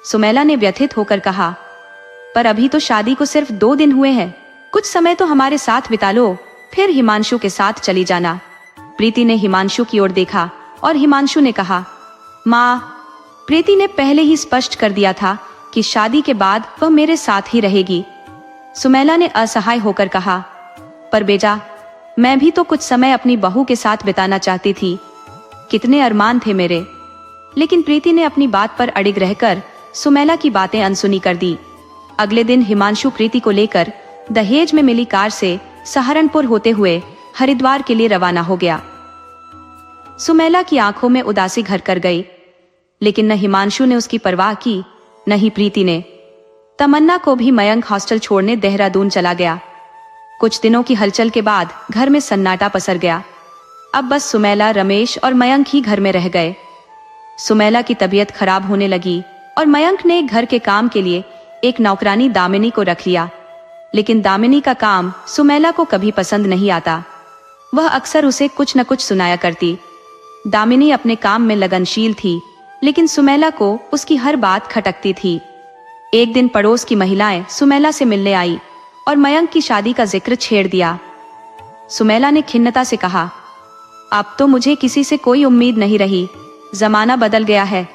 सुमेला ने व्यथित होकर कहा, पर अभी तो शादी को सिर्फ 2 दिन हुए हैं, कुछ समय तो हमारे साथ बिता लो, फिर हिमांशु के साथ चली जाना। प्रीति ने हिमांशु की ओर देखा और हिमांशु ने कहा, माँ, प्रीति ने पहले ही स्पष्ट कर दिया था कि शादी के बाद वह मेरे साथ ही रहेगी। सुमेला ने असहाय होकर कहा, पर बेटा, मैं भी तो कुछ समय अपनी बहू के साथ बिताना चाहती थी। कितने अरमान थे मेरे। लेकिन प्रीति ने अपनी बात पर अड़िग रहकर सुमेला की बातें अनसुनी कर दी। अगले दिन हिमांशु प्रीति को लेकर दहेज में मिली कार से सहारनपुर होते हुए हरिद्वार के लिए रवाना हो गया। सुमेला की आंखों में उदासी घर कर गई, लेकिन न हिमांशु ने उसकी परवाह की, न ही प्रीति ने। तमन्ना को भी मयंक हॉस्टल छोड़ने देहरादून चला गया। कुछ दिनों की हलचल के बाद घर में सन्नाटा पसर गया। अब बस सुमेला, रमेश और मयंक ही घर में रह गए। सुमेला की तबीयत खराब होने लगी और मयंक ने घर के काम के लिए एक नौकरानी दामिनी को रख लिया। लेकिन दामिनी का काम सुमेला को कभी पसंद नहीं आता। वह अक्सर उसे कुछ न कुछ सुनाया करती। दामिनी अपने काम में लगनशील थी, लेकिन सुमेला को उसकी हर बात खटकती थी। एक दिन पड़ोस की महिलाएं सुमेला से मिलने आई और मयंक की शादी का जिक्र छेड़ दिया। सुमेला ने खिन्नता से कहा, अब तो मुझे किसी से कोई उम्मीद नहीं रही। जमाना बदल गया है।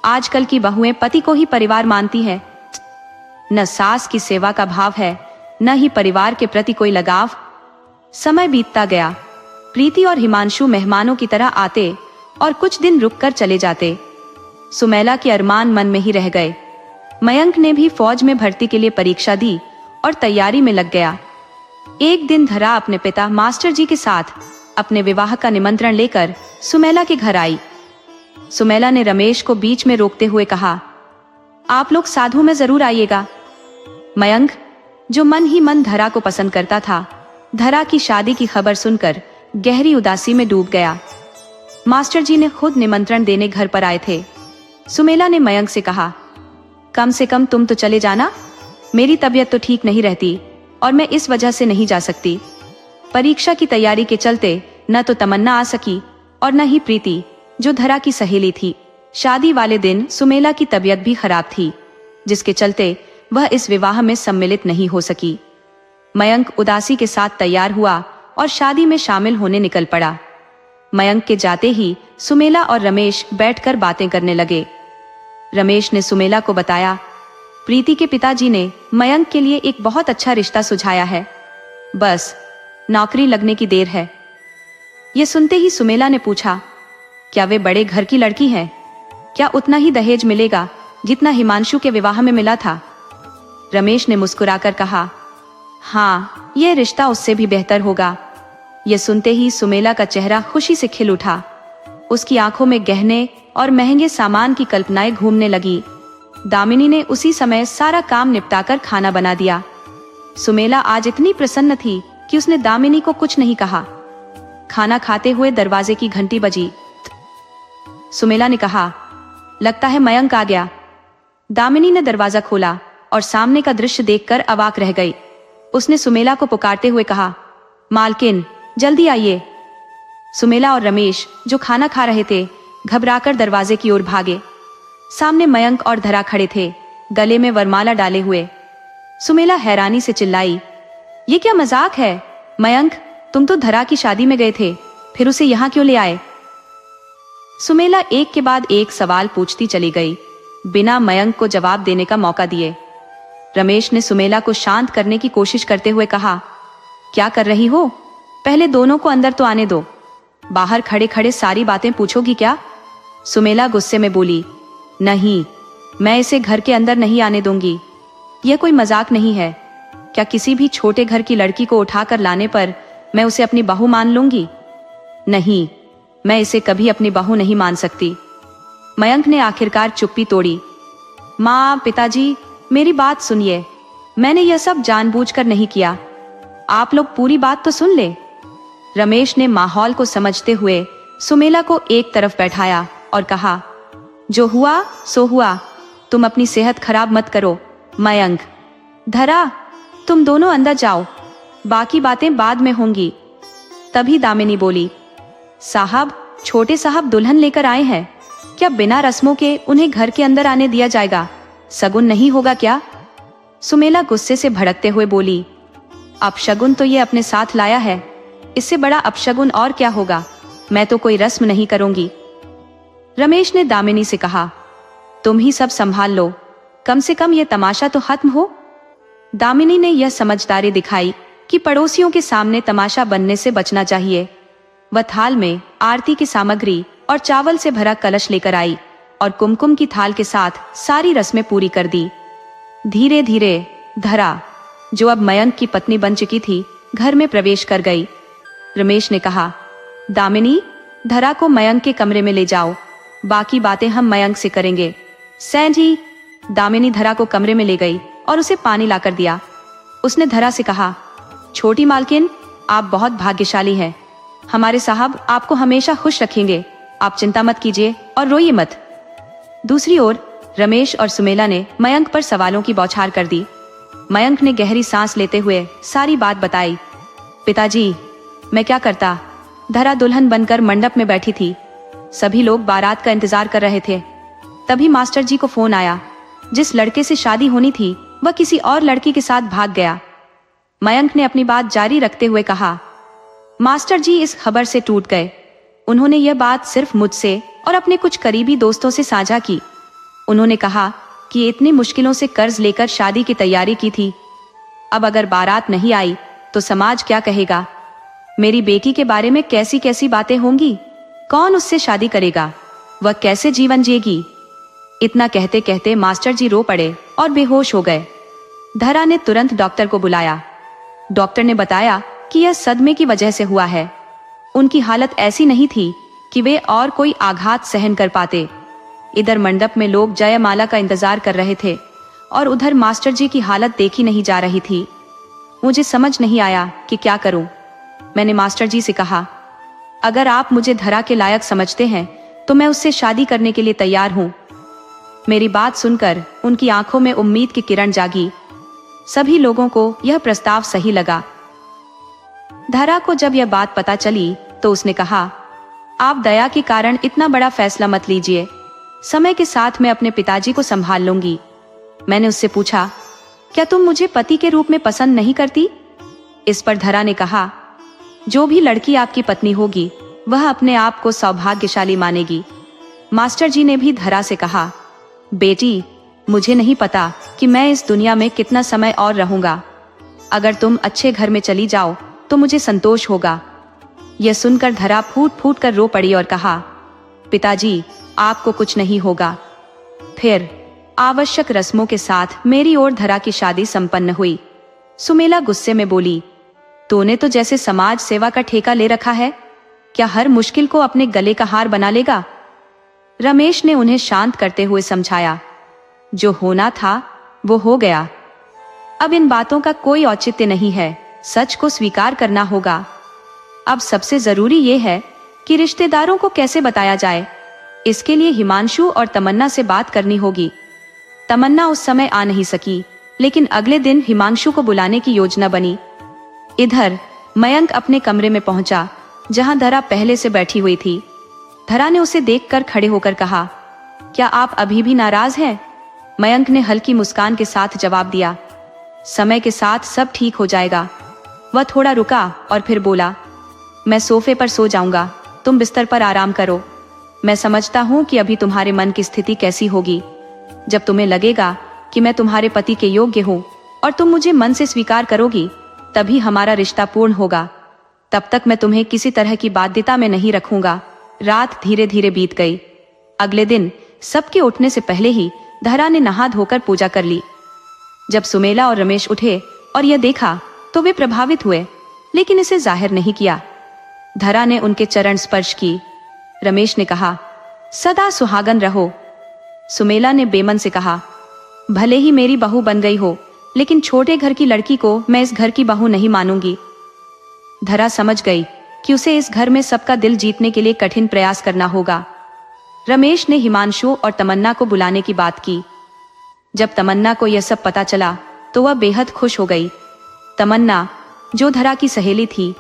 आजकल की बहुएं पति को ही परिवार मानती हैं। न सास की सेवा का भाव है, न ही परिवार के प्रति कोई लगाव। समय बीतता गया। प्रीति और हिमांशु मेहमानों की तरह आते और कुछ दिन रुककर चले जाते। सुमेला के अरमान मन में ही रह गए। मयंक ने भी फौज में भर्ती के लिए परीक्षा दी और तैयारी में लग गया। एक दिन धरा अपने पिता मास्टर जी के साथ अपने विवाह का निमंत्रण लेकर सुमेला के घर आई। सुमेला ने रमेश को बीच में रोकते हुए कहा, आप लोग साधु में जरूर आइएगा। मयंक, जो मन ही मन धरा को पसंद करता था, धरा की शादी की खबर सुनकर गहरी उदासी में डूब गया। मास्टर जी ने खुद निमंत्रण देने घर पर आए थे। सुमेला ने मयंक से कहा, कम से कम तुम तो चले जाना, मेरी तबीयत तो ठीक नहीं रहती और मैं इस वजह से नहीं जा सकती। परीक्षा की तैयारी के चलते न तो तमन्ना आ सकी और न ही प्रीति, जो धरा की सहेली थी। शादी वाले दिन सुमेला की तबीयत भी खराब थी, जिसके चलते वह इस विवाह में सम्मिलित नहीं हो सकी। मयंक उदासी के साथ तैयार हुआ और शादी में शामिल होने निकल पड़ा। मयंक के जाते ही सुमेला और रमेश बैठकर बातें करने लगे। रमेश ने सुमेला को बताया, प्रीति के पिताजी ने मयंक के लिए एक बहुत अच्छा रिश्ता सुझाया है, बस नौकरी लगने की देर है। यह सुनते ही सुमेला ने पूछा, क्या वे बड़े घर की लड़की है? क्या उतना ही दहेज मिलेगा जितना हिमांशु के विवाह में मिला था? रमेश ने मुस्कुराकर कहा, हाँ, यह रिश्ता उससे भी बेहतर होगा। यह सुनते ही सुमेला का चेहरा खुशी से खिल उठा। उसकी आंखों में गहने और महंगे सामान की कल्पनाएं घूमने लगी। दामिनी ने उसी समय सारा काम निपटाकर खाना बना दिया। सुमेला आज इतनी प्रसन्न थी कि उसने दामिनी को कुछ नहीं कहा। खाना खाते हुए दरवाजे की घंटी बजी। सुमेला ने कहा, लगता है मयंक आ गया। दामिनी ने दरवाजा खोला और सामने का दृश्य देखकर अवाक रह गई। उसने सुमेला को पुकारते हुए कहा, मालकिन, जल्दी आइए। सुमेला और रमेश, जो खाना खा रहे थे, घबराकर दरवाजे की ओर भागे। सामने मयंक और धरा खड़े थे, गले में वरमाला डाले हुए। सुमेला हैरानी से चिल्लाई, ये क्या मजाक है? मयंक, तुम तो धरा की शादी में गए थे, फिर उसे यहाँ क्यों ले आए? सुमेला एक के बाद एक सवाल पूछती चली गई, बिना मयंक को जवाब देने का मौका दिए। रमेश ने सुमेला को शांत करने की कोशिश करते हुए कहा, क्या कर रही हो? पहले दोनों को अंदर तो आने दो। बाहर खड़े खड़े सारी बातें पूछोगी क्या? सुमेला गुस्से में बोली, नहीं, मैं इसे घर के अंदर नहीं आने दूंगी। यह कोई मजाक नहीं है। क्या किसी भी छोटे घर की लड़की को उठाकर लाने पर मैं उसे अपनी बहू मान लूंगी? नहीं, मैं इसे कभी अपनी बहू नहीं मान सकती। मयंक ने आखिरकार चुप्पी तोड़ी। माँ, पिताजी, मेरी बात सुनिए, मैंने यह सब जानबूझकर नहीं किया। आप लोग पूरी बात तो सुन ले। रमेश ने माहौल को समझते हुए सुमेला को एक तरफ बैठाया और कहा, जो हुआ सो हुआ, तुम अपनी सेहत खराब मत करो। मयंक, धरा, तुम दोनों अंदर जाओ, बाकी बातें बाद में होंगी। तभी दामिनी बोली, साहब, छोटे साहब दुल्हन लेकर आए हैं, क्या बिना रस्मों के उन्हें घर के अंदर आने दिया जाएगा? शगुन नहीं होगा क्या? सुमेला गुस्से से भड़कते हुए बोली, अपशगुन तो ये अपने साथ लाया है, इससे बड़ा अपशगुन और क्या होगा? मैं तो कोई रस्म नहीं करूंगी। रमेश ने दामिनी से कहा, तुम ही सब संभाल लो, कम से कम ये तमाशा तो खत्म हो। दामिनी ने यह समझदारी दिखाई कि पड़ोसियों के सामने तमाशा बनने से बचना चाहिए। वह थाल में आरती की सामग्री और चावल से भरा कलश लेकर आई और कुमकुम की थाल के साथ सारी रस्में पूरी कर दी। धीरे धीरे धरा, जो अब मयंक की पत्नी बन चुकी थी, घर में प्रवेश कर गई। रमेश ने कहा, दामिनी, धरा को मयंक के कमरे में ले जाओ, बाकी बातें हम मयंक से करेंगे। सैन जी। दामिनी धरा को कमरे में ले गई और उसे पानी लाकर दिया। उसने धरा से कहा, छोटी मालकिन, आप बहुत भाग्यशाली हैं। हमारे साहब आपको हमेशा खुश रखेंगे, आप चिंता मत कीजिए और रोइए मत। दूसरी ओर रमेश और सुमेला ने मयंक पर सवालों की बौछार कर दी। मयंक ने गहरी सांस लेते हुए सारी बात बताई। पिताजी, मैं क्या करता? धरा दुल्हन बनकर मंडप में बैठी थी, सभी लोग बारात का इंतजार कर रहे थे। तभी मास्टर जी को फोन आया, जिस लड़के से शादी होनी थी वह किसी और लड़की के साथ भाग गया। मयंक ने अपनी बात जारी रखते हुए कहा, मास्टर जी इस खबर से टूट गए। उन्होंने यह बात सिर्फ मुझसे और अपने कुछ करीबी दोस्तों से साझा की। उन्होंने कहा कि इतनी मुश्किलों से कर्ज लेकर शादी की तैयारी की थी। अब अगर बारात नहीं आई तो समाज क्या कहेगा? मेरी बेटी के बारे में कैसी कैसी बातें होंगी। कौन उससे शादी करेगा? वह कैसे जीवन जिएगी? इतना कहते कहते मास्टर जी रो पड़े और बेहोश हो गए। धरा ने तुरंत डॉक्टर को बुलाया। डॉक्टर ने बताया कि यह सदमे की वजह से हुआ है। उनकी हालत ऐसी नहीं थी कि वे और कोई आघात सहन कर पाते। इधर मंडप में लोग जयमाला का इंतजार कर रहे थे और उधर मास्टर जी की हालत देखी नहीं जा रही थी। मुझे समझ नहीं आया कि क्या करूं। मैंने मास्टर जी से कहा, अगर आप मुझे धरा के लायक समझते हैं तो मैं उससे शादी करने के लिए तैयार हूं। मेरी बात सुनकर उनकी आंखों में उम्मीद की किरण जागी। सभी लोगों को यह प्रस्ताव सही लगा। धरा को जब यह बात पता चली तो उसने कहा, आप दया के कारण इतना बड़ा फैसला मत लीजिए। समय के साथ मैं अपने पिताजी को संभाल लूंगी। मैंने उससे पूछा, क्या तुम मुझे पति के रूप में पसंद नहीं करती? इस पर धरा ने कहा, जो भी लड़की आपकी पत्नी होगी वह अपने आप को सौभाग्यशाली मानेगी। मास्टर जी ने भी धरा से कहा, बेटी, मुझे नहीं पता कि मैं इस दुनिया में कितना समय और रहूंगा। अगर तुम अच्छे घर में चली जाओ तो मुझे संतोष होगा। यह सुनकर धरा फूट फूट कर रो पड़ी और कहा, पिताजी, आपको कुछ नहीं होगा। फिर आवश्यक रस्मों के साथ मेरी और धरा की शादी संपन्न हुई। सुमेला गुस्से में बोली, तूने तो जैसे समाज सेवा का ठेका ले रखा है। क्या हर मुश्किल को अपने गले का हार बना लेगा? रमेश ने उन्हें शांत करते हुए समझाया, जो होना था वो हो गया। अब इन बातों का कोई औचित्य नहीं है। सच को स्वीकार करना होगा। अब सबसे जरूरी ये है कि रिश्तेदारों को कैसे बताया जाए। इसके लिए हिमांशु और तमन्ना से बात करनी होगी। तमन्ना उस समय आ नहीं सकी, लेकिन अगले दिन हिमांशु को बुलाने की योजना बनी। इधर मयंक अपने कमरे में पहुंचा, जहां धरा पहले से बैठी हुई थी। धरा ने उसे देखकर खड़े होकर कहा, क्या आप अभी भी नाराज हैं? मयंक ने हल्की मुस्कान के साथ जवाब दिया, समय के साथ सब ठीक हो जाएगा। वह थोड़ा रुका और फिर बोला, मैं सोफे पर सो जाऊंगा, तुम बिस्तर पर आराम करो। मैं समझता हूं कि अभी तुम्हारे मन की स्थिति कैसी होगी। जब तुम्हें लगेगा कि मैं तुम्हारे पति के योग्य हूं और तुम मुझे मन से स्वीकार करोगी, तभी हमारा रिश्ता पूर्ण होगा। तब तक मैं तुम्हें किसी तरह की बाध्यता में नहीं रखूंगा। रात धीरे धीरे बीत गई। अगले दिन सबके उठने से पहले ही धरा ने नहा धोकर पूजा कर ली। जब सुमेला और रमेश उठे और यह देखा तो वे प्रभावित हुए, लेकिन इसे जाहिर नहीं किया। धरा ने उनके चरण स्पर्श की। रमेश ने कहा, सदा सुहागन रहो। सुमेला ने बेमन से कहा, भले ही मेरी बहू बन गई हो, लेकिन छोटे घर की लड़की को मैं इस घर की बहू नहीं मानूंगी। धरा समझ गई कि उसे इस घर में सबका दिल जीतने के लिए कठिन प्रयास करना होगा। रमेश ने हिमांशु और तमन्ना को बुलाने की बात की। जब तमन्ना को यह सब पता चला तो वह बेहद खुश हो गई। तमन्ना, जो धरा की सहेली थी,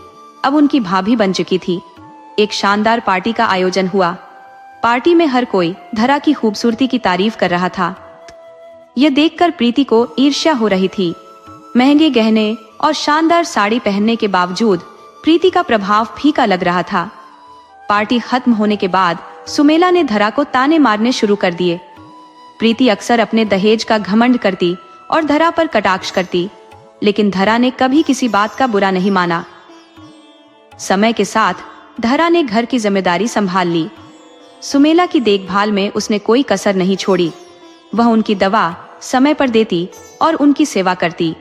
अब उनकी भाभी बन चुकी थी। एक शानदार पार्टी का आयोजन हुआ। पार्टी में हर कोई धरा की खूबसूरती की तारीफ कर रहा था। यह देखकर प्रीति को ईर्ष्या हो रही थी। महंगे गहने और शानदार साड़ी पहनने के बावजूद प्रीति का प्रभाव फीका लग रहा था। पार्टी खत्म होने के बाद सुमेला ने धरा को ताने मारने शुरू कर दिए। प्रीति अक्सर अपने दहेज का घमंड करती और धरा पर कटाक्ष करती, लेकिन धरा ने कभी किसी बात का बुरा नहीं माना। समय के साथ धरा ने घर की जिम्मेदारी संभाल ली। सुमेला की देखभाल में उसने कोई कसर नहीं छोड़ी। वह उनकी दवा समय पर देती और उनकी सेवा करती।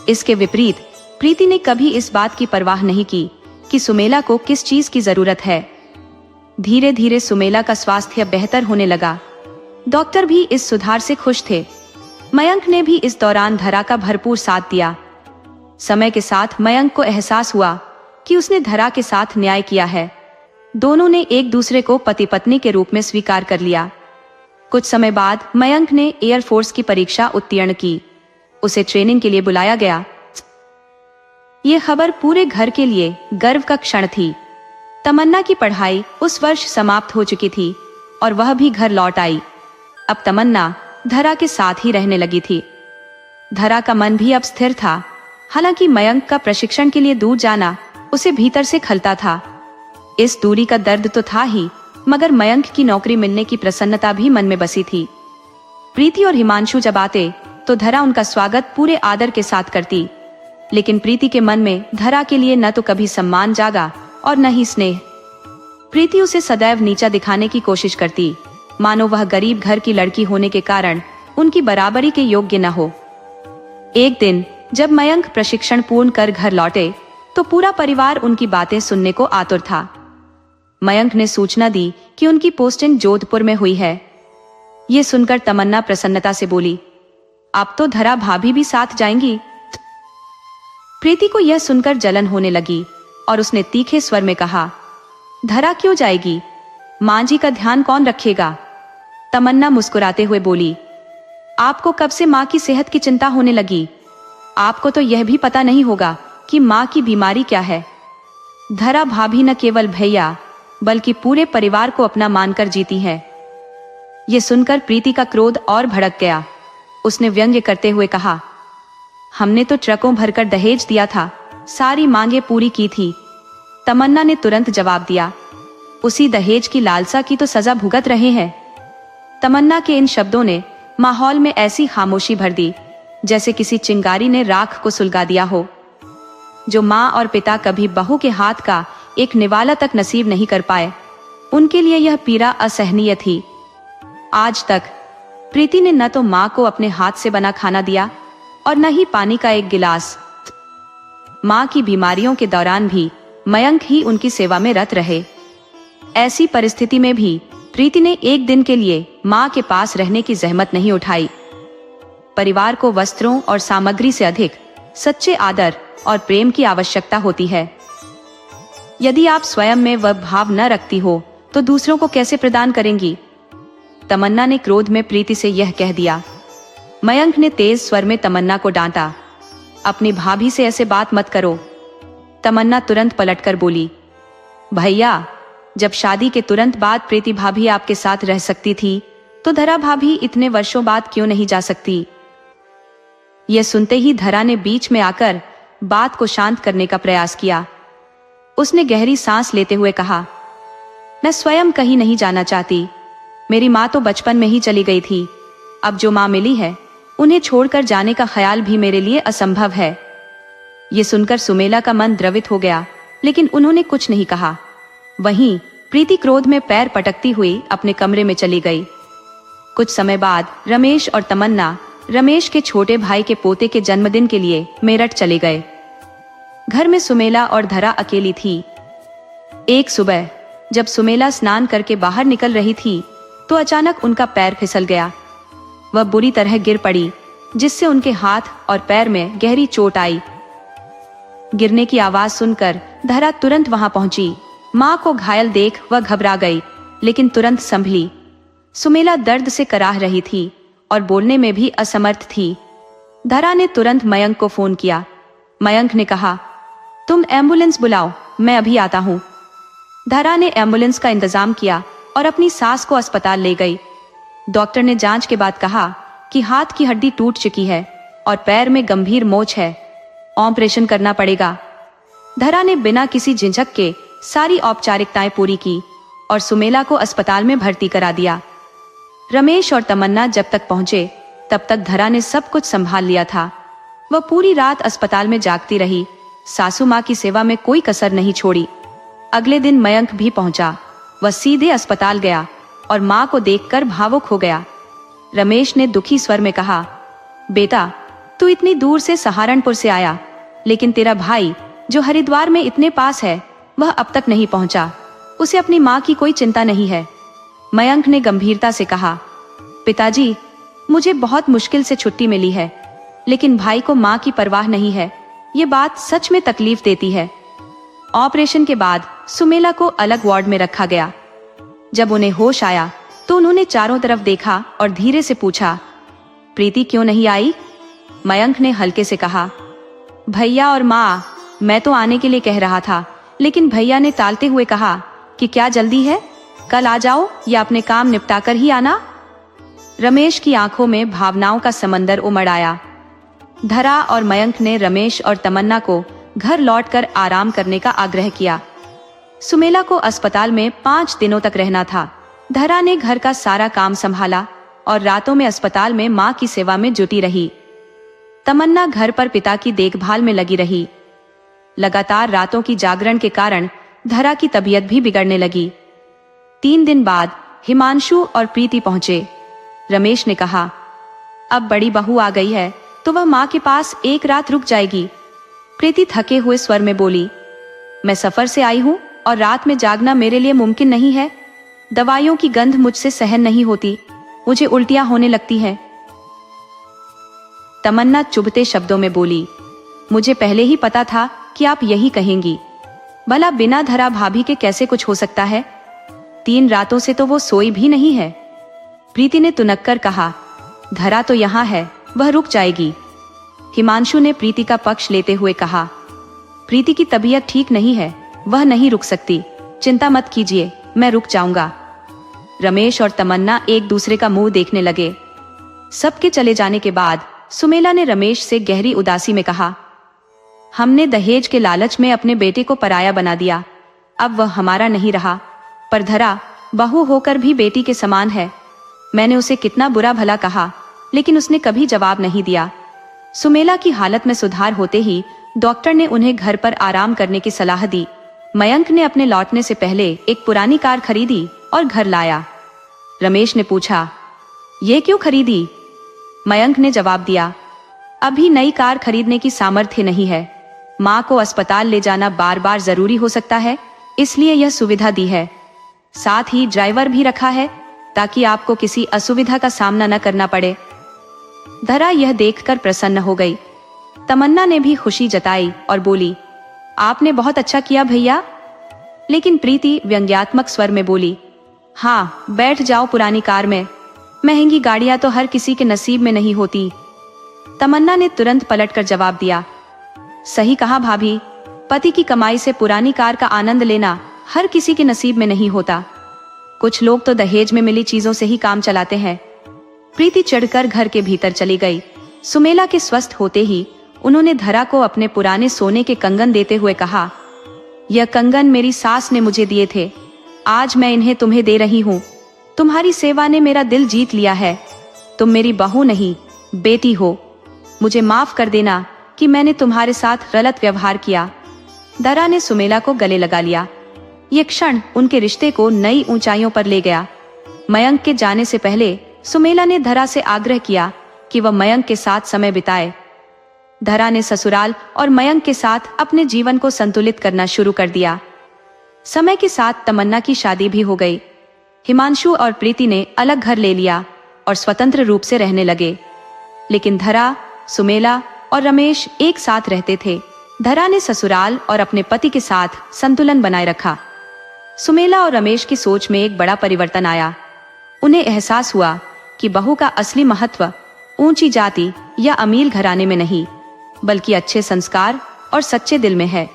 इसके विपरीत प्रीति ने कभी इस बात की परवाह नहीं की कि सुमेला को किस चीज की जरूरत है। धीरे धीरे सुमेला का स्वास्थ्य बेहतर होने लगा। डॉक्टर भी इस सुधार से खुश थे। मयंक ने भी इस दौरान धरा का भरपूर साथ दिया। समय के साथ मयंक को एहसास हुआ कि उसने धरा के साथ न्याय किया है। दोनों ने एक दूसरे को पति पत्नी के रूप में स्वीकार कर लिया। कुछ समय बाद मयंक ने एयरफोर्स की परीक्षा उत्तीर्ण की। उसे ट्रेनिंग के लिए बुलाया गया। यह खबर पूरे घर के लिए गर्व का क्षण थी। तमन्ना की पढ़ाई उस वर्ष समाप्त हो चुकी थी और वह भी घर लौट आई। अब तमन्ना धरा के साथ ही रहने लगी थी। धरा का मन भी अब स्थिर था। हालांकि मयंक का प्रशिक्षण के लिए दूर जाना उसे भीतर से खलता था। इस दूरी का दर्द तो था ही, मगर मयंक की नौकरी मिलने की प्रसन्नता भी मन में बसी थी। प्रीति और हिमांशु जब आते तो धरा उनका स्वागत पूरे आदर के साथ करती, लेकिन प्रीति के मन में धरा के लिए न तो कभी सम्मान जागा और न ही स्नेह। प्रीति उसे सदैव नीचा दिखाने की कोशिश करती, मानो वह गरीब घर की लड़की होने के कारण उनकी बराबरी के योग्य न हो। एक दिन जब मयंक प्रशिक्षण पूर्ण कर घर लौटे तो पूरा परिवार उनकी बातें सुनने को आतुर था। मयंक ने सूचना दी कि उनकी पोस्टिंग जोधपुर में हुई है। ये सुनकर तमन्ना प्रसन्नता से बोली, अब तो धरा भाभी भी साथ जाएंगी। प्रीति को यह सुनकर जलन होने लगी और उसने तीखे स्वर में कहा, धरा क्यों जाएगी? मां जी का ध्यान कौन रखेगा? तमन्ना मुस्कुराते हुए बोली, आपको कब से मां की सेहत की चिंता होने लगी? आपको तो यह भी पता नहीं होगा कि मां की बीमारी क्या है। धरा भाभी न केवल भैया बल्कि पूरे परिवार को अपना मानकर जीती है। यह सुनकर प्रीति का क्रोध और भड़क गया। उसने व्यंग्य करते हुए कहा, हमने तो ट्रकों भरकर दहेज दिया था, सारी मांगे पूरी की थी। तमन्ना ने तुरंत जवाब दिया, उसी दहेज की लालसा की तो सजा भुगत रहे हैं। तमन्ना के इन शब्दों ने माहौल में ऐसी खामोशी भर दी जैसे किसी चिंगारी ने राख को सुलगा दिया हो। जो माँ और पिता कभी बहू के हाथ का एक निवाला तक नसीब नहीं कर पाए, उनके लिए यह पीड़ा असहनीय थी। आज तक प्रीति ने न तो माँ को अपने हाथ से बना खाना दिया और न ही पानी का एक गिलास। माँ की बीमारियों के दौरान भी मयंक ही उनकी सेवा में रत रहे। ऐसी परिस्थिति में भी प्रीति ने एक दिन के लिए माँ के पास रहने की जहमत नहीं उठाई। परिवार को वस्त्रों और सामग्री से अधिक सच्चे आदर और प्रेम की आवश्यकता होती है। यदि आप स्वयं में वह भाव न रखती हो तो दूसरों को कैसे प्रदान करेंगी? तमन्ना ने क्रोध में प्रीति से यह कह दिया। मयंक ने तेज स्वर में तमन्ना को डांटा, अपनी भाभी से ऐसे बात मत करो। तमन्ना तुरंत पलटकर बोली, भैया, जब शादी के तुरंत बाद प्रीति भाभी आपके साथ रह सकती थी तो धरा भाभी इतने वर्षों बाद क्यों नहीं जा सकती? यह सुनते ही धरा ने बीच में आकर बात को शांत करने का प्रयास किया। उसने गहरी सांस लेते हुए कहा, मैं स्वयं कहीं नहीं जाना चाहती। मेरी माँ तो बचपन में ही चली गई थी। अब जो माँ मिली है उन्हें छोड़कर जाने का ख्याल भी मेरे लिए असंभव है। ये सुनकर सुमेला का मन द्रवित हो गया, लेकिन उन्होंने कुछ नहीं कहा। वहीं प्रीति क्रोध में पैर पटकती हुई अपने कमरे में चली गई। कुछ समय बाद रमेश और तमन्ना रमेश के छोटे भाई के पोते के जन्मदिन के लिए मेरठ चले गए। घर में सुमेला और धरा अकेली थी। एक सुबह जब सुमेला स्नान करके बाहर निकल रही थी तो अचानक उनका पैर फिसल गया। वह बुरी तरह गिर पड़ी, जिससे उनके हाथ और पैर में गहरी चोट आई। गिरने की आवाज सुनकर धरा तुरंत वहां पहुंची। मां को घायल देख वह घबरा गई, लेकिन तुरंत संभली। सुमेला दर्द से कराह रही थी और बोलने में भी असमर्थ थी। धरा ने तुरंत मयंक को फोन किया। मयंक ने कहा, तुम एम्बुलेंस बुलाओ, मैं अभी आता हूँ। धरा ने एम्बुलेंस का इंतजाम किया और अपनी सास को अस्पताल ले गई। डॉक्टर ने जांच के बाद कहा कि हाथ की हड्डी टूट चुकी है और पैर में गंभीर मोच है, ऑपरेशन करना पड़ेगा। धरा ने बिना किसी झिझक के सारी औपचारिकताएं पूरी की और सुमेला को अस्पताल में भर्ती करा दिया। रमेश और तमन्ना जब तक पहुंचे तब तक धरा ने सब कुछ संभाल लिया था। वह पूरी रात अस्पताल में जागती रही, सासू माँ की सेवा में कोई कसर नहीं छोड़ी। अगले दिन मयंक भी पहुंचा। वह सीधे अस्पताल गया और माँ को देखकर भावुक हो गया। रमेश ने दुखी स्वर में कहा, बेटा, तू इतनी दूर से सहारनपुर से आया, लेकिन तेरा भाई जो हरिद्वार में इतने पास है वह अब तक नहीं पहुंचा। उसे अपनी माँ की कोई चिंता नहीं है। मयंक ने गंभीरता से कहा, पिताजी, मुझे बहुत मुश्किल से छुट्टी मिली है, लेकिन भाई को माँ की परवाह नहीं है। ये बात सच में तकलीफ देती है। ऑपरेशन के बाद सुमेला को अलग वार्ड में रखा गया। जब उन्हें होश आया तो उन्होंने चारों तरफ देखा और धीरे से पूछा, प्रीति क्यों नहीं आई? मयंक ने हल्के से कहा, भैया और माँ, मैं तो आने के लिए कह रहा था, लेकिन भैया ने टालते हुए कहा कि क्या जल्दी है, कल आ जाओ या अपने काम निपटाकर ही आना। रमेश की आंखों में भावनाओं का समंदर उमड़ आया। धरा और मयंक ने रमेश और तमन्ना को घर लौटकर आराम करने का आग्रह किया। सुमेला को अस्पताल में 5 दिनों तक रहना था। धरा ने घर का सारा काम संभाला। और रातों में अस्पताल में माँ की सेवा में जुटी रही। तमन्ना घर पर पिता की देखभाल में लगी रही। लगातार रातों की जागरण के कारण धरा की तबीयत भी बिगड़ने लगी। 3 दिन बाद हिमांशु और प्रीति पहुंचे। रमेश ने कहा, अब बड़ी बहू आ गई है तो वह माँ के पास एक रात रुक जाएगी। प्रीति थके हुए स्वर में बोली, मैं सफर से आई हूँ और रात में जागना मेरे लिए मुमकिन नहीं है। दवाइयों की गंध मुझसे सहन नहीं होती, मुझे उल्टियां होने लगती हैं। तमन्ना चुभते शब्दों में बोली, मुझे पहले ही पता था कि आप यही कहेंगी। भला बिना धरा भाभी के कैसे कुछ हो सकता है? 3 रातों से तो वो सोई भी नहीं है। प्रीति ने तुनक कर कहा, धरा तो यहाँ है, वह रुक जाएगी। हिमांशु ने प्रीति का पक्ष लेते हुए कहा, प्रीति की तबीयत ठीक नहीं है, वह नहीं रुक सकती। चिंता मत कीजिए, मैं रुक जाऊंगा। रमेश और तमन्ना एक दूसरे का मुंह देखने लगे। सबके चले जाने के बाद सुमेला ने रमेश से गहरी उदासी में कहा, हमने दहेज के लालच में अपने बेटे को पराया बना दिया, अब वह हमारा नहीं रहा। पर धरा बहू होकर भी बेटी के समान है। मैंने उसे कितना बुरा भला कहा, लेकिन उसने कभी जवाब नहीं दिया। सुमेला की हालत में सुधार होते ही डॉक्टर ने उन्हें घर पर आराम करने की सलाह दी। मयंक ने अपने लौटने से पहले एक पुरानी कार खरीदी और घर लाया। रमेश ने पूछा, ये क्यों खरीदी? मयंक ने जवाब दिया, अभी नई कार खरीदने की सामर्थ्य नहीं है। माँ को अस्पताल ले जाना बार बार जरूरी हो सकता है, इसलिए यह सुविधा दी है। साथ ही ड्राइवर भी रखा है ताकि आपको किसी असुविधा का सामना न करना पड़े। धरा यह देखकर प्रसन्न हो गई। तमन्ना ने भी खुशी जताई और बोली, आपने बहुत अच्छा किया भैया। लेकिन प्रीति व्यंग्यात्मक स्वर में बोली, हाँ बैठ जाओ पुरानी कार में, महंगी गाड़ियां तो हर किसी के नसीब में नहीं होती। तमन्ना ने तुरंत पलटकर जवाब दिया, सही कहा भाभी, पति की कमाई से पुरानी कार का आनंद लेना हर किसी के नसीब में नहीं होता। कुछ लोग तो दहेज में मिली चीजों से ही काम चलाते हैं। प्रीति चढ़कर घर के भीतर चली गई। सुमेला के स्वस्थ होते ही उन्होंने धरा को अपने पुराने सोने के कंगन देते हुए कहा, यह कंगन मेरी सास ने मुझे दिए थे, आज मैं इन्हें तुम्हें दे रही हूँ। तुम्हारी सेवा ने मेरा दिल जीत लिया है। तुम मेरी बहू नहीं, बेटी हो। मुझे माफ कर देना कि मैंने तुम्हारे साथ गलत व्यवहार किया। धरा ने सुमेला को गले लगा लिया। ये क्षण उनके रिश्ते को नई ऊंचाइयों पर ले गया। मयंक के जाने से पहले सुमेला ने धरा से आग्रह किया कि वह मयंक के साथ समय बिताए। धरा ने ससुराल और मयंक के साथ अपने जीवन को संतुलित करना शुरू कर दिया। समय के साथ तमन्ना की शादी भी हो गई। हिमांशु और प्रीति ने अलग घर ले लिया और स्वतंत्र रूप से रहने लगे। लेकिन धरा, सुमेला और रमेश एक साथ रहते थे। धरा ने ससुराल और अपने पति के साथ संतुलन बनाए रखा। सुमेला और रमेश की सोच में एक बड़ा परिवर्तन आया। उन्हें एहसास हुआ कि बहू का असली महत्व ऊंची जाति या अमीर घराने में नहीं, बल्कि अच्छे संस्कार और सच्चे दिल में है।